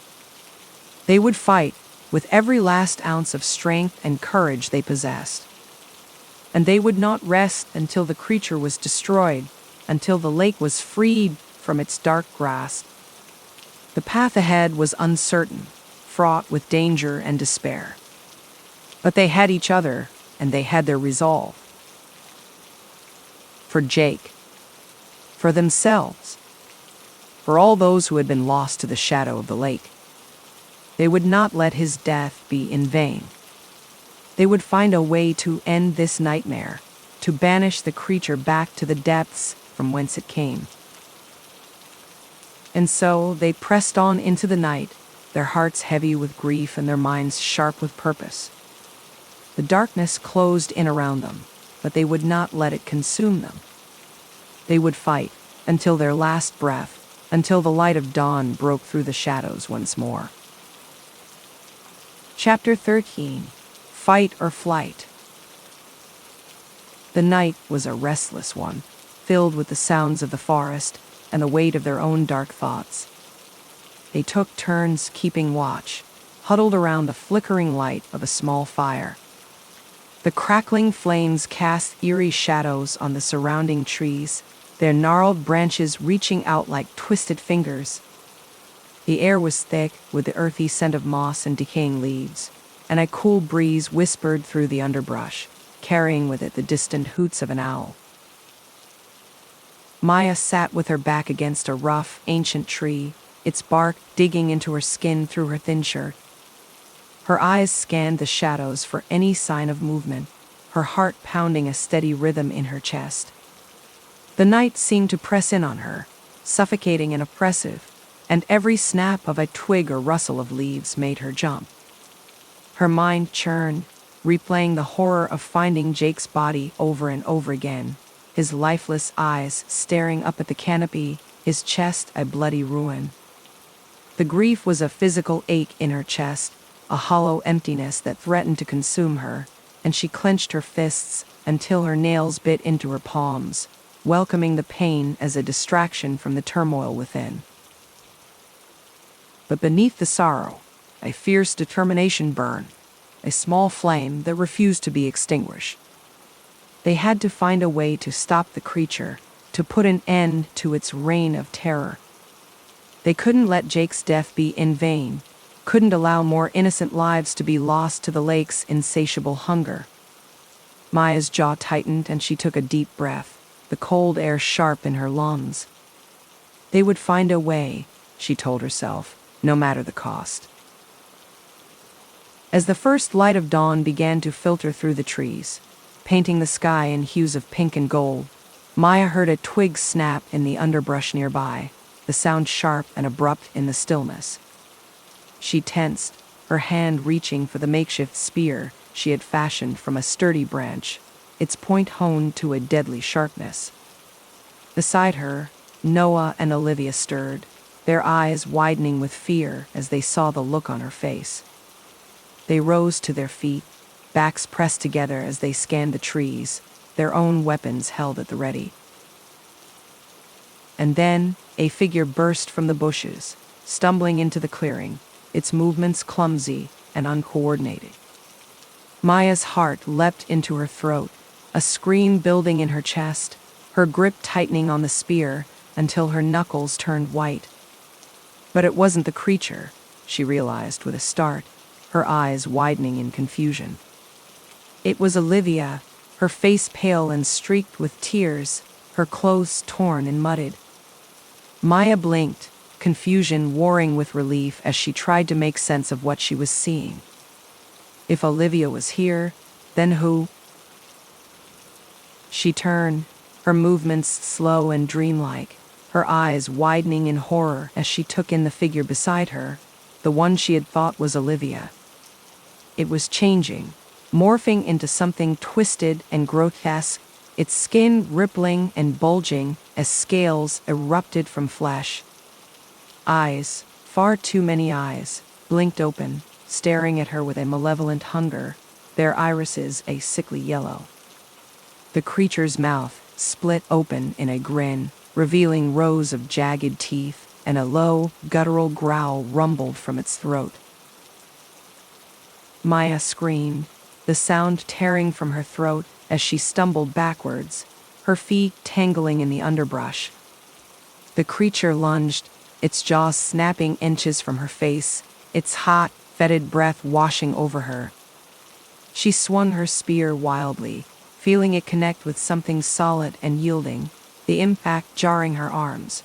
They would fight with every last ounce of strength and courage they possessed. And they would not rest until the creature was destroyed, until the lake was freed from its dark grasp. The path ahead was uncertain, fraught with danger and despair. But they had each other, and they had their resolve. For Jake. For themselves. For all those who had been lost to the shadow of the lake. They would not let his death be in vain. They would find a way to end this nightmare, to banish the creature back to the depths from whence it came. And so they pressed on into the night, their hearts heavy with grief and their minds sharp with purpose. The darkness closed in around them, but they would not let it consume them. They would fight until their last breath, until the light of dawn broke through the shadows once more. Chapter 13. Fight or Flight. The night was a restless one, filled with the sounds of the forest and the weight of their own dark thoughts. They took turns keeping watch, huddled around the flickering light of a small fire. The crackling flames cast eerie shadows on the surrounding trees, their gnarled branches reaching out like twisted fingers. The air was thick with the earthy scent of moss and decaying leaves, and a cool breeze whispered through the underbrush, carrying with it the distant hoots of an owl. Maya sat with her back against a rough, ancient tree, its bark digging into her skin through her thin shirt. Her eyes scanned the shadows for any sign of movement, her heart pounding a steady rhythm in her chest. The night seemed to press in on her, suffocating and oppressive, and every snap of a twig or rustle of leaves made her jump. Her mind churned, replaying the horror of finding Jake's body over and over again, his lifeless eyes staring up at the canopy, his chest a bloody ruin. The grief was a physical ache in her chest, a hollow emptiness that threatened to consume her, and she clenched her fists until her nails bit into her palms, welcoming the pain as a distraction from the turmoil within. But beneath the sorrow, a fierce determination burned, a small flame that refused to be extinguished. They had to find a way to stop the creature, to put an end to its reign of terror. They couldn't let Jake's death be in vain, couldn't allow more innocent lives to be lost to the lake's insatiable hunger. Maya's jaw tightened and she took a deep breath, the cold air sharp in her lungs. They would find a way, she told herself, no matter the cost. As the first light of dawn began to filter through the trees, painting the sky in hues of pink and gold, Maya heard a twig snap in the underbrush nearby, the sound sharp and abrupt in the stillness. She tensed, her hand reaching for the makeshift spear she had fashioned from a sturdy branch, its point honed to a deadly sharpness. Beside her, Noah and Olivia stirred, their eyes widening with fear as they saw the look on her face. They rose to their feet, backs pressed together as they scanned the trees, their own weapons held at the ready. And then, a figure burst from the bushes, stumbling into the clearing, its movements clumsy and uncoordinated. Maya's heart leapt into her throat, a scream building in her chest, her grip tightening on the spear until her knuckles turned white. But it wasn't the creature, she realized with a start, her eyes widening in confusion. It was Olivia, her face pale and streaked with tears, her clothes torn and mudded. Maya blinked, confusion warring with relief as she tried to make sense of what she was seeing. If Olivia was here, then who? She turned, her movements slow and dreamlike, her eyes widening in horror as she took in the figure beside her, the one she had thought was Olivia. It was changing, morphing into something twisted and grotesque, its skin rippling and bulging as scales erupted from flesh. Eyes, far too many eyes, blinked open, staring at her with a malevolent hunger, their irises a sickly yellow. The creature's mouth split open in a grin, revealing rows of jagged teeth, and a low, guttural growl rumbled from its throat. Maya screamed, the sound tearing from her throat as she stumbled backwards, her feet tangling in the underbrush. The creature lunged, its jaws snapping inches from her face, its hot, fetid breath washing over her. She swung her spear wildly, feeling it connect with something solid and yielding, the impact jarring her arms.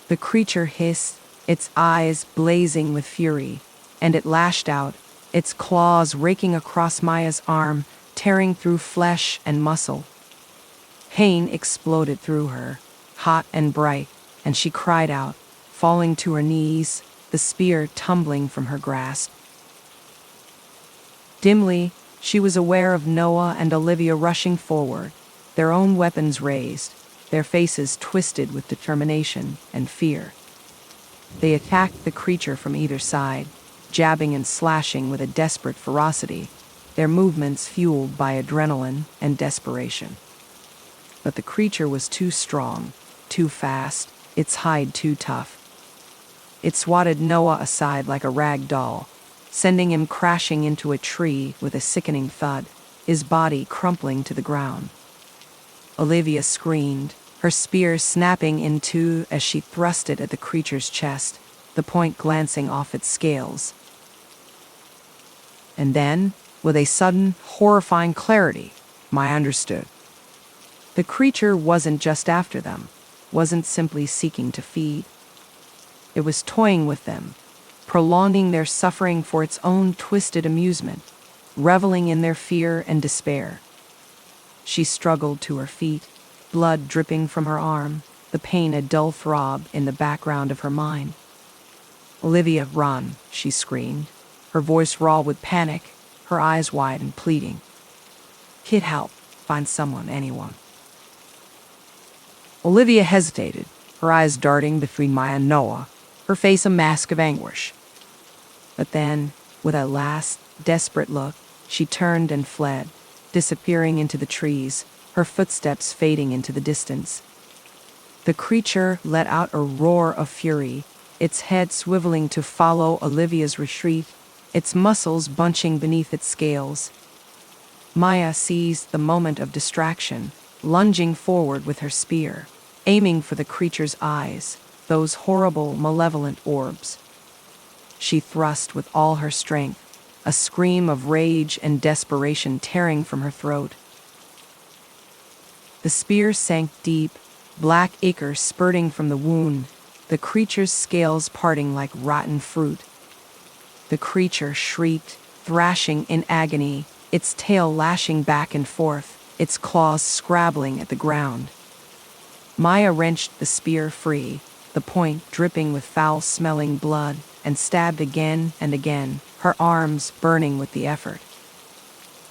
The creature hissed, its eyes blazing with fury, and it lashed out, its claws raking across Maya's arm, tearing through flesh and muscle. Pain exploded through her, hot and bright, and she cried out, falling to her knees, the spear tumbling from her grasp. Dimly, she was aware of Noah and Olivia rushing forward, their own weapons raised, their faces twisted with determination and fear. They attacked the creature from either side, jabbing and slashing with a desperate ferocity, their movements fueled by adrenaline and desperation. But the creature was too strong, too fast, its hide too tough. It swatted Noah aside like a rag doll, sending him crashing into a tree with a sickening thud, his body crumpling to the ground. Olivia screamed, her spear snapping in two as she thrust it at the creature's chest, the point glancing off its scales. And then, with a sudden, horrifying clarity, Maya understood. The creature wasn't just after them, wasn't simply seeking to feed. It was toying with them, prolonging their suffering for its own twisted amusement, reveling in their fear and despair. She struggled to her feet, blood dripping from her arm, the pain a dull throb in the background of her mind. "Olivia, run," she screamed, her voice raw with panic, her eyes wide and pleading. "Get help. Find someone, anyone." Olivia hesitated, her eyes darting between Maya and Noah, her face a mask of anguish. But then, with a last, desperate look, she turned and fled, disappearing into the trees, her footsteps fading into the distance. The creature let out a roar of fury, its head swiveling to follow Olivia's retreat, its muscles bunching beneath its scales. Maya seized the moment of distraction, lunging forward with her spear, aiming for the creature's eyes, those horrible, malevolent orbs. She thrust with all her strength, a scream of rage and desperation tearing from her throat. The spear sank deep, black ichor spurting from the wound, the creature's scales parting like rotten fruit. The creature shrieked, thrashing in agony, its tail lashing back and forth, its claws scrabbling at the ground. Maya wrenched the spear free, the point dripping with foul-smelling blood, and stabbed again and again, her arms burning with the effort.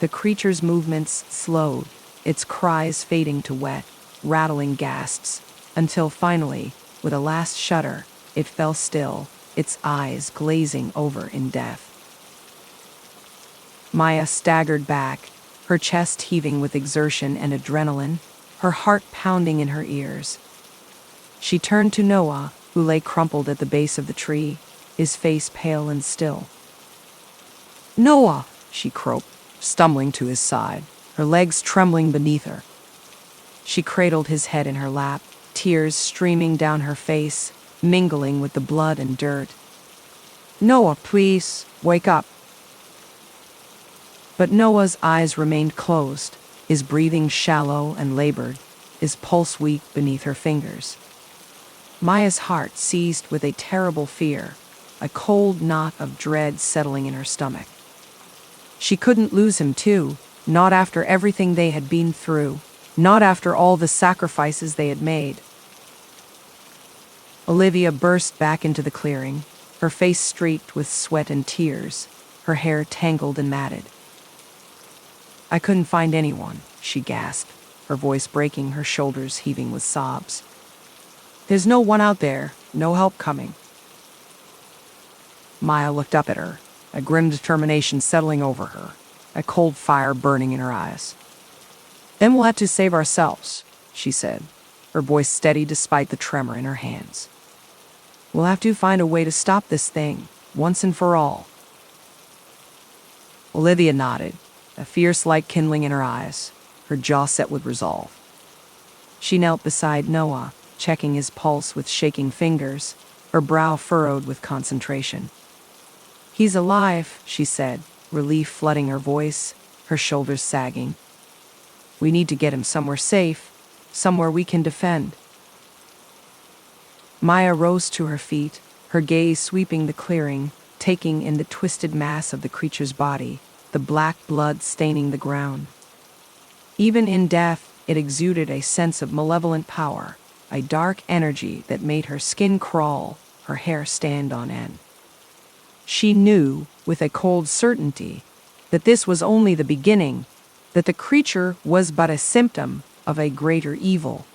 The creature's movements slowed, its cries fading to wet, rattling gasps, until finally, with a last shudder, it fell still, its eyes glazing over in death. Maya staggered back, her chest heaving with exertion and adrenaline, her heart pounding in her ears. She turned to Noah, who lay crumpled at the base of the tree, his face pale and still. "Noah!" she croaked, stumbling to his side, her legs trembling beneath her. She cradled his head in her lap, tears streaming down her face, mingling with the blood and dirt. "Noah, please, wake up." But Noah's eyes remained closed, his breathing shallow and labored, his pulse weak beneath her fingers. Maya's heart seized with a terrible fear, a cold knot of dread settling in her stomach. She couldn't lose him too, not after everything they had been through, not after all the sacrifices they had made. Olivia burst back into the clearing, her face streaked with sweat and tears, her hair tangled and matted. "I couldn't find anyone," she gasped, her voice breaking, her shoulders heaving with sobs. "There's no one out there, no help coming." Maya looked up at her, a grim determination settling over her, a cold fire burning in her eyes. "Then we'll have to save ourselves," she said, her voice steady despite the tremor in her hands. "We'll have to find a way to stop this thing, once and for all." Olivia nodded, a fierce light kindling in her eyes, her jaw set with resolve. She knelt beside Noah, checking his pulse with shaking fingers, her brow furrowed with concentration. "He's alive," she said, relief flooding her voice, her shoulders sagging. "We need to get him somewhere safe, somewhere we can defend." Maya rose to her feet, her gaze sweeping the clearing, taking in the twisted mass of the creature's body, the black blood staining the ground. Even in death, it exuded a sense of malevolent power, a dark energy that made her skin crawl, her hair stand on end. She knew, with a cold certainty, that this was only the beginning, that the creature was but a symptom of a greater evil.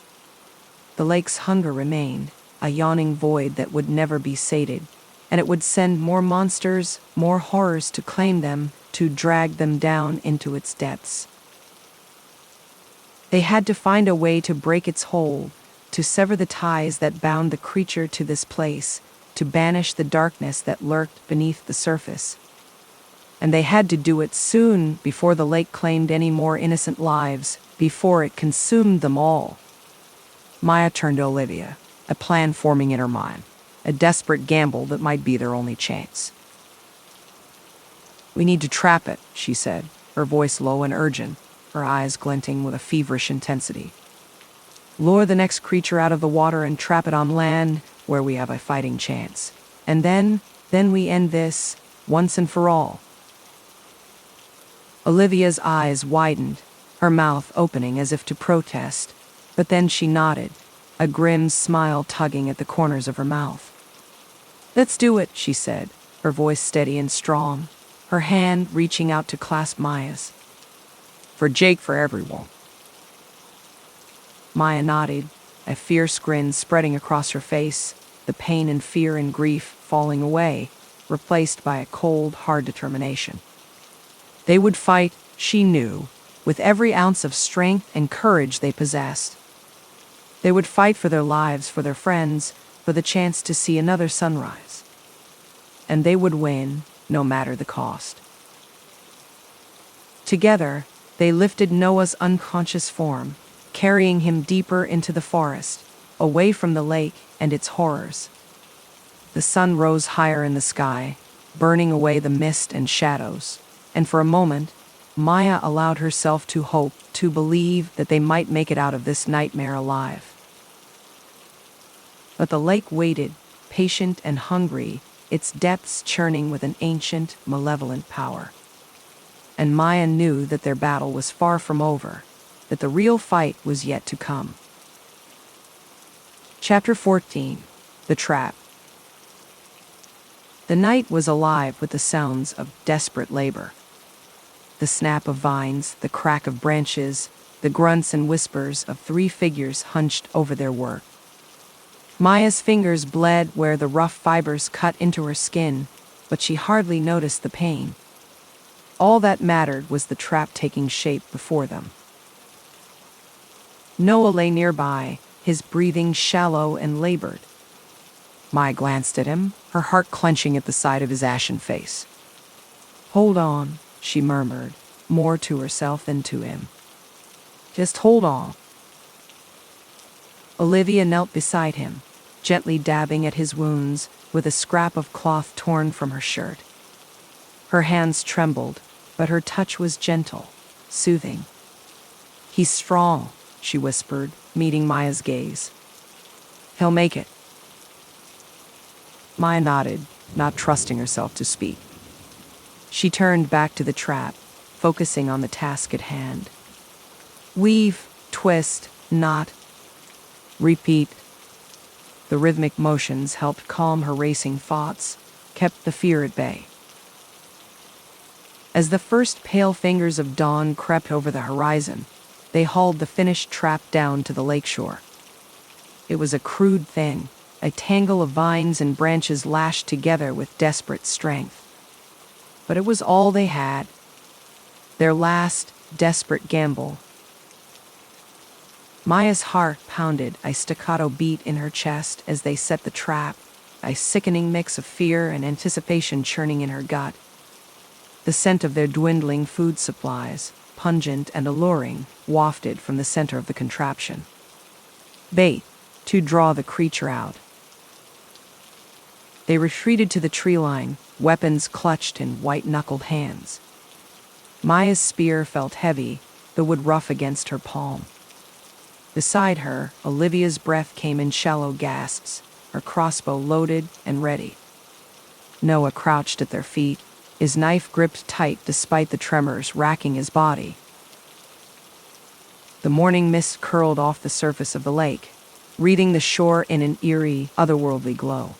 The lake's hunger remained, a yawning void that would never be sated, and it would send more monsters, more horrors to claim them, to drag them down into its depths. They had to find a way to break its hold, to sever the ties that bound the creature to this place, to banish the darkness that lurked beneath the surface. And they had to do it soon, before the lake claimed any more innocent lives, before it consumed them all. Maya turned to Olivia, a plan forming in her mind, a desperate gamble that might be their only chance. "We need to trap it," she said, her voice low and urgent, her eyes glinting with a feverish intensity. "Lure the next creature out of the water and trap it on land, where we have a fighting chance. And then we end this, once and for all." Olivia's eyes widened, her mouth opening as if to protest, but then she nodded, a grim smile tugging at the corners of her mouth. "Let's do it," she said, her voice steady and strong, her hand reaching out to clasp Maya's. "For Jake, for everyone." Maya nodded, a fierce grin spreading across her face, the pain and fear and grief falling away, replaced by a cold, hard determination. They would fight, she knew, with every ounce of strength and courage they possessed. They would fight for their lives, for their friends, for the chance to see another sunrise. And they would win, no matter the cost. Together, they lifted Noah's unconscious form, carrying him deeper into the forest, away from the lake and its horrors. The sun rose higher in the sky, burning away the mist and shadows, and for a moment, Maya allowed herself to hope, to believe that they might make it out of this nightmare alive. But the lake waited, patient and hungry, its depths churning with an ancient, malevolent power. And Maya knew that their battle was far from over, that the real fight was yet to come. Chapter 14. The Trap. The night was alive with the sounds of desperate labor. The snap of vines, the crack of branches, the grunts and whispers of 3 figures hunched over their work. Maya's fingers bled where the rough fibers cut into her skin, but she hardly noticed the pain. All that mattered was the trap taking shape before them. Noah lay nearby, his breathing shallow and labored. Maya glanced at him, her heart clenching at the sight of his ashen face. "Hold on," she murmured, more to herself than to him. "Just hold on." Olivia knelt beside him, gently dabbing at his wounds with a scrap of cloth torn from her shirt. Her hands trembled, but her touch was gentle, soothing. "He's strong," she whispered, meeting Maya's gaze. "He'll make it. Maya nodded, not trusting herself to speak. She turned back to the trap, focusing on the task at hand. Weave, twist, knot. Repeat. The rhythmic motions helped calm her racing thoughts, kept the fear at bay. As the first pale fingers of dawn crept over the horizon, they hauled the finished trap down to the lakeshore. It was a crude thing, a tangle of vines and branches lashed together with desperate strength. But it was all they had. Their last, desperate gamble. Maya's heart pounded, a staccato beat in her chest as they set the trap, a sickening mix of fear and anticipation churning in her gut. The scent of their dwindling food supplies, pungent and alluring, wafted from the center of the contraption. Bait, to draw the creature out. They retreated to the tree line, weapons clutched in white-knuckled hands. Maya's spear felt heavy, the wood rough against her palm. Beside her, Olivia's breath came in shallow gasps, her crossbow loaded and ready. Noah crouched at their feet, his knife gripped tight despite the tremors racking his body. The morning mist curled off the surface of the lake, wreathing the shore in an eerie, otherworldly glow.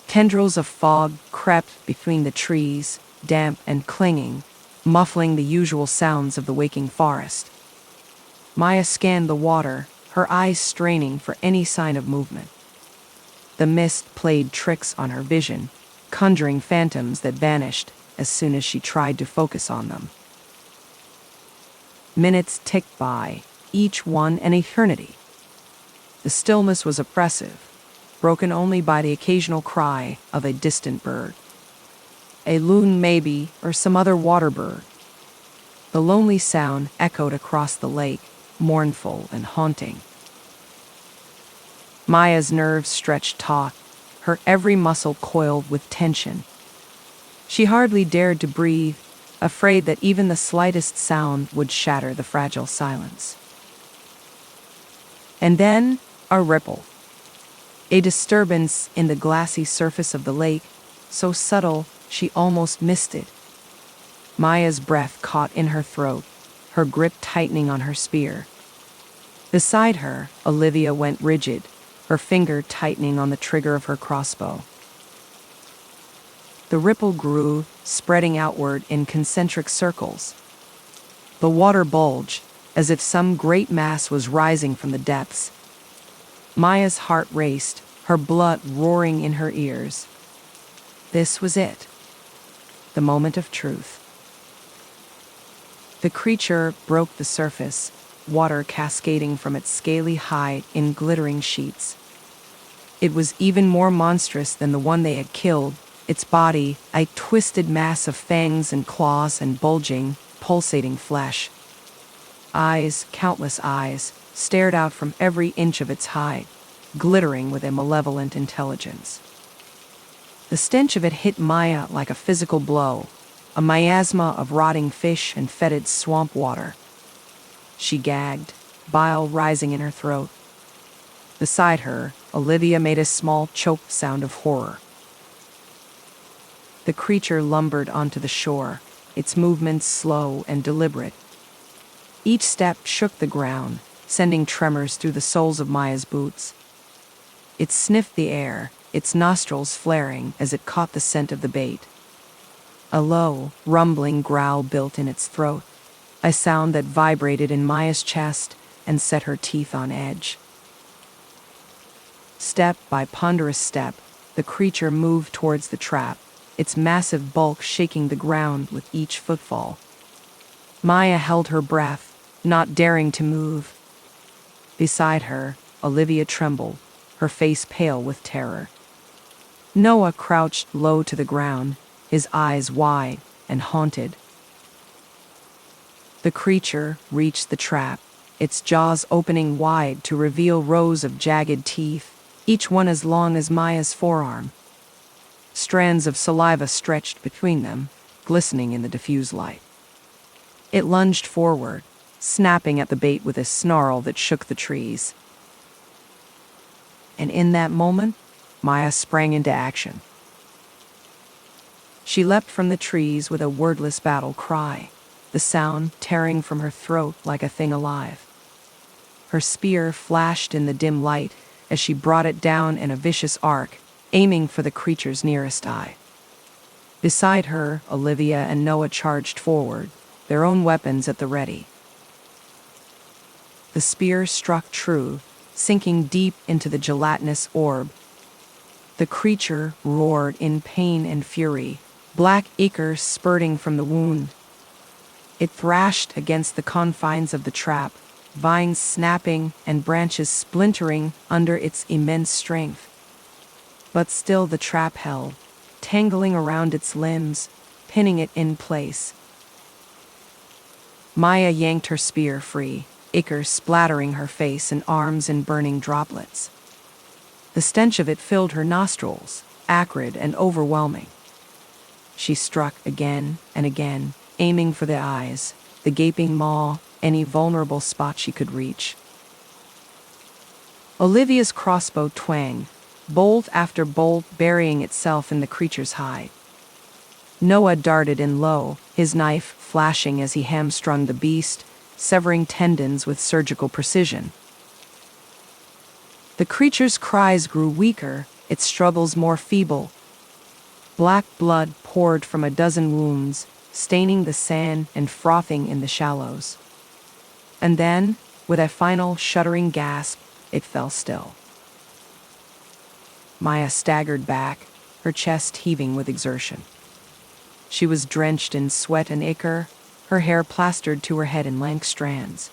Tendrils of fog crept between the trees, damp and clinging, muffling the usual sounds of the waking forest. Maya scanned the water, her eyes straining for any sign of movement. The mist played tricks on her vision, conjuring phantoms that vanished as soon as she tried to focus on them. Minutes ticked by, each one an eternity. The stillness was oppressive, broken only by the occasional cry of a distant bird. A loon maybe, or some other water bird. The lonely sound echoed across the lake, mournful and haunting. Maya's nerves stretched taut, her every muscle coiled with tension. She hardly dared to breathe, afraid that even the slightest sound would shatter the fragile silence. And then, a ripple. A disturbance in the glassy surface of the lake, so subtle she almost missed it. Maya's breath caught in her throat, her grip tightening on her spear. Beside her, Olivia went rigid, her finger tightening on the trigger of her crossbow. The ripple grew, spreading outward in concentric circles. The water bulged, as if some great mass was rising from the depths. Maya's heart raced, her blood roaring in her ears. This was it. The moment of truth. The creature broke the surface, water cascading from its scaly hide in glittering sheets. It was even more monstrous than the one they had killed, its body a twisted mass of fangs and claws and bulging, pulsating flesh. Eyes, countless eyes, stared out from every inch of its hide, glittering with a malevolent intelligence. The stench of it hit Maya like a physical blow, a miasma of rotting fish and fetid swamp water. She gagged, bile rising in her throat. Beside her, Olivia made a small choked sound of horror. The creature lumbered onto the shore, its movements slow and deliberate. Each step shook the ground, sending tremors through the soles of Maya's boots. It sniffed the air, its nostrils flaring as it caught the scent of the bait. A low, rumbling growl built in its throat, a sound that vibrated in Maya's chest and set her teeth on edge. Step by ponderous step, the creature moved towards the trap, its massive bulk shaking the ground with each footfall. Maya held her breath, not daring to move. Beside her, Olivia trembled, her face pale with terror. Noah crouched low to the ground, his eyes wide and haunted. The creature reached the trap, its jaws opening wide to reveal rows of jagged teeth, each one as long as Maya's forearm. Strands of saliva stretched between them, glistening in the diffused light. It lunged forward, snapping at the bait with a snarl that shook the trees. And in that moment, Maya sprang into action. She leapt from the trees with a wordless battle cry, the sound tearing from her throat like a thing alive. Her spear flashed in the dim light as she brought it down in a vicious arc, aiming for the creature's nearest eye. Beside her, Olivia and Noah charged forward, their own weapons at the ready. The spear struck true, sinking deep into the gelatinous orb. The creature roared in pain and fury, black ichor spurting from the wound. It thrashed against the confines of the trap, vines snapping and branches splintering under its immense strength. But still the trap held, tangling around its limbs, pinning it in place. Maya yanked her spear free, ichor splattering her face and arms in burning droplets. The stench of it filled her nostrils, acrid and overwhelming. She struck again and again, aiming for the eyes, the gaping maw, any vulnerable spot she could reach. Olivia's crossbow twanged, bolt after bolt burying itself in the creature's hide. Noah darted in low, his knife flashing as he hamstrung the beast, severing tendons with surgical precision. The creature's cries grew weaker, its struggles more feeble. Black blood poured from a dozen wounds, staining the sand and frothing in the shallows. And then, with a final shuddering gasp, it fell still. Maya staggered back, her chest heaving with exertion. She was drenched in sweat and ichor, her hair plastered to her head in lank strands.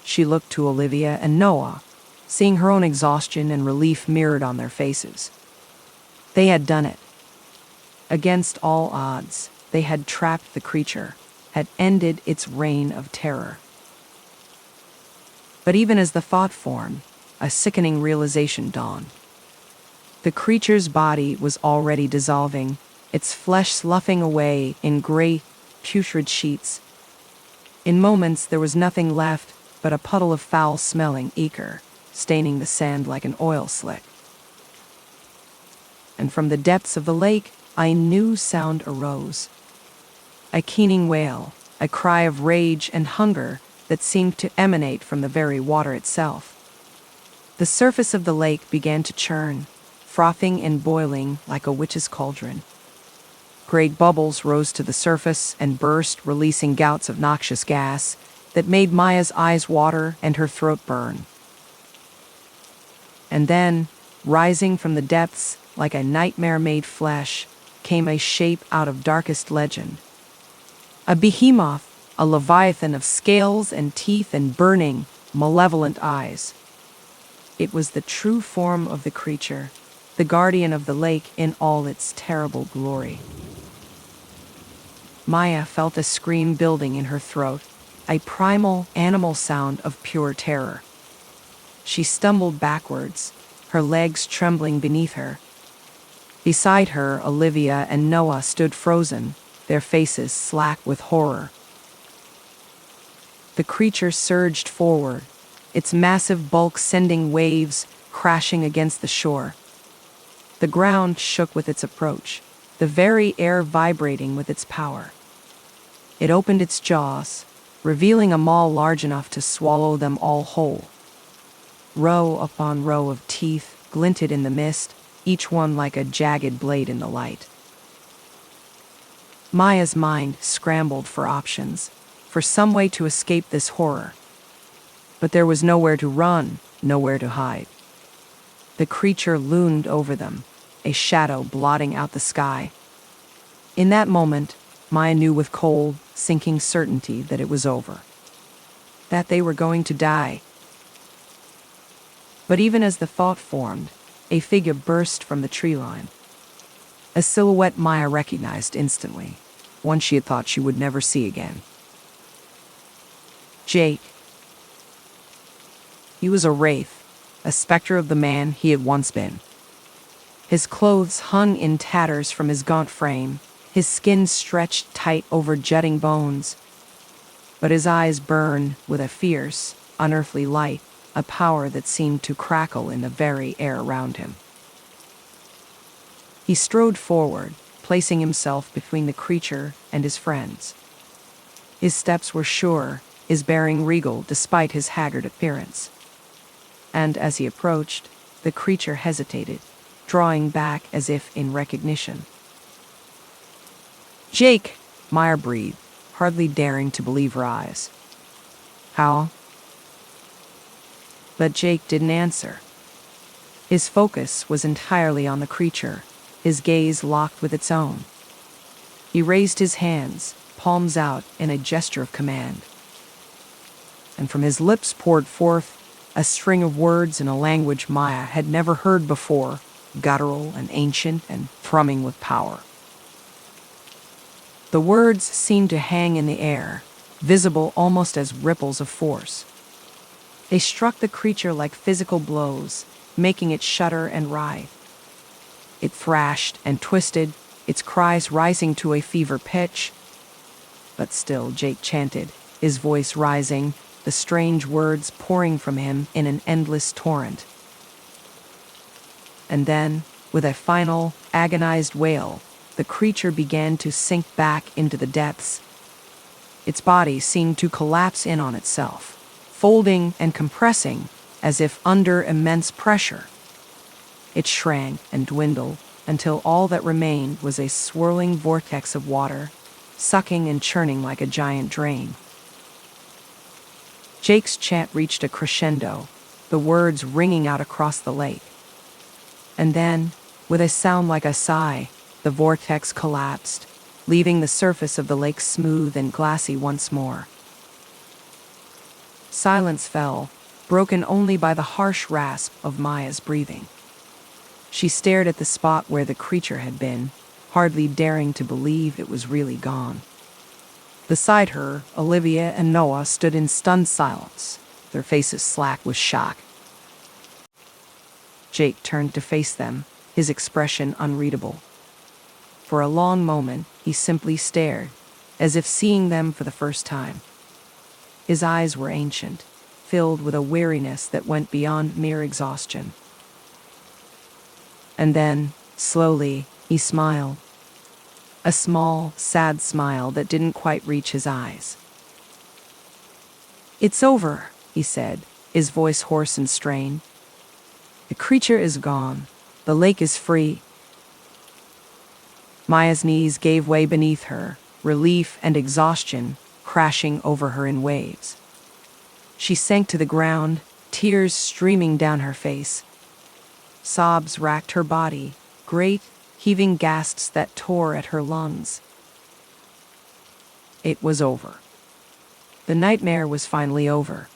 She looked to Olivia and Noah, seeing her own exhaustion and relief mirrored on their faces. They had done it. Against all odds, they had trapped the creature, had ended its reign of terror. But even as the thought formed, a sickening realization dawned. The creature's body was already dissolving, its flesh sloughing away in gray, putrid sheets. In moments there was nothing left but a puddle of foul-smelling ichor, staining the sand like an oil slick. And from the depths of the lake, a new sound arose. A keening wail, a cry of rage and hunger that seemed to emanate from the very water itself. The surface of the lake began to churn, frothing and boiling like a witch's cauldron. Great bubbles rose to the surface and burst, releasing gouts of noxious gas that made Maya's eyes water and her throat burn. And then, rising from the depths like a nightmare-made flesh, came a shape out of darkest legend. A behemoth, a leviathan of scales and teeth and burning, malevolent eyes. It was the true form of the creature, the guardian of the lake in all its terrible glory. Maya felt a scream building in her throat, a primal animal sound of pure terror. She stumbled backwards, her legs trembling beneath her. Beside her, Olivia and Noah stood frozen, their faces slack with horror. The creature surged forward, its massive bulk sending waves crashing against the shore. The ground shook with its approach, the very air vibrating with its power. It opened its jaws, revealing a maw large enough to swallow them all whole. Row upon row of teeth glinted in the mist, each one like a jagged blade in the light. Maya's mind scrambled for options, for some way to escape this horror. But there was nowhere to run, nowhere to hide. The creature loomed over them, a shadow blotting out the sky. In that moment, Maya knew with cold, sinking certainty that it was over. That they were going to die. But even as the thought formed, a figure burst from the tree line. A silhouette Maya recognized instantly, one she had thought she would never see again. Jake. He was a wraith, a specter of the man he had once been. His clothes hung in tatters from his gaunt frame, his skin stretched tight over jutting bones. But his eyes burned with a fierce, unearthly light, a power that seemed to crackle in the very air around him. He strode forward, placing himself between the creature and his friends. His steps were sure, his bearing regal despite his haggard appearance. And as he approached, the creature hesitated, drawing back as if in recognition. "Jake," Maya breathed, hardly daring to believe her eyes. "How?" But Jake didn't answer. His focus was entirely on the creature, his gaze locked with its own. He raised his hands, palms out in a gesture of command. And from his lips poured forth a string of words in a language Maya had never heard before, guttural and ancient and thrumming with power. The words seemed to hang in the air, visible almost as ripples of force. They struck the creature like physical blows, making it shudder and writhe. It thrashed and twisted, its cries rising to a fever pitch. But still Jake chanted, his voice rising, the strange words pouring from him in an endless torrent. And then, with a final, agonized wail, the creature began to sink back into the depths. Its body seemed to collapse in on itself, folding and compressing as if under immense pressure. It shrank and dwindled until all that remained was a swirling vortex of water, sucking and churning like a giant drain. Jake's chant reached a crescendo, the words ringing out across the lake. And then, with a sound like a sigh, the vortex collapsed, leaving the surface of the lake smooth and glassy once more. Silence fell, broken only by the harsh rasp of Maya's breathing. She stared at the spot where the creature had been, hardly daring to believe it was really gone. Beside her, Olivia and Noah stood in stunned silence, their faces slack with shock. Jake turned to face them, his expression unreadable. For a long moment, he simply stared, as if seeing them for the first time. His eyes were ancient, filled with a weariness that went beyond mere exhaustion. And then, slowly, he smiled. A small, sad smile that didn't quite reach his eyes. "It's over," he said, his voice hoarse and strained. "The creature is gone. The lake is free." Maya's knees gave way beneath her, relief and exhaustion crashing over her in waves. She sank to the ground, tears streaming down her face. Sobs racked her body, great, heaving gasps that tore at her lungs. It was over. The nightmare was finally over.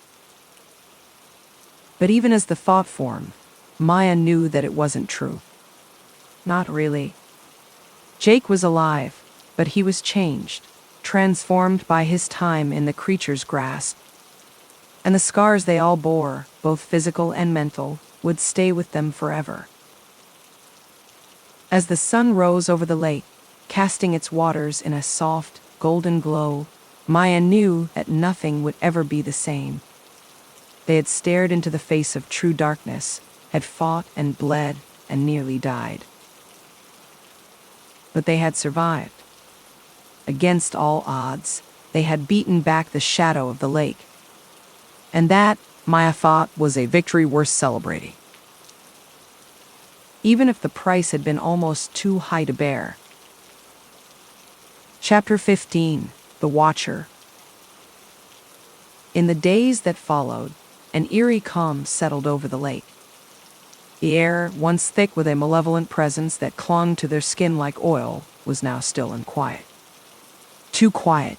But even as the thought formed, Maya knew that it wasn't true. Not really. Jake was alive, but he was changed, transformed by his time in the creature's grasp. And the scars they all bore, both physical and mental, would stay with them forever. As the sun rose over the lake, casting its waters in a soft, golden glow, Maya knew that nothing would ever be the same. They had stared into the face of true darkness, had fought and bled and nearly died. But they had survived. Against all odds, they had beaten back the shadow of the lake. And that, Maya thought, was a victory worth celebrating. Even if the price had been almost too high to bear. Chapter 15, The Watcher. In the days that followed, an eerie calm settled over the lake. The air, once thick with a malevolent presence that clung to their skin like oil, was now still and quiet. Too quiet.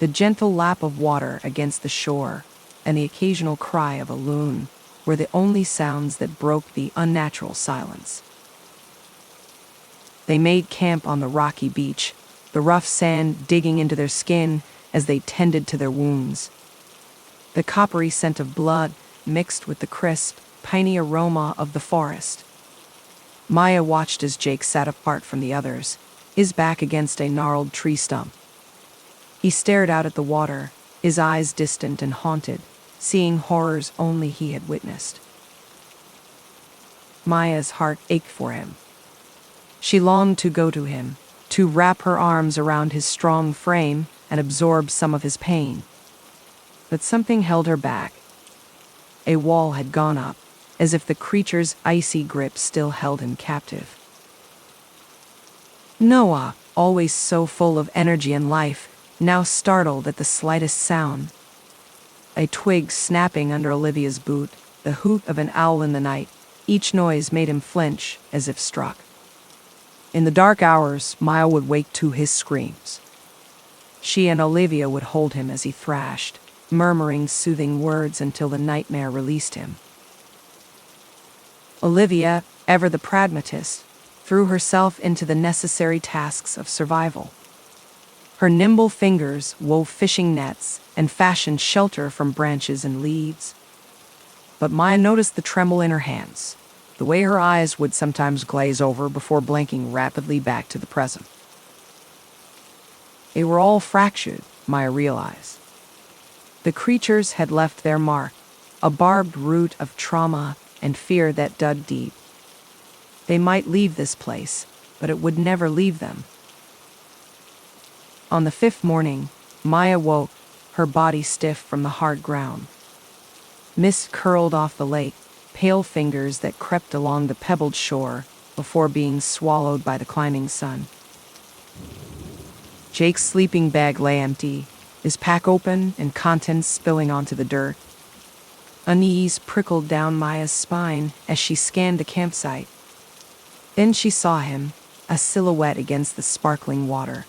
The gentle lap of water against the shore and the occasional cry of a loon were the only sounds that broke the unnatural silence. They made camp on the rocky beach, the rough sand digging into their skin as they tended to their wounds. The coppery scent of blood mixed with the crisp, piney aroma of the forest. Maya watched as Jake sat apart from the others, his back against a gnarled tree stump. He stared out at the water, his eyes distant and haunted, seeing horrors only he had witnessed. Maya's heart ached for him. She longed to go to him, to wrap her arms around his strong frame and absorb some of his pain. But something held her back. A wall had gone up, as if the creature's icy grip still held him captive. Noah, always so full of energy and life, now startled at the slightest sound. A twig snapping under Olivia's boot, the hoot of an owl in the night, each noise made him flinch, as if struck. In the dark hours, Maya would wake to his screams. She and Olivia would hold him as he thrashed, murmuring soothing words until the nightmare released him. Olivia, ever the pragmatist, threw herself into the necessary tasks of survival. Her nimble fingers wove fishing nets and fashioned shelter from branches and leaves. But Maya noticed the tremble in her hands, the way her eyes would sometimes glaze over before blinking rapidly back to the present. They were all fractured, Maya realized. The creatures had left their mark, a barbed root of trauma and fear that dug deep. They might leave this place, but it would never leave them. On the 5th morning, Maya woke, her body stiff from the hard ground. Mist curled off the lake, pale fingers that crept along the pebbled shore before being swallowed by the climbing sun. Jake's sleeping bag lay empty, his pack open and contents spilling onto the dirt. Unease prickled down Maya's spine as she scanned the campsite. Then she saw him, a silhouette against the sparkling water.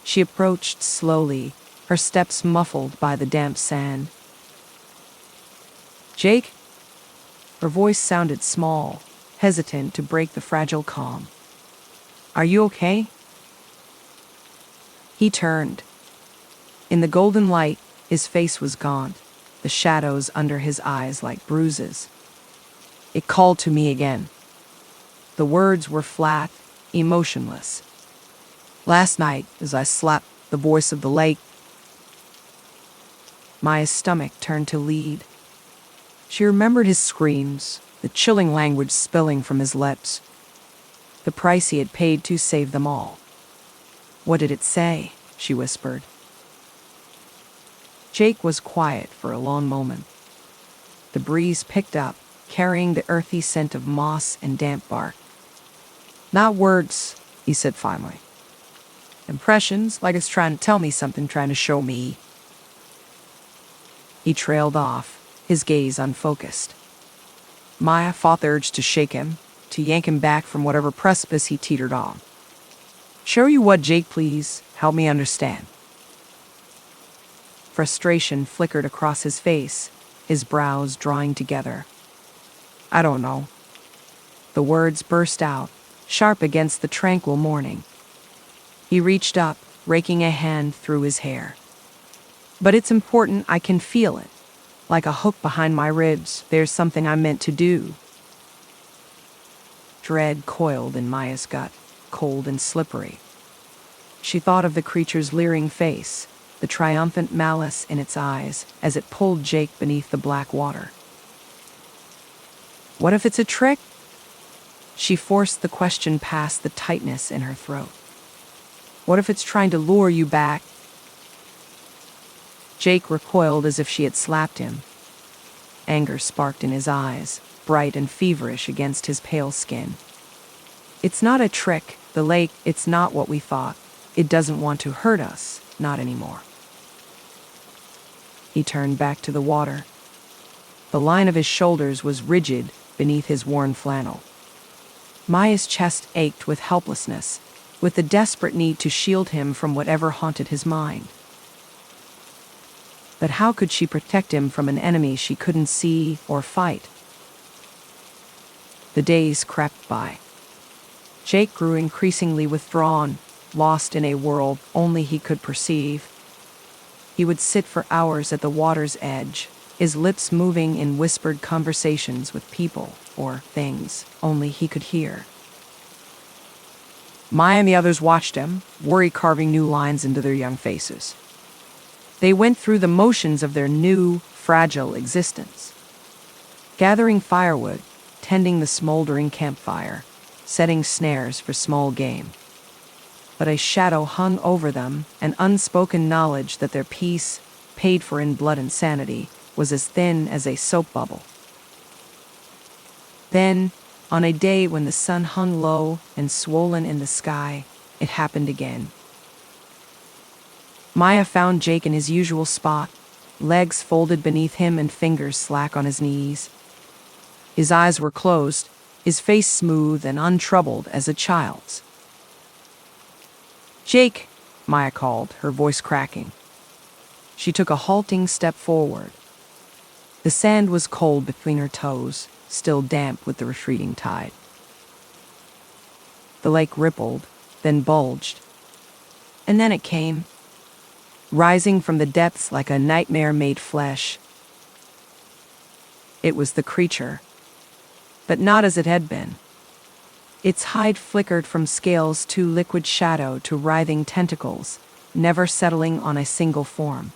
She approached slowly, her steps muffled by the damp sand. "Jake?" Her voice sounded small, hesitant to break the fragile calm. "Are you okay?" He turned. In the golden light, his face was gaunt, the shadows under his eyes like bruises. "It called to me again." The words were flat, emotionless. "Last night, as I slept, the voice of the lake." Maya's stomach turned to lead. She remembered his screams, the chilling language spilling from his lips. The price he had paid to save them all. "What did it say?" she whispered. Jake was quiet for a long moment. The breeze picked up, carrying the earthy scent of moss and damp bark. "Not words," he said finally. "Impressions, like it's trying to tell me something, trying to show me." He trailed off, his gaze unfocused. Maya fought the urge to shake him, to yank him back from whatever precipice he teetered on. "Show you what, Jake, please. Help me understand." Frustration flickered across his face, his brows drawing together. "I don't know." The words burst out, sharp against the tranquil morning. He reached up, raking a hand through his hair. "But it's important, I can feel it. Like a hook behind my ribs, there's something I'm meant to do." Dread coiled in Maya's gut, cold and slippery. She thought of the creature's leering face, the triumphant malice in its eyes as it pulled Jake beneath the black water. What if it's a trick? She forced the question past the tightness in her throat. What if it's trying to lure you back? Jake recoiled as if she had slapped him. Anger sparked in his eyes, bright and feverish against his pale skin. "It's not a trick, the lake, it's not what we thought. It doesn't want to hurt us, not anymore." He turned back to the water. The line of his shoulders was rigid beneath his worn flannel. Maya's chest ached with helplessness, with the desperate need to shield him from whatever haunted his mind. But how could she protect him from an enemy she couldn't see or fight? The days crept by. Jake grew increasingly withdrawn, lost in a world only he could perceive. He would sit for hours at the water's edge, his lips moving in whispered conversations with people or things only he could hear. Maya and the others watched him, worry carving new lines into their young faces. They went through the motions of their new, fragile existence. Gathering firewood, tending the smoldering campfire, setting snares for small game. But a shadow hung over them, an unspoken knowledge that their peace, paid for in blood and sanity, was as thin as a soap bubble. Then, on a day when the sun hung low and swollen in the sky, it happened again. Maya found Jake in his usual spot, legs folded beneath him and fingers slack on his knees. His eyes were closed, his face smooth and untroubled as a child's. "Jake," Maya called, her voice cracking. She took a halting step forward. The sand was cold between her toes, still damp with the retreating tide. The lake rippled, then bulged. And then it came, rising from the depths like a nightmare made flesh. It was the creature, but not as it had been. Its hide flickered from scales to liquid shadow to writhing tentacles, never settling on a single form.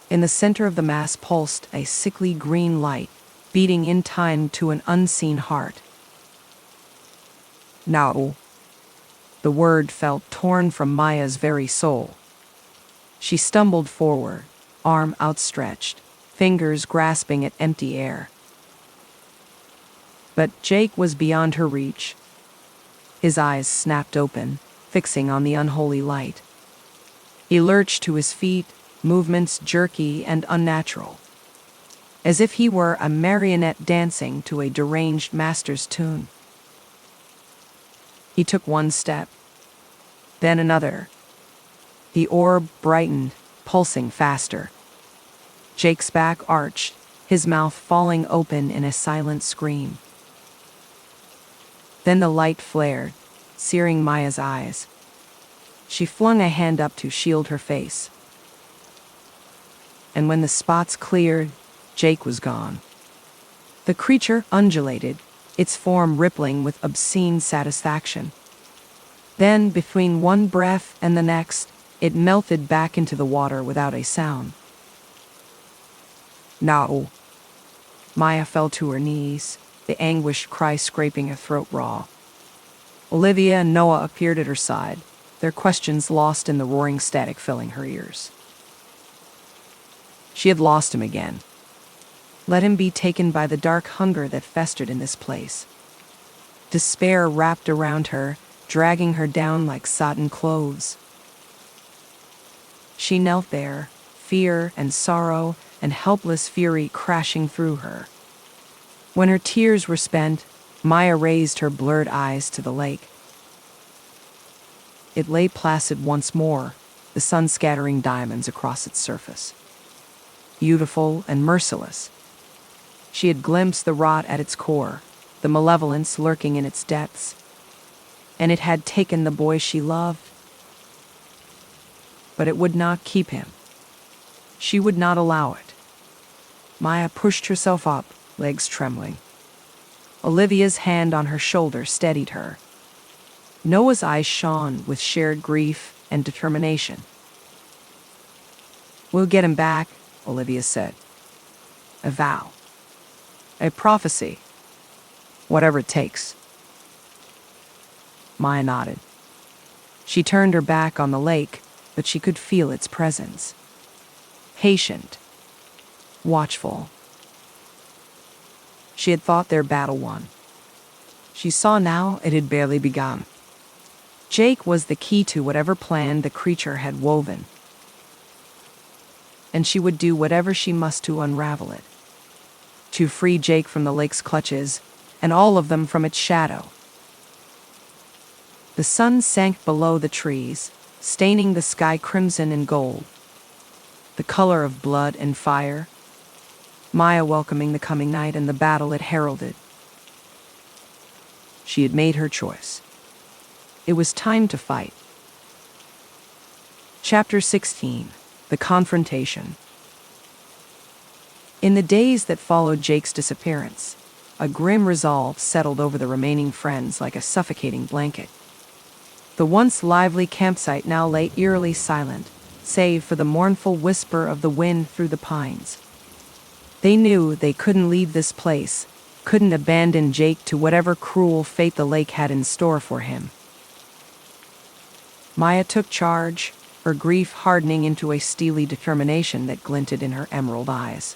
In the center of the mass pulsed a sickly green light, beating in time to an unseen heart. "Now." The word felt torn from Maya's very soul. She stumbled forward, arm outstretched, fingers grasping at empty air. But Jake was beyond her reach. His eyes snapped open, fixing on the unholy light. He lurched to his feet, movements jerky and unnatural, as if he were a marionette dancing to a deranged master's tune. He took one step, then another. The orb brightened, pulsing faster. Jake's back arched, his mouth falling open in a silent scream. Then the light flared, searing Maya's eyes. She flung a hand up to shield her face. And when the spots cleared, Jake was gone. The creature undulated, its form rippling with obscene satisfaction. Then, between one breath and the next, it melted back into the water without a sound. "No." Maya fell to her knees, the anguished cry scraping her throat raw. Olivia and Noah appeared at her side, their questions lost in the roaring static filling her ears. She had lost him again. Let him be taken by the dark hunger that festered in this place. Despair wrapped around her, dragging her down like sodden clothes. She knelt there, fear and sorrow and helpless fury crashing through her. When her tears were spent, Maya raised her blurred eyes to the lake. It lay placid once more, the sun scattering diamonds across its surface. Beautiful and merciless. She had glimpsed the rot at its core, the malevolence lurking in its depths. And it had taken the boy she loved. But it would not keep him. She would not allow it. Maya pushed herself up, legs trembling. Olivia's hand on her shoulder steadied her. Noah's eyes shone with shared grief and determination. "We'll get him back," Olivia said. "A vow. A prophecy. Whatever it takes." Maya nodded. She turned her back on the lake, but she could feel its presence. Patient. Watchful. She had thought their battle won. She saw now it had barely begun. Jake was the key to whatever plan the creature had woven. And she would do whatever she must to unravel it. To free Jake from the lake's clutches, and all of them from its shadow. The sun sank below the trees, staining the sky crimson and gold. The color of blood and fire. Maya welcoming the coming night and the battle it heralded. She had made her choice. It was time to fight. Chapter 16. The Confrontation. In the days that followed Jake's disappearance, a grim resolve settled over the remaining friends like a suffocating blanket. The once lively campsite now lay eerily silent, save for the mournful whisper of the wind through the pines. They knew they couldn't leave this place, couldn't abandon Jake to whatever cruel fate the lake had in store for him. Maya took charge, her grief hardening into a steely determination that glinted in her emerald eyes.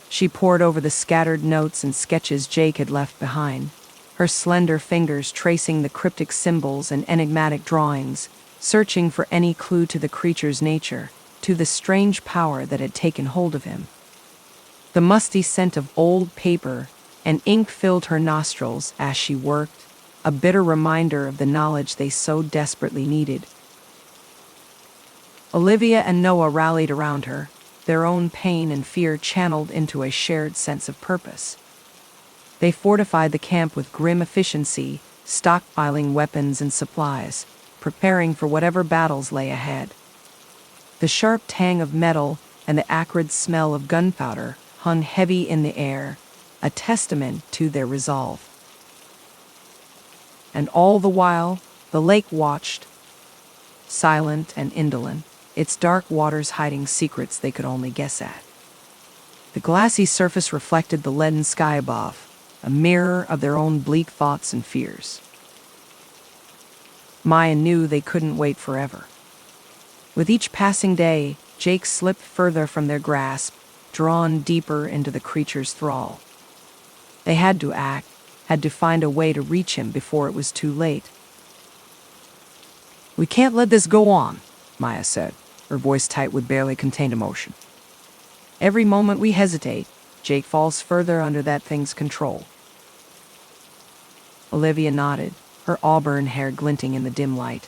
She pored over the scattered notes and sketches Jake had left behind, her slender fingers tracing the cryptic symbols and enigmatic drawings, searching for any clue to the creature's nature, to the strange power that had taken hold of him. The musty scent of old paper and ink filled her nostrils as she worked, a bitter reminder of the knowledge they so desperately needed. Olivia and Noah rallied around her, their own pain and fear channeled into a shared sense of purpose. They fortified the camp with grim efficiency, stockpiling weapons and supplies, preparing for whatever battles lay ahead. The sharp tang of metal and the acrid smell of gunpowder hung heavy in the air, a testament to their resolve. And all the while, the lake watched, silent and indolent, its dark waters hiding secrets they could only guess at. The glassy surface reflected the leaden sky above, a mirror of their own bleak thoughts and fears. Maya knew they couldn't wait forever. With each passing day, Jake slipped further from their grasp, drawn deeper into the creature's thrall. They had to act, had to find a way to reach him before it was too late. "We can't let this go on," Maya said, her voice tight with barely contained emotion. "Every moment we hesitate, Jake falls further under that thing's control." Olivia nodded, her auburn hair glinting in the dim light.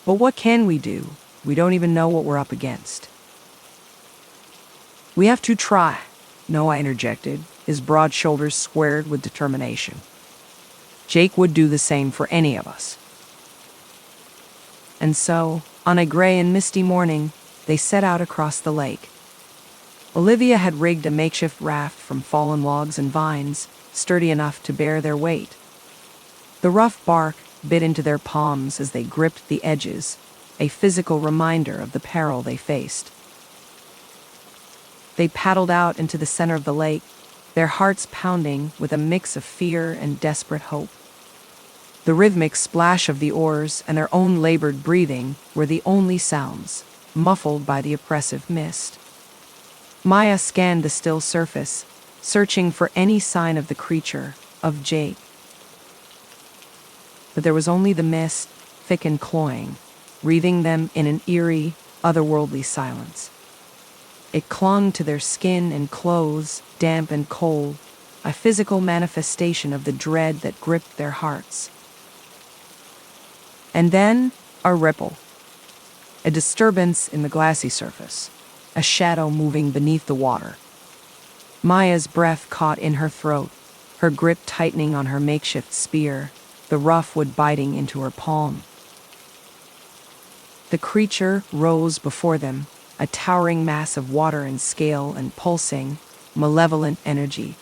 "But what can we do? We don't even know what we're up against." "We have to try," Noah interjected, his broad shoulders squared with determination. "Jake would do the same for any of us." And so, on a gray and misty morning, they set out across the lake. Olivia had rigged a makeshift raft from fallen logs and vines, sturdy enough to bear their weight. The rough bark bit into their palms as they gripped the edges, a physical reminder of the peril they faced. They paddled out into the center of the lake, their hearts pounding with a mix of fear and desperate hope. The rhythmic splash of the oars and their own labored breathing were the only sounds, muffled by the oppressive mist. Maya scanned the still surface, searching for any sign of the creature, of Jake. But there was only the mist, thick and cloying, wreathing them in an eerie, otherworldly silence. It clung to their skin and clothes, damp and cold, a physical manifestation of the dread that gripped their hearts. And then, a ripple. A disturbance in the glassy surface, a shadow moving beneath the water. Maya's breath caught in her throat, her grip tightening on her makeshift spear, the rough wood biting into her palm. The creature rose before them, a towering mass of water and scale and pulsing, malevolent energy.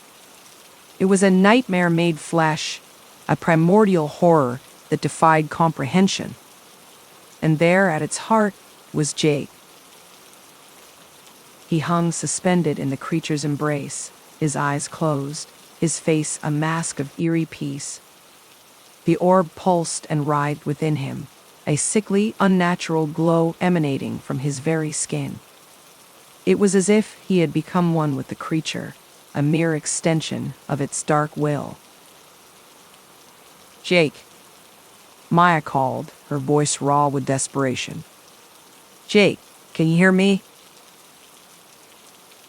It was a nightmare made flesh, a primordial horror that defied comprehension. And there at its heart was Jake. He hung suspended in the creature's embrace, his eyes closed, his face a mask of eerie peace. The orb pulsed and writhed within him, a sickly, unnatural glow emanating from his very skin. It was as if he had become one with the creature, a mere extension of its dark will. "Jake," Maya called, her voice raw with desperation. "Jake, can you hear me?"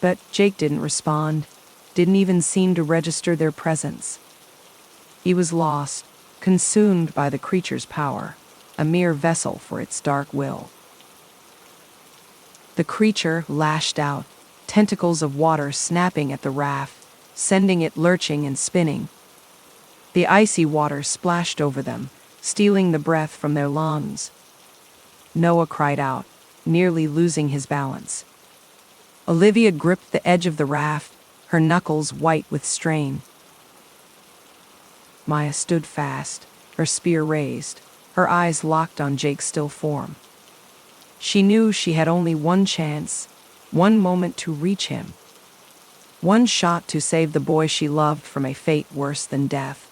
But Jake didn't respond, didn't even seem to register their presence. He was lost, consumed by the creature's power, a mere vessel for its dark will. The creature lashed out, tentacles of water snapping at the raft, sending it lurching and spinning. The icy water splashed over them, stealing the breath from their lungs. Noah cried out, nearly losing his balance. Olivia gripped the edge of the raft, her knuckles white with strain. Maya stood fast, her spear raised, her eyes locked on Jake's still form. She knew she had only one chance, one moment to reach him. One shot to save the boy she loved from a fate worse than death.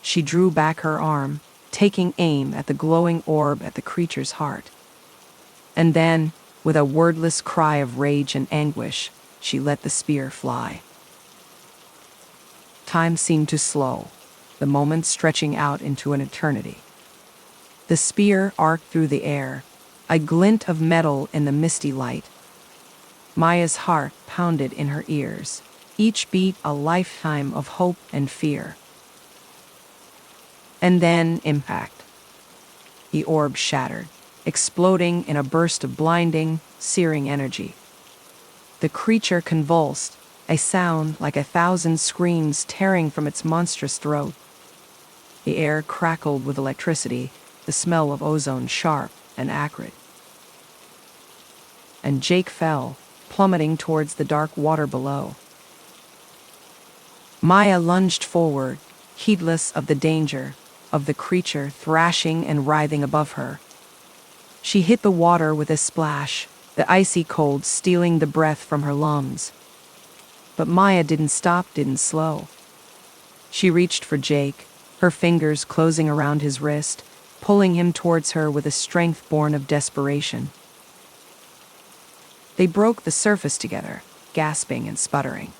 She drew back her arm, taking aim at the glowing orb at the creature's heart. And then, with a wordless cry of rage and anguish, she let the spear fly. Time seemed to slow, the moments stretching out into an eternity. The spear arced through the air, a glint of metal in the misty light. Maya's heart pounded in her ears, each beat a lifetime of hope and fear. And then impact. The orb shattered, exploding in a burst of blinding, searing energy. The creature convulsed, a sound like 1,000 screams tearing from its monstrous throat. The air crackled with electricity, the smell of ozone sharp and acrid. And Jake fell, plummeting towards the dark water below. Maya lunged forward, heedless of the danger, of the creature thrashing and writhing above her. She hit the water with a splash, the icy cold stealing the breath from her lungs. But Maya didn't stop, didn't slow. She reached for Jake, her fingers closing around his wrist, pulling him towards her with a strength born of desperation. They broke the surface together, gasping and sputtering.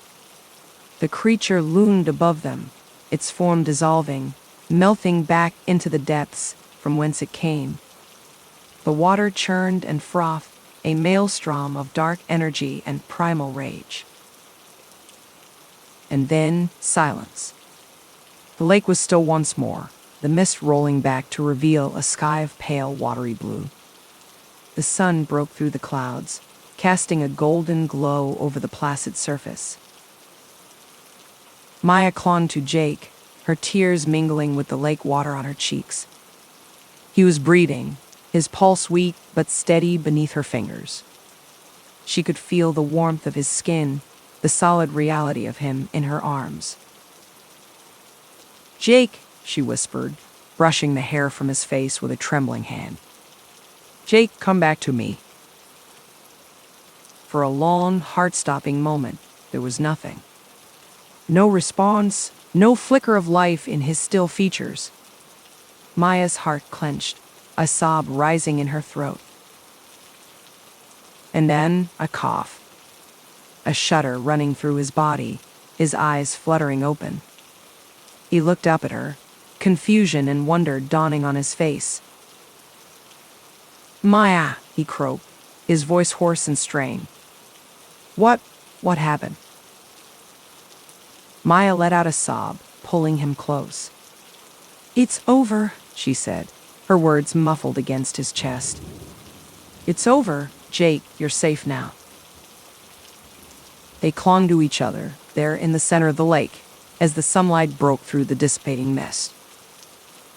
The creature loomed above them, its form dissolving, melting back into the depths from whence it came. The water churned and frothed, a maelstrom of dark energy and primal rage. And then silence. The lake was still once more, the mist rolling back to reveal a sky of pale, watery blue. The sun broke through the clouds, casting a golden glow over the placid surface. Maya clung to Jake, her tears mingling with the lake water on her cheeks. He was breathing, his pulse weak but steady beneath her fingers. She could feel the warmth of his skin, the solid reality of him in her arms. "Jake," she whispered, brushing the hair from his face with a trembling hand. "Jake, come back to me." For a long, heart-stopping moment, there was nothing. No response, no flicker of life in his still features. Maya's heart clenched, a sob rising in her throat. And then a cough. A shudder running through his body, his eyes fluttering open. He looked up at her, confusion and wonder dawning on his face. "Maya," he croaked, his voice hoarse and strained. What happened?" Maya let out a sob, pulling him close. "It's over," she said, her words muffled against his chest. "It's over, Jake, you're safe now." They clung to each other, there in the center of the lake, as the sunlight broke through the dissipating mist.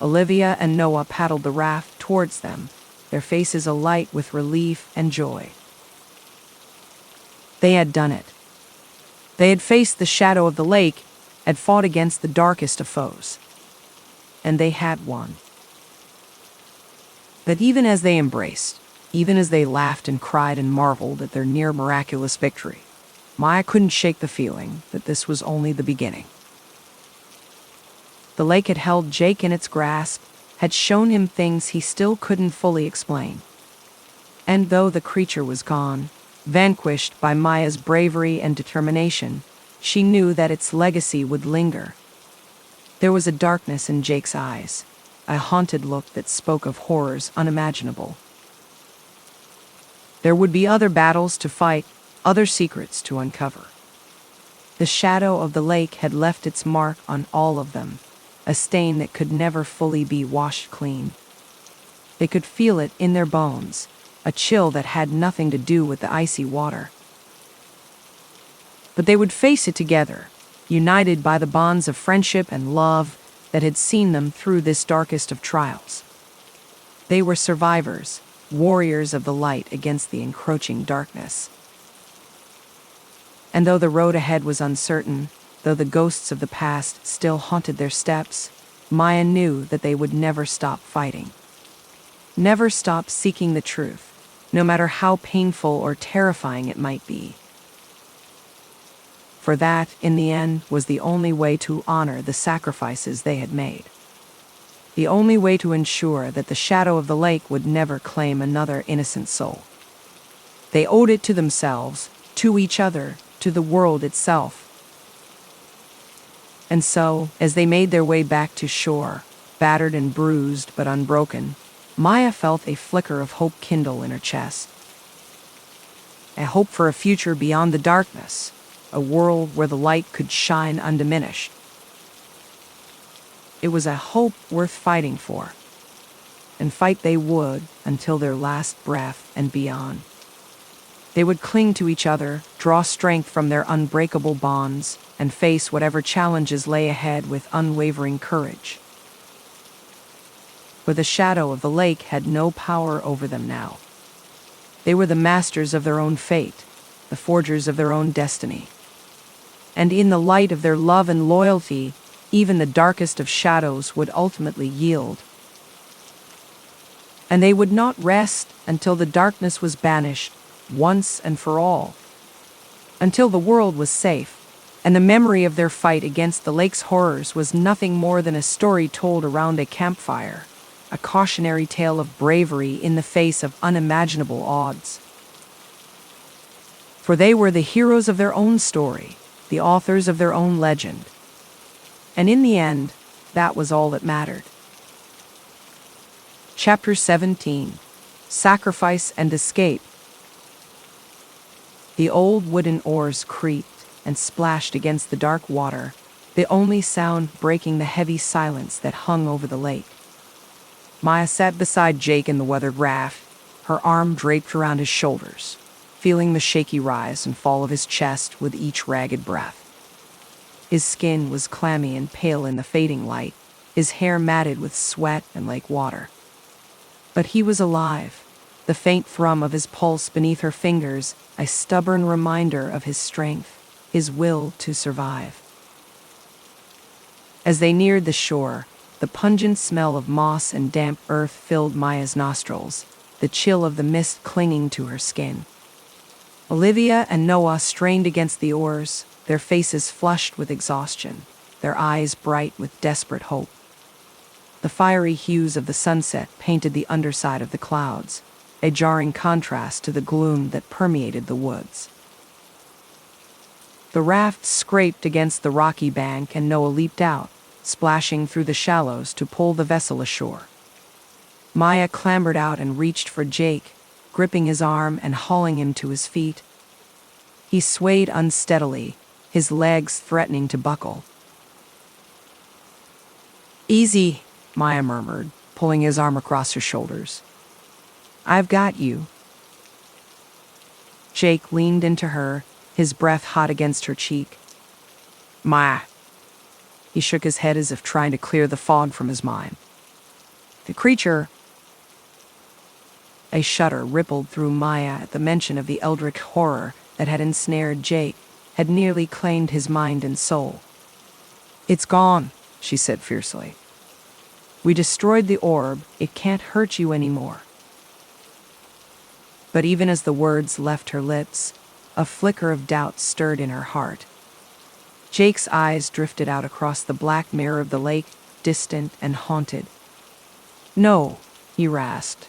Olivia and Noah paddled the raft towards them, their faces alight with relief and joy. They had done it. They had faced the shadow of the lake, had fought against the darkest of foes. And they had won. But even as they embraced, even as they laughed and cried and marveled at their near miraculous victory, Maya couldn't shake the feeling that this was only the beginning. The lake had held Jake in its grasp, had shown him things he still couldn't fully explain. And though the creature was gone, vanquished by Maya's bravery and determination, she knew that its legacy would linger. There was a darkness in Jake's eyes, a haunted look that spoke of horrors unimaginable. There would be other battles to fight, other secrets to uncover. The shadow of the lake had left its mark on all of them, a stain that could never fully be washed clean. They could feel it in their bones, a chill that had nothing to do with the icy water. But they would face it together, united by the bonds of friendship and love that had seen them through this darkest of trials. They were survivors, warriors of the light against the encroaching darkness. And though the road ahead was uncertain, though the ghosts of the past still haunted their steps, Maya knew that they would never stop fighting. Never stop seeking the truth, no matter how painful or terrifying it might be. for that, in the end, was the only way to honor the sacrifices they had made. The only way to ensure that the shadow of the lake would never claim another innocent soul. They owed it to themselves, to each other, to the world itself. And so, as they made their way back to shore, battered and bruised but unbroken, Maya felt a flicker of hope kindle in her chest. A hope for a future beyond the darkness, a world where the light could shine undiminished. It was a hope worth fighting for, and fight they would until their last breath and beyond. They would cling to each other, draw strength from their unbreakable bonds, and face whatever challenges lay ahead with unwavering courage. For the shadow of the lake had no power over them now. They were the masters of their own fate, the forgers of their own destiny. And in the light of their love and loyalty, even the darkest of shadows would ultimately yield. And they would not rest until the darkness was banished, once and for all. Until the world was safe, and the memory of their fight against the lake's horrors was nothing more than a story told around a campfire, a cautionary tale of bravery in the face of unimaginable odds. For they were the heroes of their own story, the authors of their own legend. And in the end, that was all that mattered. Chapter 17: Sacrifice and Escape. The old wooden oars creaked and splashed against the dark water, the only sound breaking the heavy silence that hung over the lake. Maya sat beside Jake in the weathered raft, her arm draped around his shoulders, feeling the shaky rise and fall of his chest with each ragged breath. His skin was clammy and pale in the fading light, his hair matted with sweat and lake water. But he was alive, the faint thrum of his pulse beneath her fingers, a stubborn reminder of his strength, his will to survive. As they neared the shore, the pungent smell of moss and damp earth filled Maya's nostrils, the chill of the mist clinging to her skin. Olivia and Noah strained against the oars, their faces flushed with exhaustion, their eyes bright with desperate hope. The fiery hues of the sunset painted the underside of the clouds, a jarring contrast to the gloom that permeated the woods. The raft scraped against the rocky bank and Noah leaped out, splashing through the shallows to pull the vessel ashore. Maya clambered out and reached for Jake, gripping his arm and hauling him to his feet. He swayed unsteadily, his legs threatening to buckle. "Easy," Maya murmured, pulling his arm across her shoulders. "I've got you." Jake leaned into her, his breath hot against her cheek. "Maya." He shook his head as if trying to clear the fog from his mind. The creature... A shudder rippled through Maya at the mention of the eldritch horror that had ensnared Jake, had nearly claimed his mind and soul. "It's gone," she said fiercely. "We destroyed the orb. It can't hurt you anymore." But even as the words left her lips, a flicker of doubt stirred in her heart. Jake's eyes drifted out across the black mirror of the lake, distant and haunted. "No," he rasped.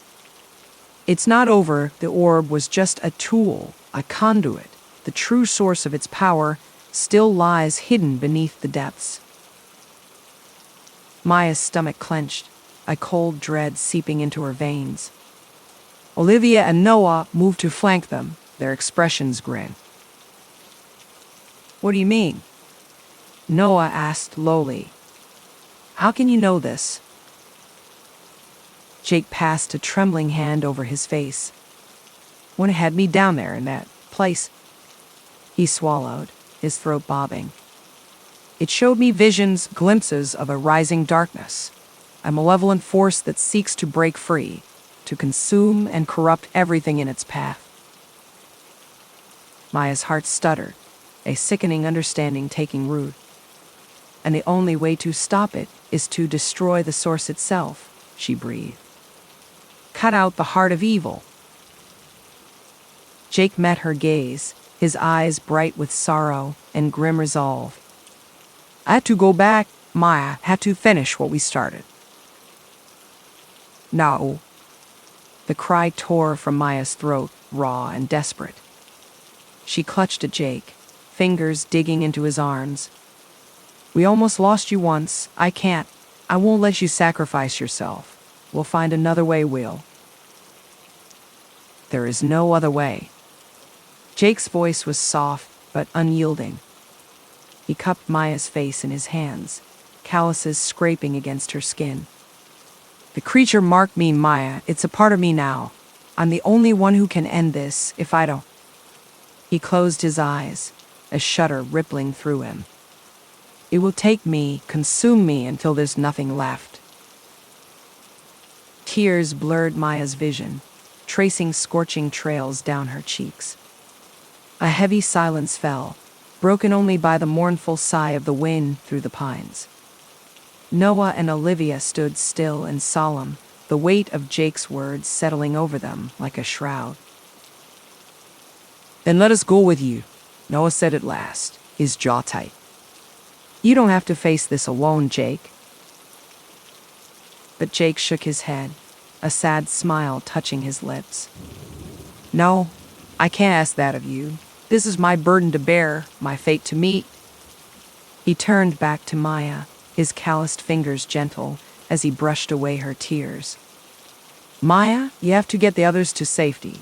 "It's not over. The orb was just a tool, a conduit. The true source of its power still lies hidden beneath the depths." Maya's stomach clenched, a cold dread seeping into her veins. Olivia and Noah moved to flank them, their expressions grim. "What do you mean?" Noah asked lowly. "How can you know this?" Jake passed a trembling hand over his face. "When it had me down there in that place," he swallowed, his throat bobbing. "It showed me visions, glimpses of a rising darkness, a malevolent force that seeks to break free, to consume and corrupt everything in its path." Maya's heart stuttered, a sickening understanding taking root. "And the only way to stop it is to destroy the source itself," she breathed. "Cut out the heart of evil." Jake met her gaze, his eyes bright with sorrow and grim resolve. I had to go back, Maya, had to finish what we started. No. The cry tore from Maya's throat, raw and desperate. She clutched at Jake, fingers digging into his arms. We almost lost you once. I can't. I won't let you sacrifice yourself. We'll find another way, Will. There is no other way. Jake's voice was soft but unyielding. He cupped Maya's face in his hands, calluses scraping against her skin. The creature marked me, Maya. It's a part of me now. I'm the only one who can end this if I don't. He closed his eyes, a shudder rippling through him. It will take me, consume me until there's nothing left. Tears blurred Maya's vision, tracing scorching trails down her cheeks. A heavy silence fell, broken only by the mournful sigh of the wind through the pines. Noah and Olivia stood still and solemn, the weight of Jake's words settling over them like a shroud. Then let us go with you, Noah said at last, his jaw tight. You don't have to face this alone, Jake. But Jake shook his head, a sad smile touching his lips. No, I can't ask that of you. This is my burden to bear, my fate to meet. He turned back to Maya, his calloused fingers gentle as he brushed away her tears. Maya, you have to get the others to safety.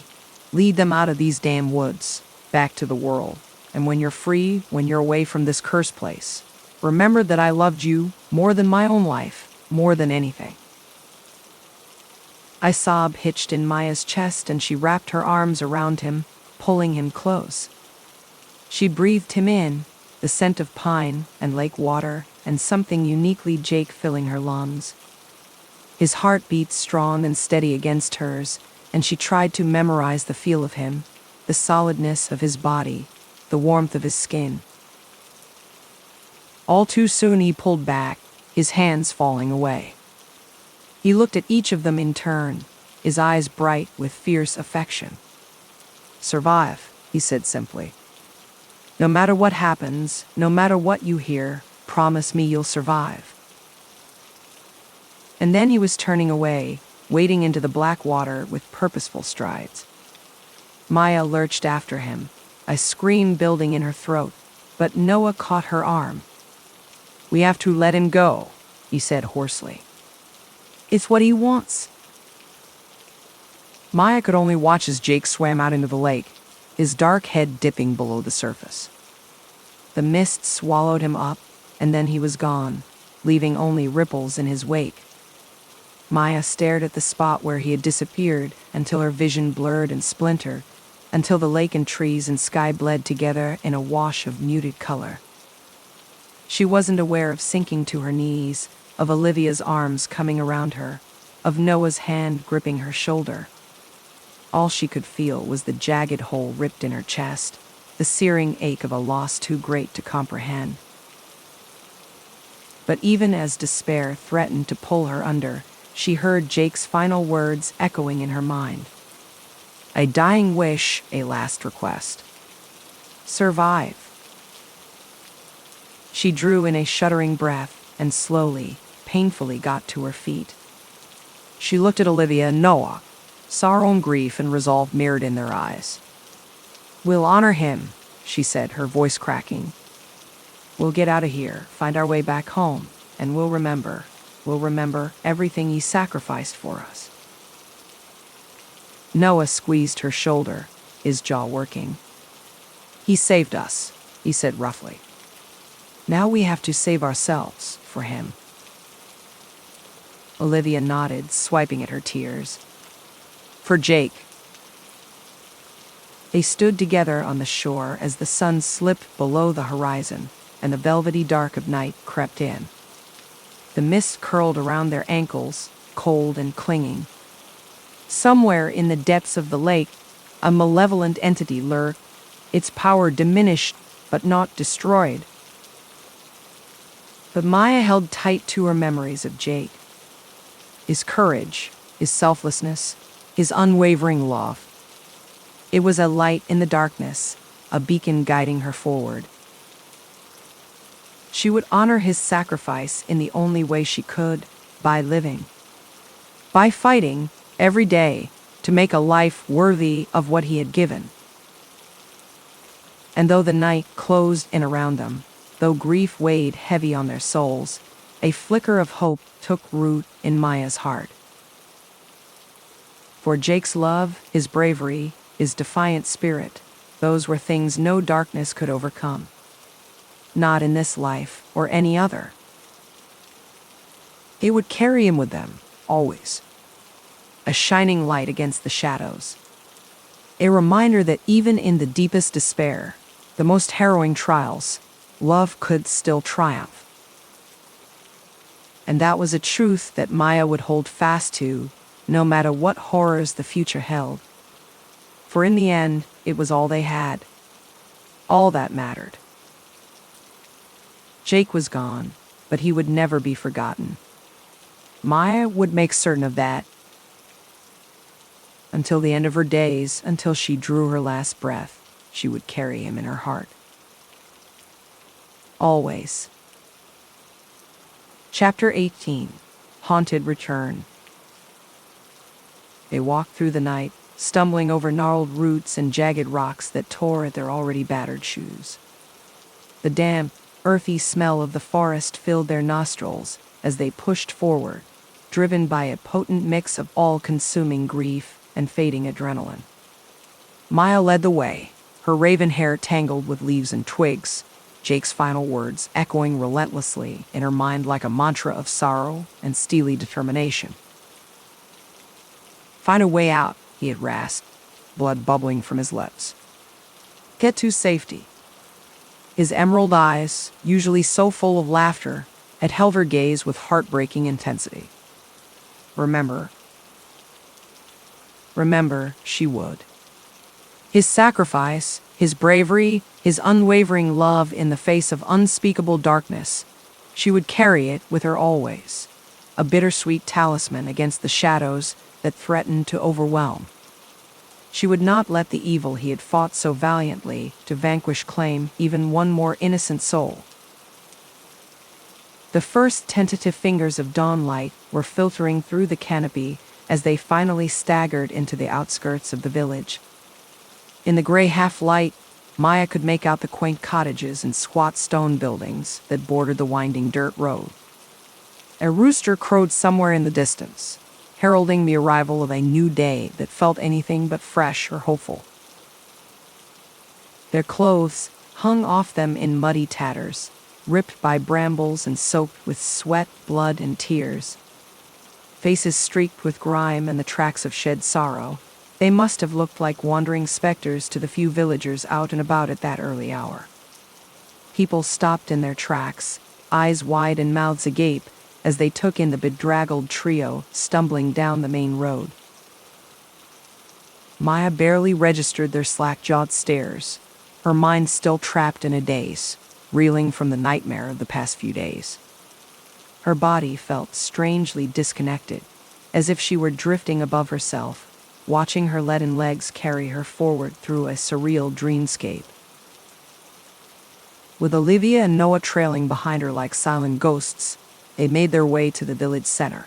Lead them out of these damn woods, back to the world. And when you're free, when you're away from this cursed place, remember that I loved you more than my own life, more than anything. A sob hitched in Maya's chest and she wrapped her arms around him, pulling him close. She breathed him in, the scent of pine and lake water and something uniquely Jake filling her lungs. His heart beat strong and steady against hers, and she tried to memorize the feel of him, the solidness of his body, the warmth of his skin. All too soon he pulled back, his hands falling away. He looked at each of them in turn, his eyes bright with fierce affection. Survive, he said simply. No matter what happens, no matter what you hear, promise me you'll survive. And then he was turning away, wading into the black water with purposeful strides. Maya lurched after him, a scream building in her throat, but Noah caught her arm. We have to let him go, he said hoarsely. It's what he wants. Maya could only watch as Jake swam out into the lake, his dark head dipping below the surface. The mist swallowed him up, and then he was gone, leaving only ripples in his wake. Maya stared at the spot where he had disappeared until her vision blurred and splintered, until the lake and trees and sky bled together in a wash of muted color. She wasn't aware of sinking to her knees, of Olivia's arms coming around her, of Noah's hand gripping her shoulder. All she could feel was the jagged hole ripped in her chest, the searing ache of a loss too great to comprehend. But even as despair threatened to pull her under, she heard Jake's final words echoing in her mind. A dying wish, a last request. Survive. She drew in a shuddering breath and slowly, painfully got to her feet. She looked at Olivia and Noah, sorrow and grief and resolve mirrored in their eyes. We'll honor him, she said, her voice cracking. We'll get out of here, find our way back home, and we'll remember everything he sacrificed for us. Noah squeezed her shoulder, his jaw working. He saved us, he said roughly. Now we have to save ourselves for him. Olivia nodded, swiping at her tears. For Jake. They stood together on the shore as the sun slipped below the horizon and the velvety dark of night crept in. The mist curled around their ankles, cold and clinging. Somewhere in the depths of the lake, a malevolent entity lurked, its power diminished but not destroyed. But Maya held tight to her memories of Jake. His courage, his selflessness, his unwavering love. It was a light in the darkness, a beacon guiding her forward. She would honor his sacrifice in the only way she could, by living. By fighting, every day, to make a life worthy of what he had given. And though the night closed in around them, though grief weighed heavy on their souls, a flicker of hope took root in Maya's heart. For Jake's love, his bravery, his defiant spirit, those were things no darkness could overcome. Not in this life or any other. They would carry him with them, always. A shining light against the shadows. A reminder that even in the deepest despair, the most harrowing trials, love could still triumph. And that was a truth that Maya would hold fast to, no matter what horrors the future held. For in the end, it was all they had. All that mattered. Jake was gone, but he would never be forgotten. Maya would make certain of that. Until the end of her days, until she drew her last breath, she would carry him in her heart. Always. Chapter 18. Haunted Return. They walked through the night, stumbling over gnarled roots and jagged rocks that tore at their already battered shoes. The damp, earthy smell of the forest filled their nostrils as they pushed forward, driven by a potent mix of all-consuming grief and fading adrenaline. Maya led the way, her raven hair tangled with leaves and twigs, Jake's final words echoing relentlessly in her mind like a mantra of sorrow and steely determination. "Find a way out," he had rasped, blood bubbling from his lips. "Get to safety." His emerald eyes, usually so full of laughter, had held her gaze with heartbreaking intensity. Remember, she would. His sacrifice, his bravery, his unwavering love in the face of unspeakable darkness, she would carry it with her always, a bittersweet talisman against the shadows that threatened to overwhelm. She would not let the evil he had fought so valiantly to vanquish claim even one more innocent soul. The first tentative fingers of dawnlight were filtering through the canopy as they finally staggered into the outskirts of the village. In the gray half-light, Maya could make out the quaint cottages and squat stone buildings that bordered the winding dirt road. A rooster crowed somewhere in the distance, heralding the arrival of a new day that felt anything but fresh or hopeful. Their clothes hung off them in muddy tatters, ripped by brambles and soaked with sweat, blood, and tears. Faces streaked with grime and the tracks of shed sorrow, they must have looked like wandering specters to the few villagers out and about at that early hour. People stopped in their tracks, eyes wide and mouths agape, as they took in the bedraggled trio stumbling down the main road. Maya barely registered their slack-jawed stares, her mind still trapped in a daze, reeling from the nightmare of the past few days. Her body felt strangely disconnected, as if she were drifting above herself, watching her leaden legs carry her forward through a surreal dreamscape. With Olivia and Noah trailing behind her like silent ghosts, they made their way to the village center.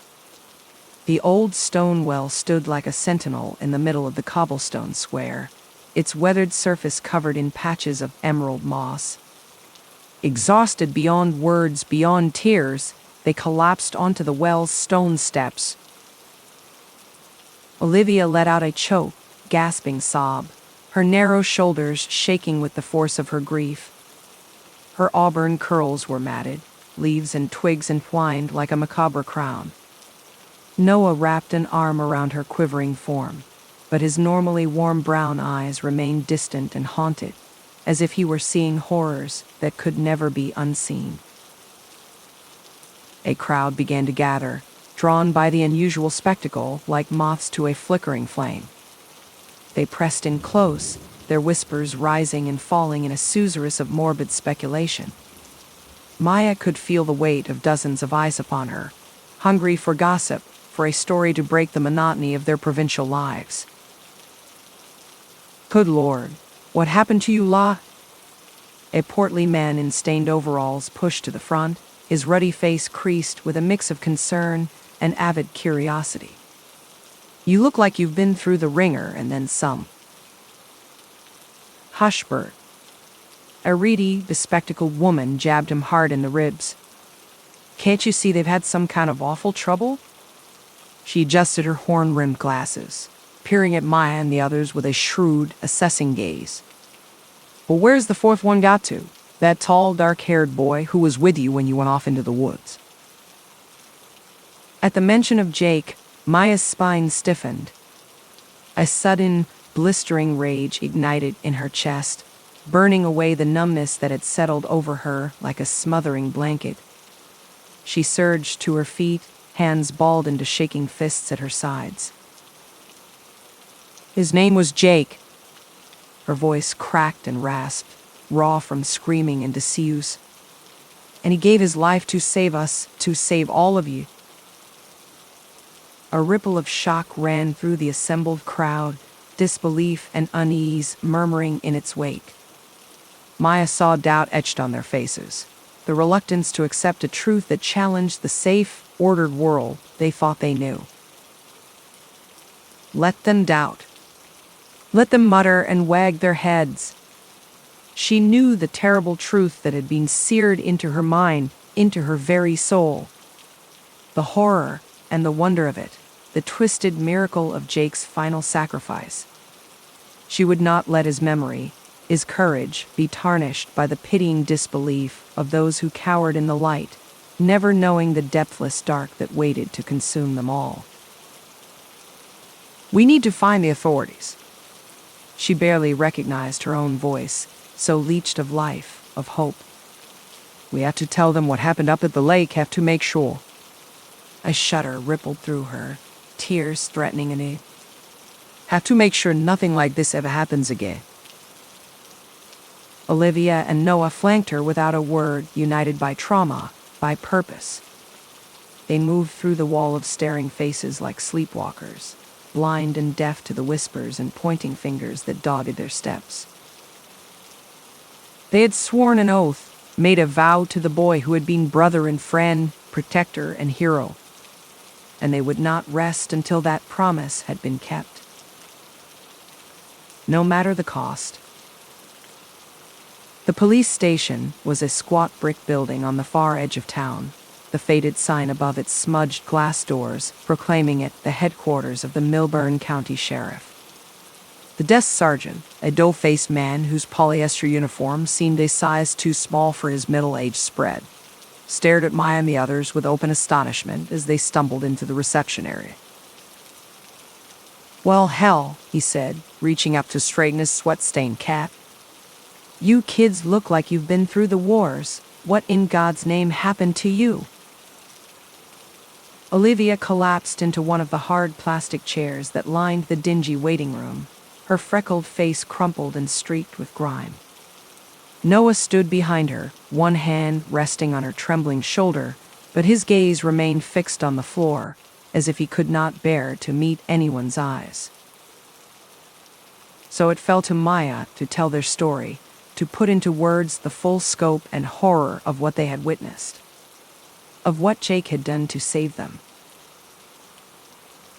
The old stone well stood like a sentinel in the middle of the cobblestone square, its weathered surface covered in patches of emerald moss. Exhausted beyond words, beyond tears, they collapsed onto the well's stone steps. Olivia let out a choked, gasping sob, her narrow shoulders shaking with the force of her grief. Her auburn curls were matted, leaves and twigs entwined like a macabre crown. Noah wrapped an arm around her quivering form, but his normally warm brown eyes remained distant and haunted, as if he were seeing horrors that could never be unseen. A crowd began to gather, drawn by the unusual spectacle like moths to a flickering flame. They pressed in close, their whispers rising and falling in a susurrus of morbid speculation. Maya could feel the weight of dozens of eyes upon her, hungry for gossip, for a story to break the monotony of their provincial lives. Good Lord, What happened to you, La? A portly man in stained overalls pushed to the front, his ruddy face creased with a mix of concern and avid curiosity. You look like you've been through the ringer and then some. Hush, Bert. A reedy, bespectacled woman jabbed him hard in the ribs. Can't you see they've had some kind of awful trouble? She adjusted her horn-rimmed glasses, peering at Maya and the others with a shrewd, assessing gaze. Well, where's the fourth one got to? That tall, dark-haired boy who was with you when you went off into the woods. At the mention of Jake, Maya's spine stiffened. A sudden, blistering rage ignited in her chest, burning away the numbness that had settled over her like a smothering blanket. She surged to her feet, hands balled into shaking fists at her sides. His name was Jake. Her voice cracked and rasped, raw from screaming and disuse. And he gave his life to save us, to save all of you. A ripple of shock ran through the assembled crowd, disbelief and unease murmuring in its wake. Maya saw doubt etched on their faces, the reluctance to accept a truth that challenged the safe, ordered world they thought they knew. Let them doubt. Let them mutter and wag their heads. She knew the terrible truth that had been seared into her mind, into her very soul. The horror and the wonder of it, the twisted miracle of Jake's final sacrifice. She would not let his memory, his courage, be tarnished by the pitying disbelief of those who cowered in the light, never knowing the depthless dark that waited to consume them all. We need to find the authorities. She barely recognized her own voice, so leached of life, of hope. We have to tell them what happened up at the lake, have to make sure. A shudder rippled through her, tears threatening in it. Have to make sure nothing like this ever happens again. Olivia and Noah flanked her without a word, united by trauma, by purpose. They moved through the wall of staring faces like sleepwalkers, blind and deaf to the whispers and pointing fingers that dogged their steps. They had sworn an oath, made a vow to the boy who had been brother and friend, protector and hero, and they would not rest until that promise had been kept. No matter the cost. The police station was a squat brick building on the far edge of town, the faded sign above its smudged glass doors proclaiming it the headquarters of the Milburn County Sheriff. The desk sergeant, a dough-faced man whose polyester uniform seemed a size too small for his middle-aged spread, stared at Maya and the others with open astonishment as they stumbled into the reception area. Well, hell, he said, reaching up to straighten his sweat-stained cap. You kids look like you've been through the wars. What in God's name happened to you? Olivia collapsed into one of the hard plastic chairs that lined the dingy waiting room, her freckled face crumpled and streaked with grime. Noah stood behind her, one hand resting on her trembling shoulder, but his gaze remained fixed on the floor, as if he could not bear to meet anyone's eyes. So it fell to Maya to tell their story, to put into words the full scope and horror of what they had witnessed, of what Jake had done to save them.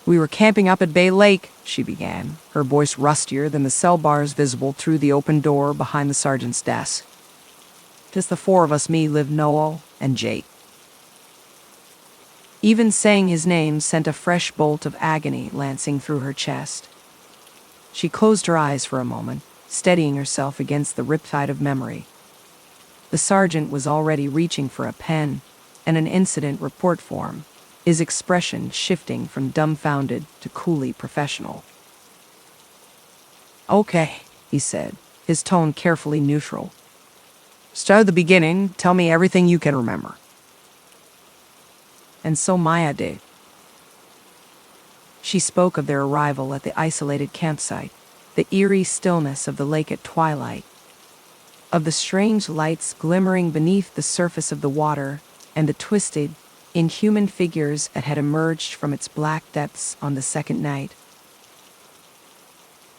We were camping up at Bay Lake, she began, her voice rustier than the cell bars visible through the open door behind the sergeant's desk. Just the four of us, me, Liv, Noah, and Jake. Even saying his name sent a fresh bolt of agony lancing through her chest. She closed her eyes for a moment, steadying herself against the riptide of memory. The sergeant was already reaching for a pen and an incident report form, his expression shifting from dumbfounded to coolly professional. Okay, he said, his tone carefully neutral. Start at the beginning, tell me everything you can remember. And so Maya did. She spoke of their arrival at the isolated campsite, the eerie stillness of the lake at twilight, of the strange lights glimmering beneath the surface of the water, and the twisted, inhuman figures that had emerged from its black depths on the second night.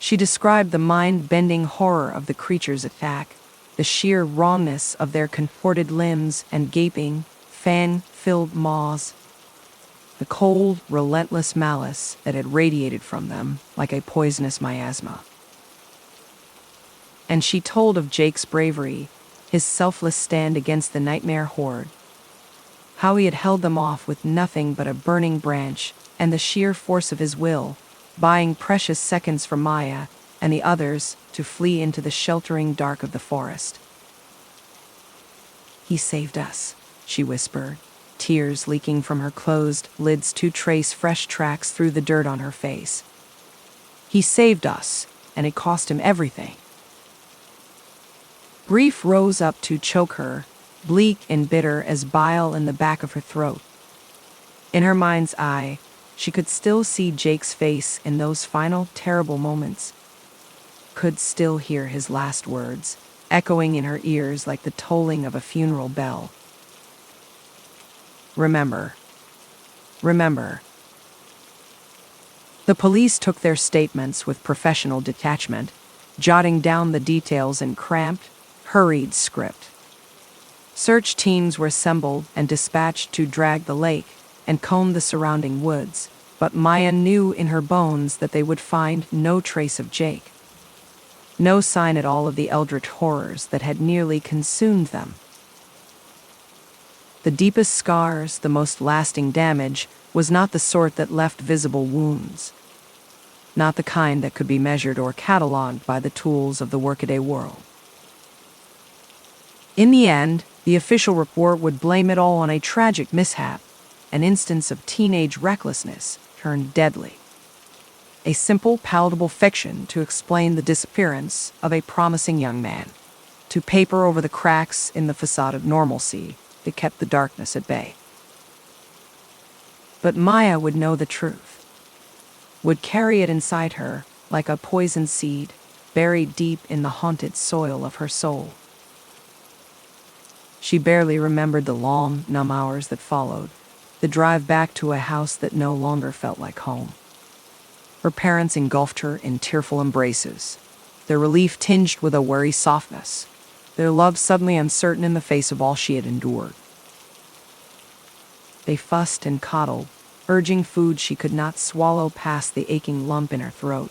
She described the mind-bending horror of the creature's attack, the sheer rawness of their contorted limbs and gaping, fan-filled maws, the cold, relentless malice that had radiated from them like a poisonous miasma. And she told of Jake's bravery, his selfless stand against the nightmare horde, how he had held them off with nothing but a burning branch and the sheer force of his will, buying precious seconds from Maya and the others to flee into the sheltering dark of the forest. "He saved us," she whispered, tears leaking from her closed lids to trace fresh tracks through the dirt on her face. "He saved us, and it cost him everything." Grief rose up to choke her, bleak and bitter as bile in the back of her throat. In her mind's eye, she could still see Jake's face in those final terrible moments, could still hear his last words, echoing in her ears like the tolling of a funeral bell. "Remember. Remember." The police took their statements with professional detachment, jotting down the details in cramped, hurried script. Search teams were assembled and dispatched to drag the lake and comb the surrounding woods, but Maya knew in her bones that they would find no trace of Jake. No sign at all of the eldritch horrors that had nearly consumed them. The deepest scars, the most lasting damage, was not the sort that left visible wounds. Not the kind that could be measured or catalogued by the tools of the workaday world. In the end, the official report would blame it all on a tragic mishap, an instance of teenage recklessness turned deadly. A simple, palatable fiction to explain the disappearance of a promising young man, to paper over the cracks in the facade of normalcy that kept the darkness at bay. But Maya would know the truth, would carry it inside her like a poisoned seed buried deep in the haunted soil of her soul. She barely remembered the long, numb hours that followed, the drive back to a house that no longer felt like home. Her parents engulfed her in tearful embraces, their relief tinged with a wary softness, their love suddenly uncertain in the face of all she had endured. They fussed and coddled, urging food she could not swallow past the aching lump in her throat.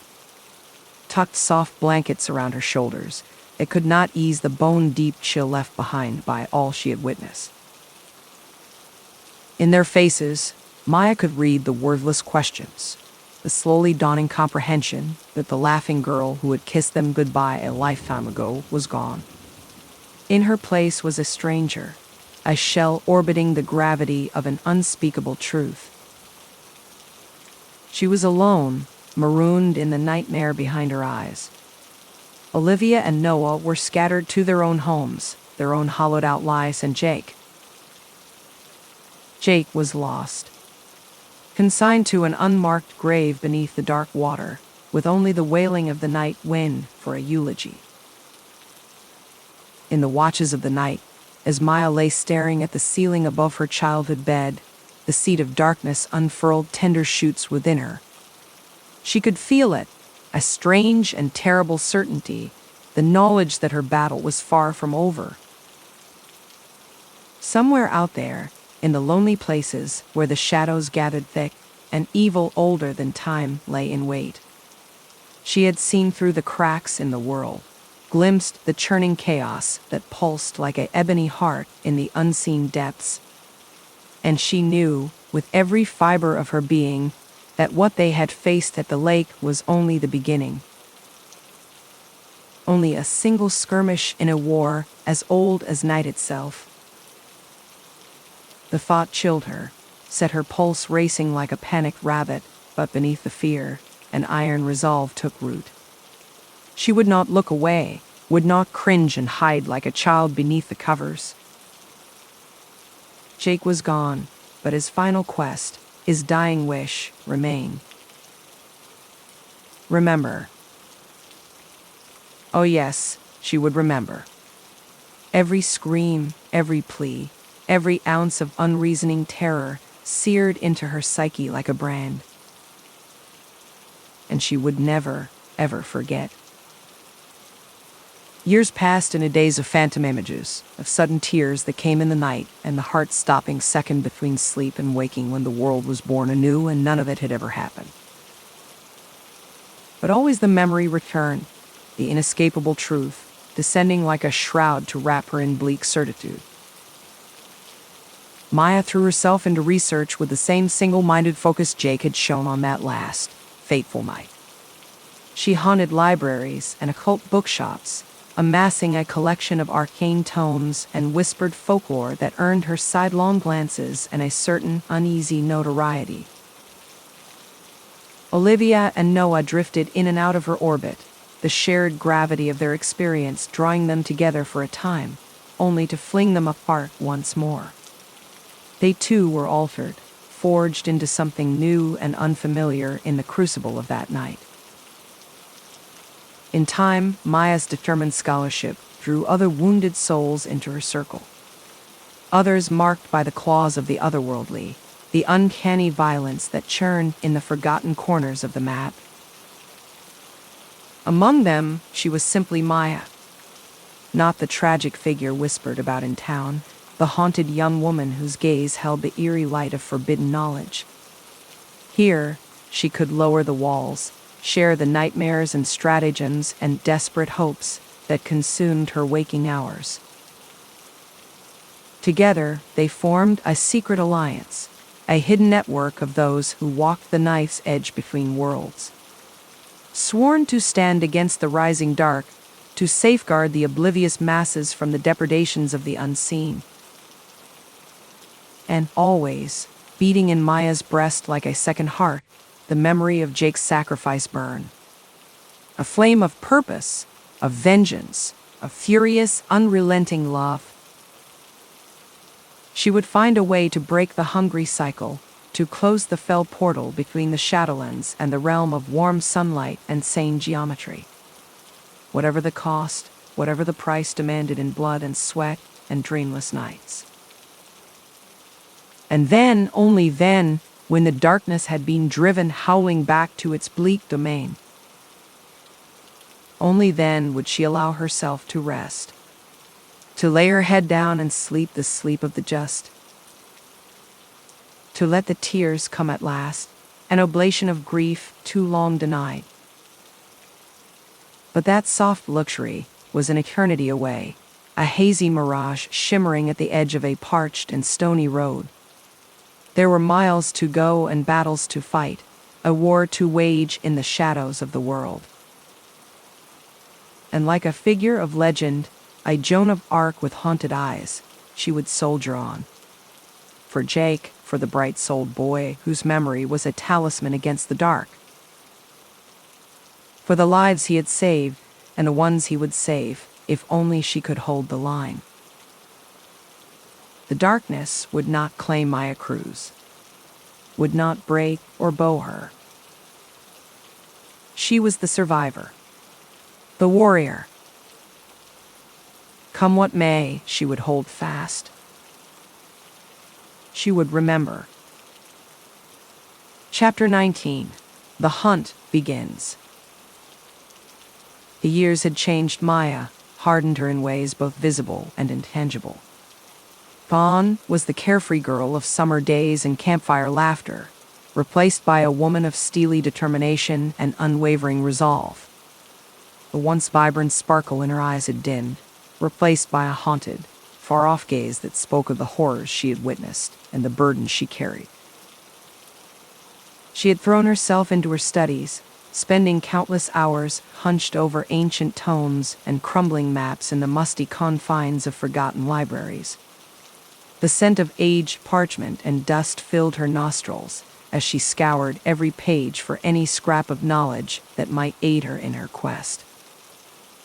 Tucked soft blankets around her shoulders, it could not ease the bone-deep chill left behind by all she had witnessed. In their faces, Maya could read the wordless questions, the slowly dawning comprehension that the laughing girl who had kissed them goodbye a lifetime ago was gone. In her place was a stranger, a shell orbiting the gravity of an unspeakable truth. She was alone, marooned in the nightmare behind her eyes. Olivia and Noah were scattered to their own homes, their own hollowed-out lives, and Jake was lost, consigned to an unmarked grave beneath the dark water, with only the wailing of the night wind for a eulogy. In the watches of the night, as Maya lay staring at the ceiling above her childhood bed, the seed of darkness unfurled tender shoots within her. She could feel it, a strange and terrible certainty, the knowledge that her battle was far from over. Somewhere out there, in the lonely places where the shadows gathered thick, an evil older than time lay in wait. She had seen through the cracks in the world, glimpsed the churning chaos that pulsed like an ebony heart in the unseen depths. And she knew, with every fiber of her being, that what they had faced at the lake was only the beginning. Only a single skirmish in a war as old as night itself. The thought chilled her, set her pulse racing like a panicked rabbit, but beneath the fear, an iron resolve took root. She would not look away, would not cringe and hide like a child beneath the covers. Jake was gone, but his final quest, his dying wish, remained. Remember. Oh yes, she would remember. Every scream, every plea, every ounce of unreasoning terror seared into her psyche like a brand. And she would never, ever forget. Years passed in a daze of phantom images, of sudden tears that came in the night, and the heart stopping second between sleep and waking when the world was born anew and none of it had ever happened. But always the memory returned, the inescapable truth, descending like a shroud to wrap her in bleak certitude. Maya threw herself into research with the same single-minded focus Jake had shown on that last, fateful night. She haunted libraries and occult bookshops, amassing a collection of arcane tomes and whispered folklore that earned her sidelong glances and a certain uneasy notoriety. Olivia and Noah drifted in and out of her orbit, the shared gravity of their experience drawing them together for a time, only to fling them apart once more. They too were altered, forged into something new and unfamiliar in the crucible of that night. In time, Maya's determined scholarship drew other wounded souls into her circle. Others marked by the claws of the otherworldly, the uncanny violence that churned in the forgotten corners of the map. Among them, she was simply Maya. Not the tragic figure whispered about in town, the haunted young woman whose gaze held the eerie light of forbidden knowledge. Here, she could lower the walls, share the nightmares and stratagems and desperate hopes that consumed her waking hours. Together, they formed a secret alliance, a hidden network of those who walked the knife's edge between worlds. Sworn to stand against the rising dark, to safeguard the oblivious masses from the depredations of the unseen. And always, beating in Maya's breast like a second heart, the memory of Jake's sacrifice burned. A flame of purpose, of vengeance, of furious, unrelenting love. She would find a way to break the hungry cycle, to close the fell portal between the Shadowlands and the realm of warm sunlight and sane geometry. Whatever the cost, whatever the price demanded in blood and sweat and dreamless nights. And then, only then, when the darkness had been driven howling back to its bleak domain, only then would she allow herself to rest, to lay her head down and sleep the sleep of the just, to let the tears come at last, an oblation of grief too long denied. But that soft luxury was an eternity away, a hazy mirage shimmering at the edge of a parched and stony road. There were miles to go and battles to fight, a war to wage in the shadows of the world. And like a figure of legend, a Joan of Arc with haunted eyes, she would soldier on. For Jake, for the bright-souled boy whose memory was a talisman against the dark. For the lives he had saved, and the ones he would save, if only she could hold the line. The darkness would not claim Maya Cruz, would not break or bow her. She was the survivor, the warrior. Come what may, she would hold fast. She would remember. Chapter 19. The Hunt begins. The years had changed Maya, hardened her in ways both visible and intangible. Fawn was the carefree girl of summer days and campfire laughter, replaced by a woman of steely determination and unwavering resolve. The once vibrant sparkle in her eyes had dimmed, replaced by a haunted, far-off gaze that spoke of the horrors she had witnessed and the burdens she carried. She had thrown herself into her studies, spending countless hours hunched over ancient tomes and crumbling maps in the musty confines of forgotten libraries. The scent of aged parchment and dust filled her nostrils as she scoured every page for any scrap of knowledge that might aid her in her quest.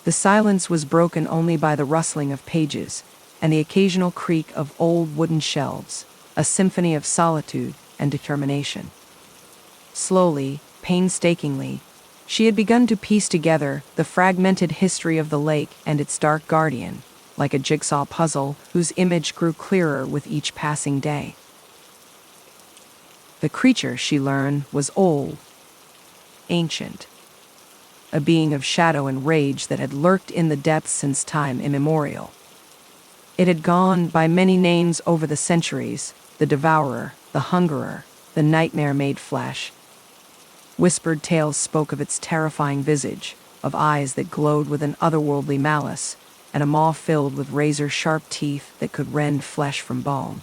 The silence was broken only by the rustling of pages and the occasional creak of old wooden shelves, a symphony of solitude and determination. Slowly, painstakingly, she had begun to piece together the fragmented history of the lake and its dark guardian, like a jigsaw puzzle whose image grew clearer with each passing day. The creature, she learned, was old, ancient, a being of shadow and rage that had lurked in the depths since time immemorial. It had gone by many names over the centuries: the Devourer, the Hungerer, the Nightmare made flesh. Whispered tales spoke of its terrifying visage, of eyes that glowed with an otherworldly malice, and a maw filled with razor-sharp teeth that could rend flesh from bone.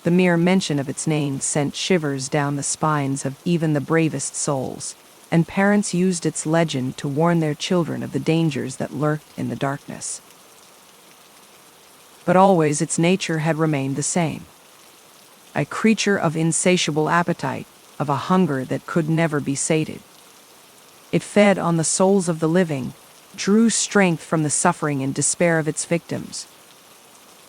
The mere mention of its name sent shivers down the spines of even the bravest souls, and parents used its legend to warn their children of the dangers that lurked in the darkness. But always its nature had remained the same. A creature of insatiable appetite, of a hunger that could never be sated. It fed on the souls of the living, drew strength from the suffering and despair of its victims.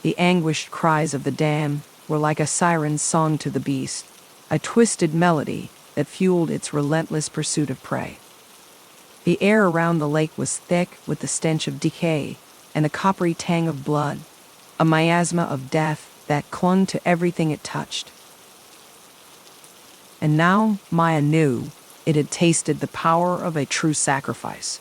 The anguished cries of the damned were like a siren's song to the beast, a twisted melody that fueled its relentless pursuit of prey. The air around the lake was thick with the stench of decay and the coppery tang of blood, a miasma of death that clung to everything it touched. And now Maya knew it had tasted the power of a true sacrifice.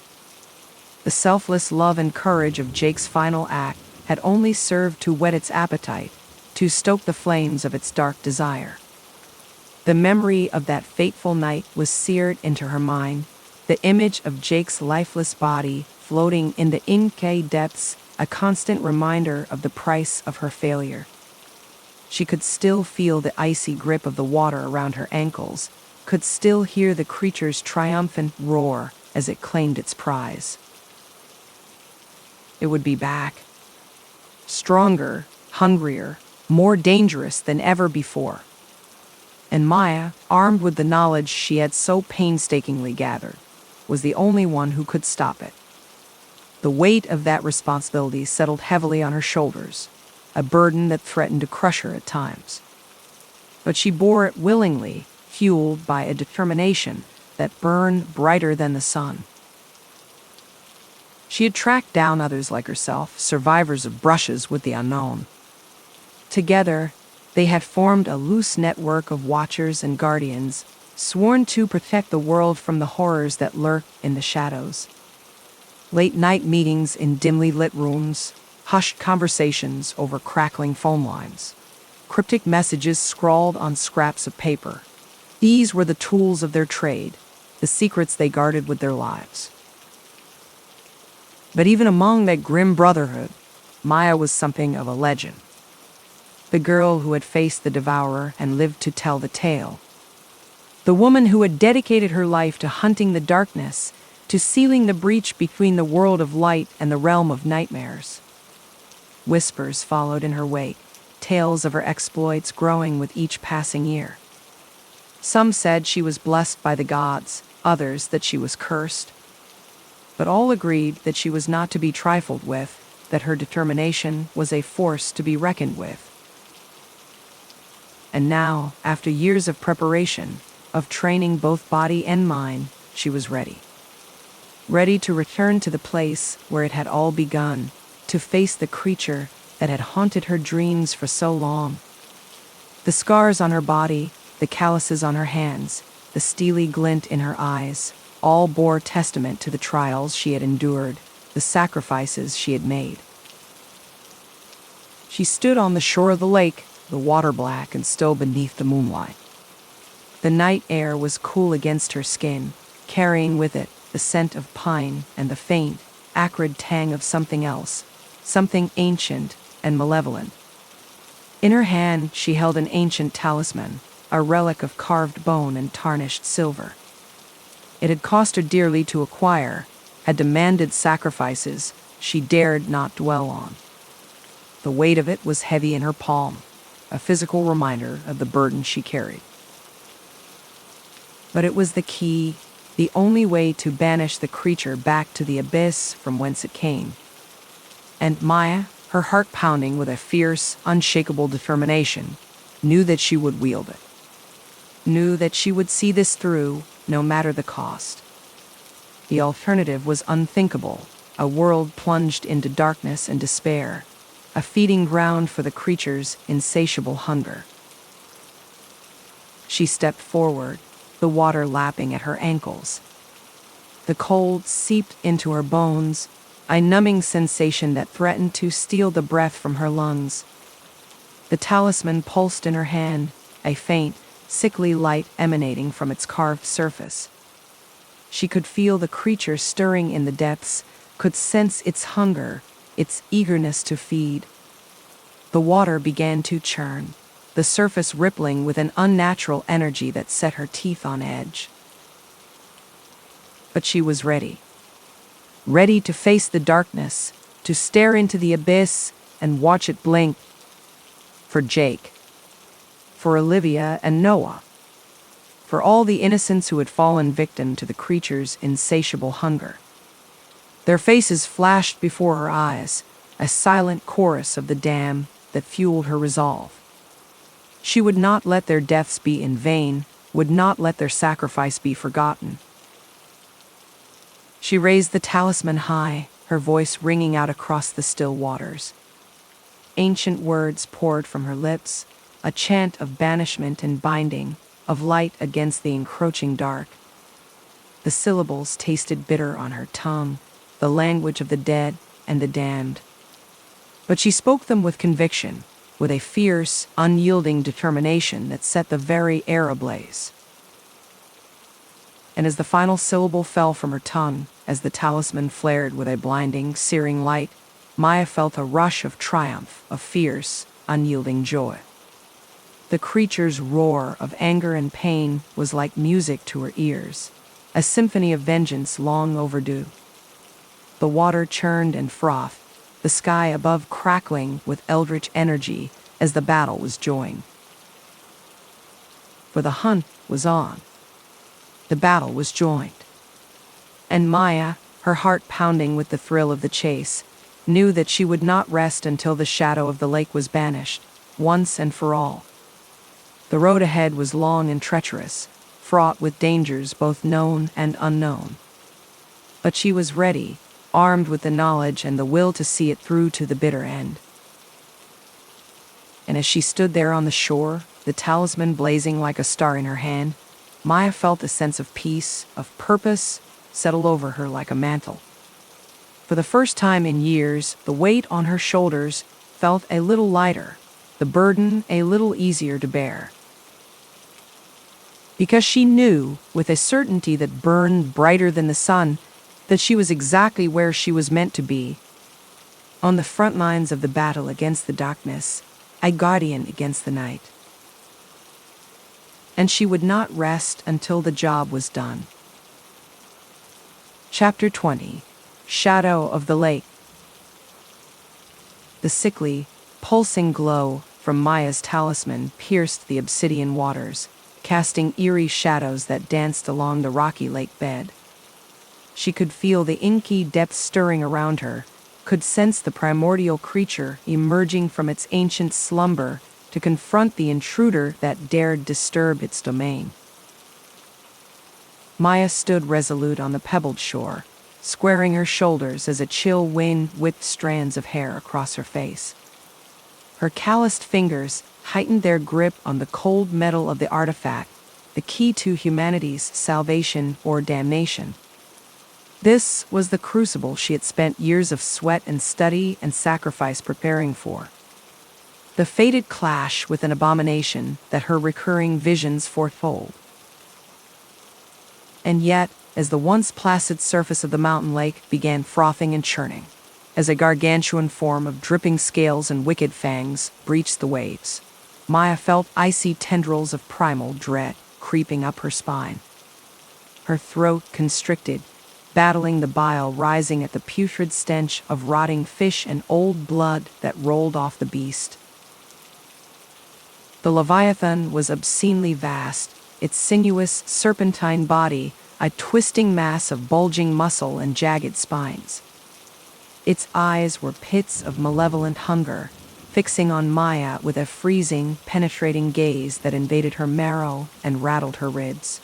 The selfless love and courage of Jake's final act had only served to whet its appetite, to stoke the flames of its dark desire. The memory of that fateful night was seared into her mind, the image of Jake's lifeless body floating in the Inke depths, a constant reminder of the price of her failure. She could still feel the icy grip of the water around her ankles, could still hear the creature's triumphant roar as it claimed its prize. It would be back. Stronger, hungrier, more dangerous than ever before. And Maya, armed with the knowledge she had so painstakingly gathered, was the only one who could stop it. The weight of that responsibility settled heavily on her shoulders, a burden that threatened to crush her at times. But she bore it willingly, fueled by a determination that burned brighter than the sun. She had tracked down others like herself, survivors of brushes with the unknown. Together, they had formed a loose network of watchers and guardians, sworn to protect the world from the horrors that lurk in the shadows. Late-night meetings in dimly lit rooms, hushed conversations over crackling phone lines, cryptic messages scrawled on scraps of paper. These were the tools of their trade, the secrets they guarded with their lives. But even among that grim brotherhood, Maya was something of a legend. The girl who had faced the Devourer and lived to tell the tale. The woman who had dedicated her life to hunting the darkness, to sealing the breach between the world of light and the realm of nightmares. Whispers followed in her wake, tales of her exploits growing with each passing year. Some said she was blessed by the gods, others that she was cursed. But all agreed that she was not to be trifled with, that her determination was a force to be reckoned with. And now, after years of preparation, of training both body and mind, she was ready. Ready to return to the place where it had all begun, to face the creature that had haunted her dreams for so long. The scars on her body, the calluses on her hands, the steely glint in her eyes, all bore testament to the trials she had endured, the sacrifices she had made. She stood on the shore of the lake, the water black and still beneath the moonlight. The night air was cool against her skin, carrying with it the scent of pine and the faint, acrid tang of something else, something ancient and malevolent. In her hand she held an ancient talisman, a relic of carved bone and tarnished silver. It had cost her dearly to acquire, had demanded sacrifices she dared not dwell on. The weight of it was heavy in her palm, a physical reminder of the burden she carried. But it was the key, the only way to banish the creature back to the abyss from whence it came. And Maya, her heart pounding with a fierce, unshakable determination, knew that she would wield it. Knew that she would see this through, no matter the cost. The alternative was unthinkable, a world plunged into darkness and despair, a feeding ground for the creature's insatiable hunger. She stepped forward, the water lapping at her ankles. The cold seeped into her bones, a numbing sensation that threatened to steal the breath from her lungs. The talisman pulsed in her hand, a faint, sickly light emanating from its carved surface. She could feel the creature stirring in the depths, could sense its hunger, its eagerness to feed. The water began to churn, the surface rippling with an unnatural energy that set her teeth on edge. But she was ready. Ready to face the darkness, to stare into the abyss and watch it blink. For Jake. For Olivia and Noah. For all the innocents who had fallen victim to the creature's insatiable hunger. Their faces flashed before her eyes, a silent chorus of the dam that fueled her resolve. She would not let their deaths be in vain, would not let their sacrifice be forgotten. She raised the talisman high, her voice ringing out across the still waters. Ancient words poured from her lips, a chant of banishment and binding, of light against the encroaching dark. The syllables tasted bitter on her tongue, the language of the dead and the damned. But she spoke them with conviction, with a fierce, unyielding determination that set the very air ablaze. And as the final syllable fell from her tongue, as the talisman flared with a blinding, searing light, Maya felt a rush of triumph, of fierce, unyielding joy. The creature's roar of anger and pain was like music to her ears, a symphony of vengeance long overdue. The water churned and frothed, the sky above crackling with eldritch energy as the battle was joined. For the hunt was on. The battle was joined. And Maya, her heart pounding with the thrill of the chase, knew that she would not rest until the shadow of the lake was banished, once and for all. The road ahead was long and treacherous, fraught with dangers both known and unknown. But she was ready, armed with the knowledge and the will to see it through to the bitter end. And as she stood there on the shore, the talisman blazing like a star in her hand, Maya felt a sense of peace, of purpose, settle over her like a mantle. For the first time in years, the weight on her shoulders felt a little lighter, the burden a little easier to bear. Because she knew, with a certainty that burned brighter than the sun, that she was exactly where she was meant to be, on the front lines of the battle against the darkness, a guardian against the night. And she would not rest until the job was done. Chapter 20. Shadow of the Lake. The sickly, pulsing glow from Maya's talisman pierced the obsidian waters, casting eerie shadows that danced along the rocky lake bed. She could feel the inky depths stirring around her, could sense the primordial creature emerging from its ancient slumber to confront the intruder that dared disturb its domain. Maya stood resolute on the pebbled shore, squaring her shoulders as a chill wind whipped strands of hair across her face. Her calloused fingers heightened their grip on the cold metal of the artifact, the key to humanity's salvation or damnation. This was the crucible she had spent years of sweat and study and sacrifice preparing for. The fated clash with an abomination that her recurring visions foretold. And yet, as the once placid surface of the mountain lake began frothing and churning, as a gargantuan form of dripping scales and wicked fangs breached the waves, Maya felt icy tendrils of primal dread creeping up her spine. Her throat constricted, battling the bile rising at the putrid stench of rotting fish and old blood that rolled off the beast. The Leviathan was obscenely vast, its sinuous, serpentine body a twisting mass of bulging muscle and jagged spines. Its eyes were pits of malevolent hunger, fixing on Maya with a freezing, penetrating gaze that invaded her marrow and rattled her ribs.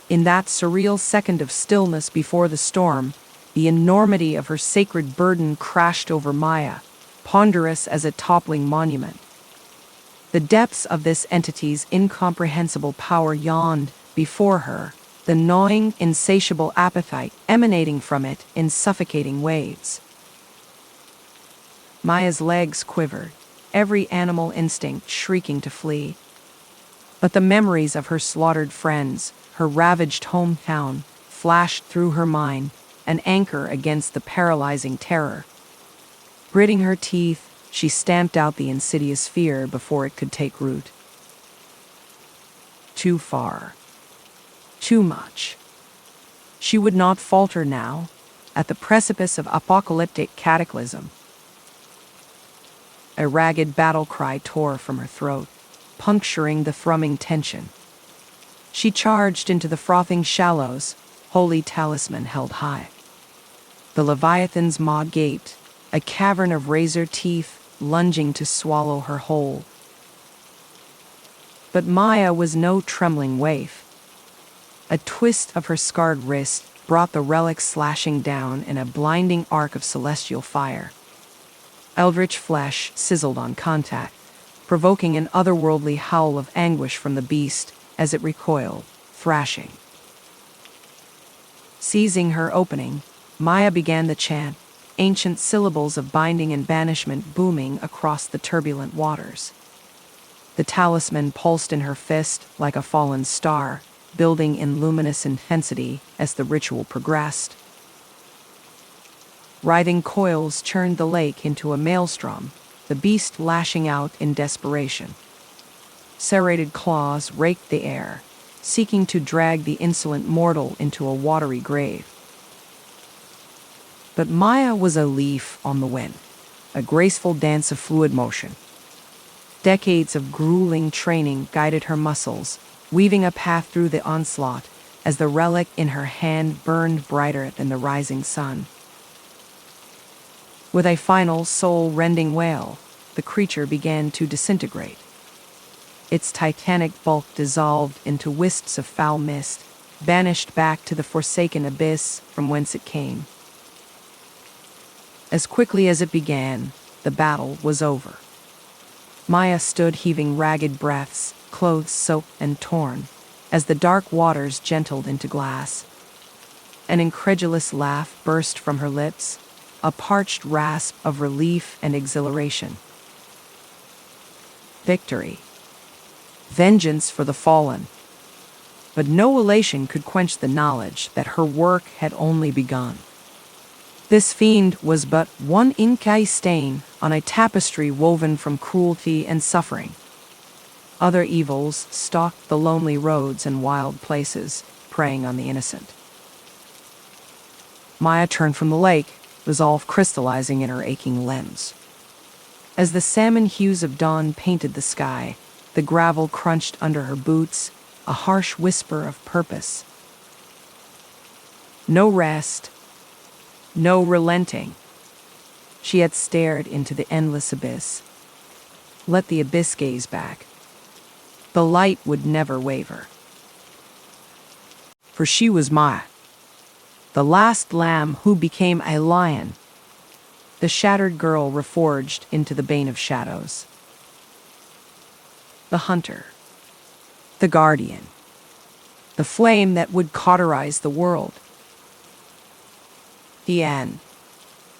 In that surreal second of stillness before the storm, the enormity of her sacred burden crashed over Maya, ponderous as a toppling monument. The depths of this entity's incomprehensible power yawned before her, the gnawing, insatiable appetite emanating from it in suffocating waves. Maya's legs quivered, every animal instinct shrieking to flee. But the memories of her slaughtered friends, her ravaged hometown, flashed through her mind, an anchor against the paralyzing terror. Gritting her teeth, she stamped out the insidious fear before it could take root. Too far. Too much. She would not falter now, at the precipice of apocalyptic cataclysm. A ragged battle cry tore from her throat, puncturing the thrumming tension. She charged into the frothing shallows, holy talisman held high. The Leviathan's maw gaped, a cavern of razor teeth lunging to swallow her whole. But Maya was no trembling waif. A twist of her scarred wrist brought the relic slashing down in a blinding arc of celestial fire. Eldritch flesh sizzled on contact, provoking an otherworldly howl of anguish from the beast as it recoiled, thrashing. Seizing her opening, Maya began the chant, ancient syllables of binding and banishment booming across the turbulent waters. The talisman pulsed in her fist like a fallen star, building in luminous intensity as the ritual progressed. Writhing coils churned the lake into a maelstrom, the beast lashing out in desperation. Serrated claws raked the air, seeking to drag the insolent mortal into a watery grave. But Maya was a leaf on the wind, a graceful dance of fluid motion. Decades of grueling training guided her muscles, weaving a path through the onslaught as the relic in her hand burned brighter than the rising sun. With a final soul-rending wail, the creature began to disintegrate. Its titanic bulk dissolved into wisps of foul mist, banished back to the forsaken abyss from whence it came. As quickly as it began, the battle was over. Maya stood heaving ragged breaths, clothes soaked and torn, as the dark waters gentled into glass. An incredulous laugh burst from her lips, a parched rasp of relief and exhilaration. Victory. Vengeance for the fallen. But no elation could quench the knowledge that her work had only begun. This fiend was but one inky stain on a tapestry woven from cruelty and suffering. Other evils stalked the lonely roads and wild places, preying on the innocent. Maya turned from the lake, resolve crystallizing in her aching limbs. As the salmon hues of dawn painted the sky, the gravel crunched under her boots, a harsh whisper of purpose. No rest, no relenting. She had stared into the endless abyss. Let the abyss gaze back. The light would never waver. For she was Maya, the last lamb who became a lion, the shattered girl reforged into the bane of shadows. The hunter, the guardian, the flame that would cauterize the world. The end.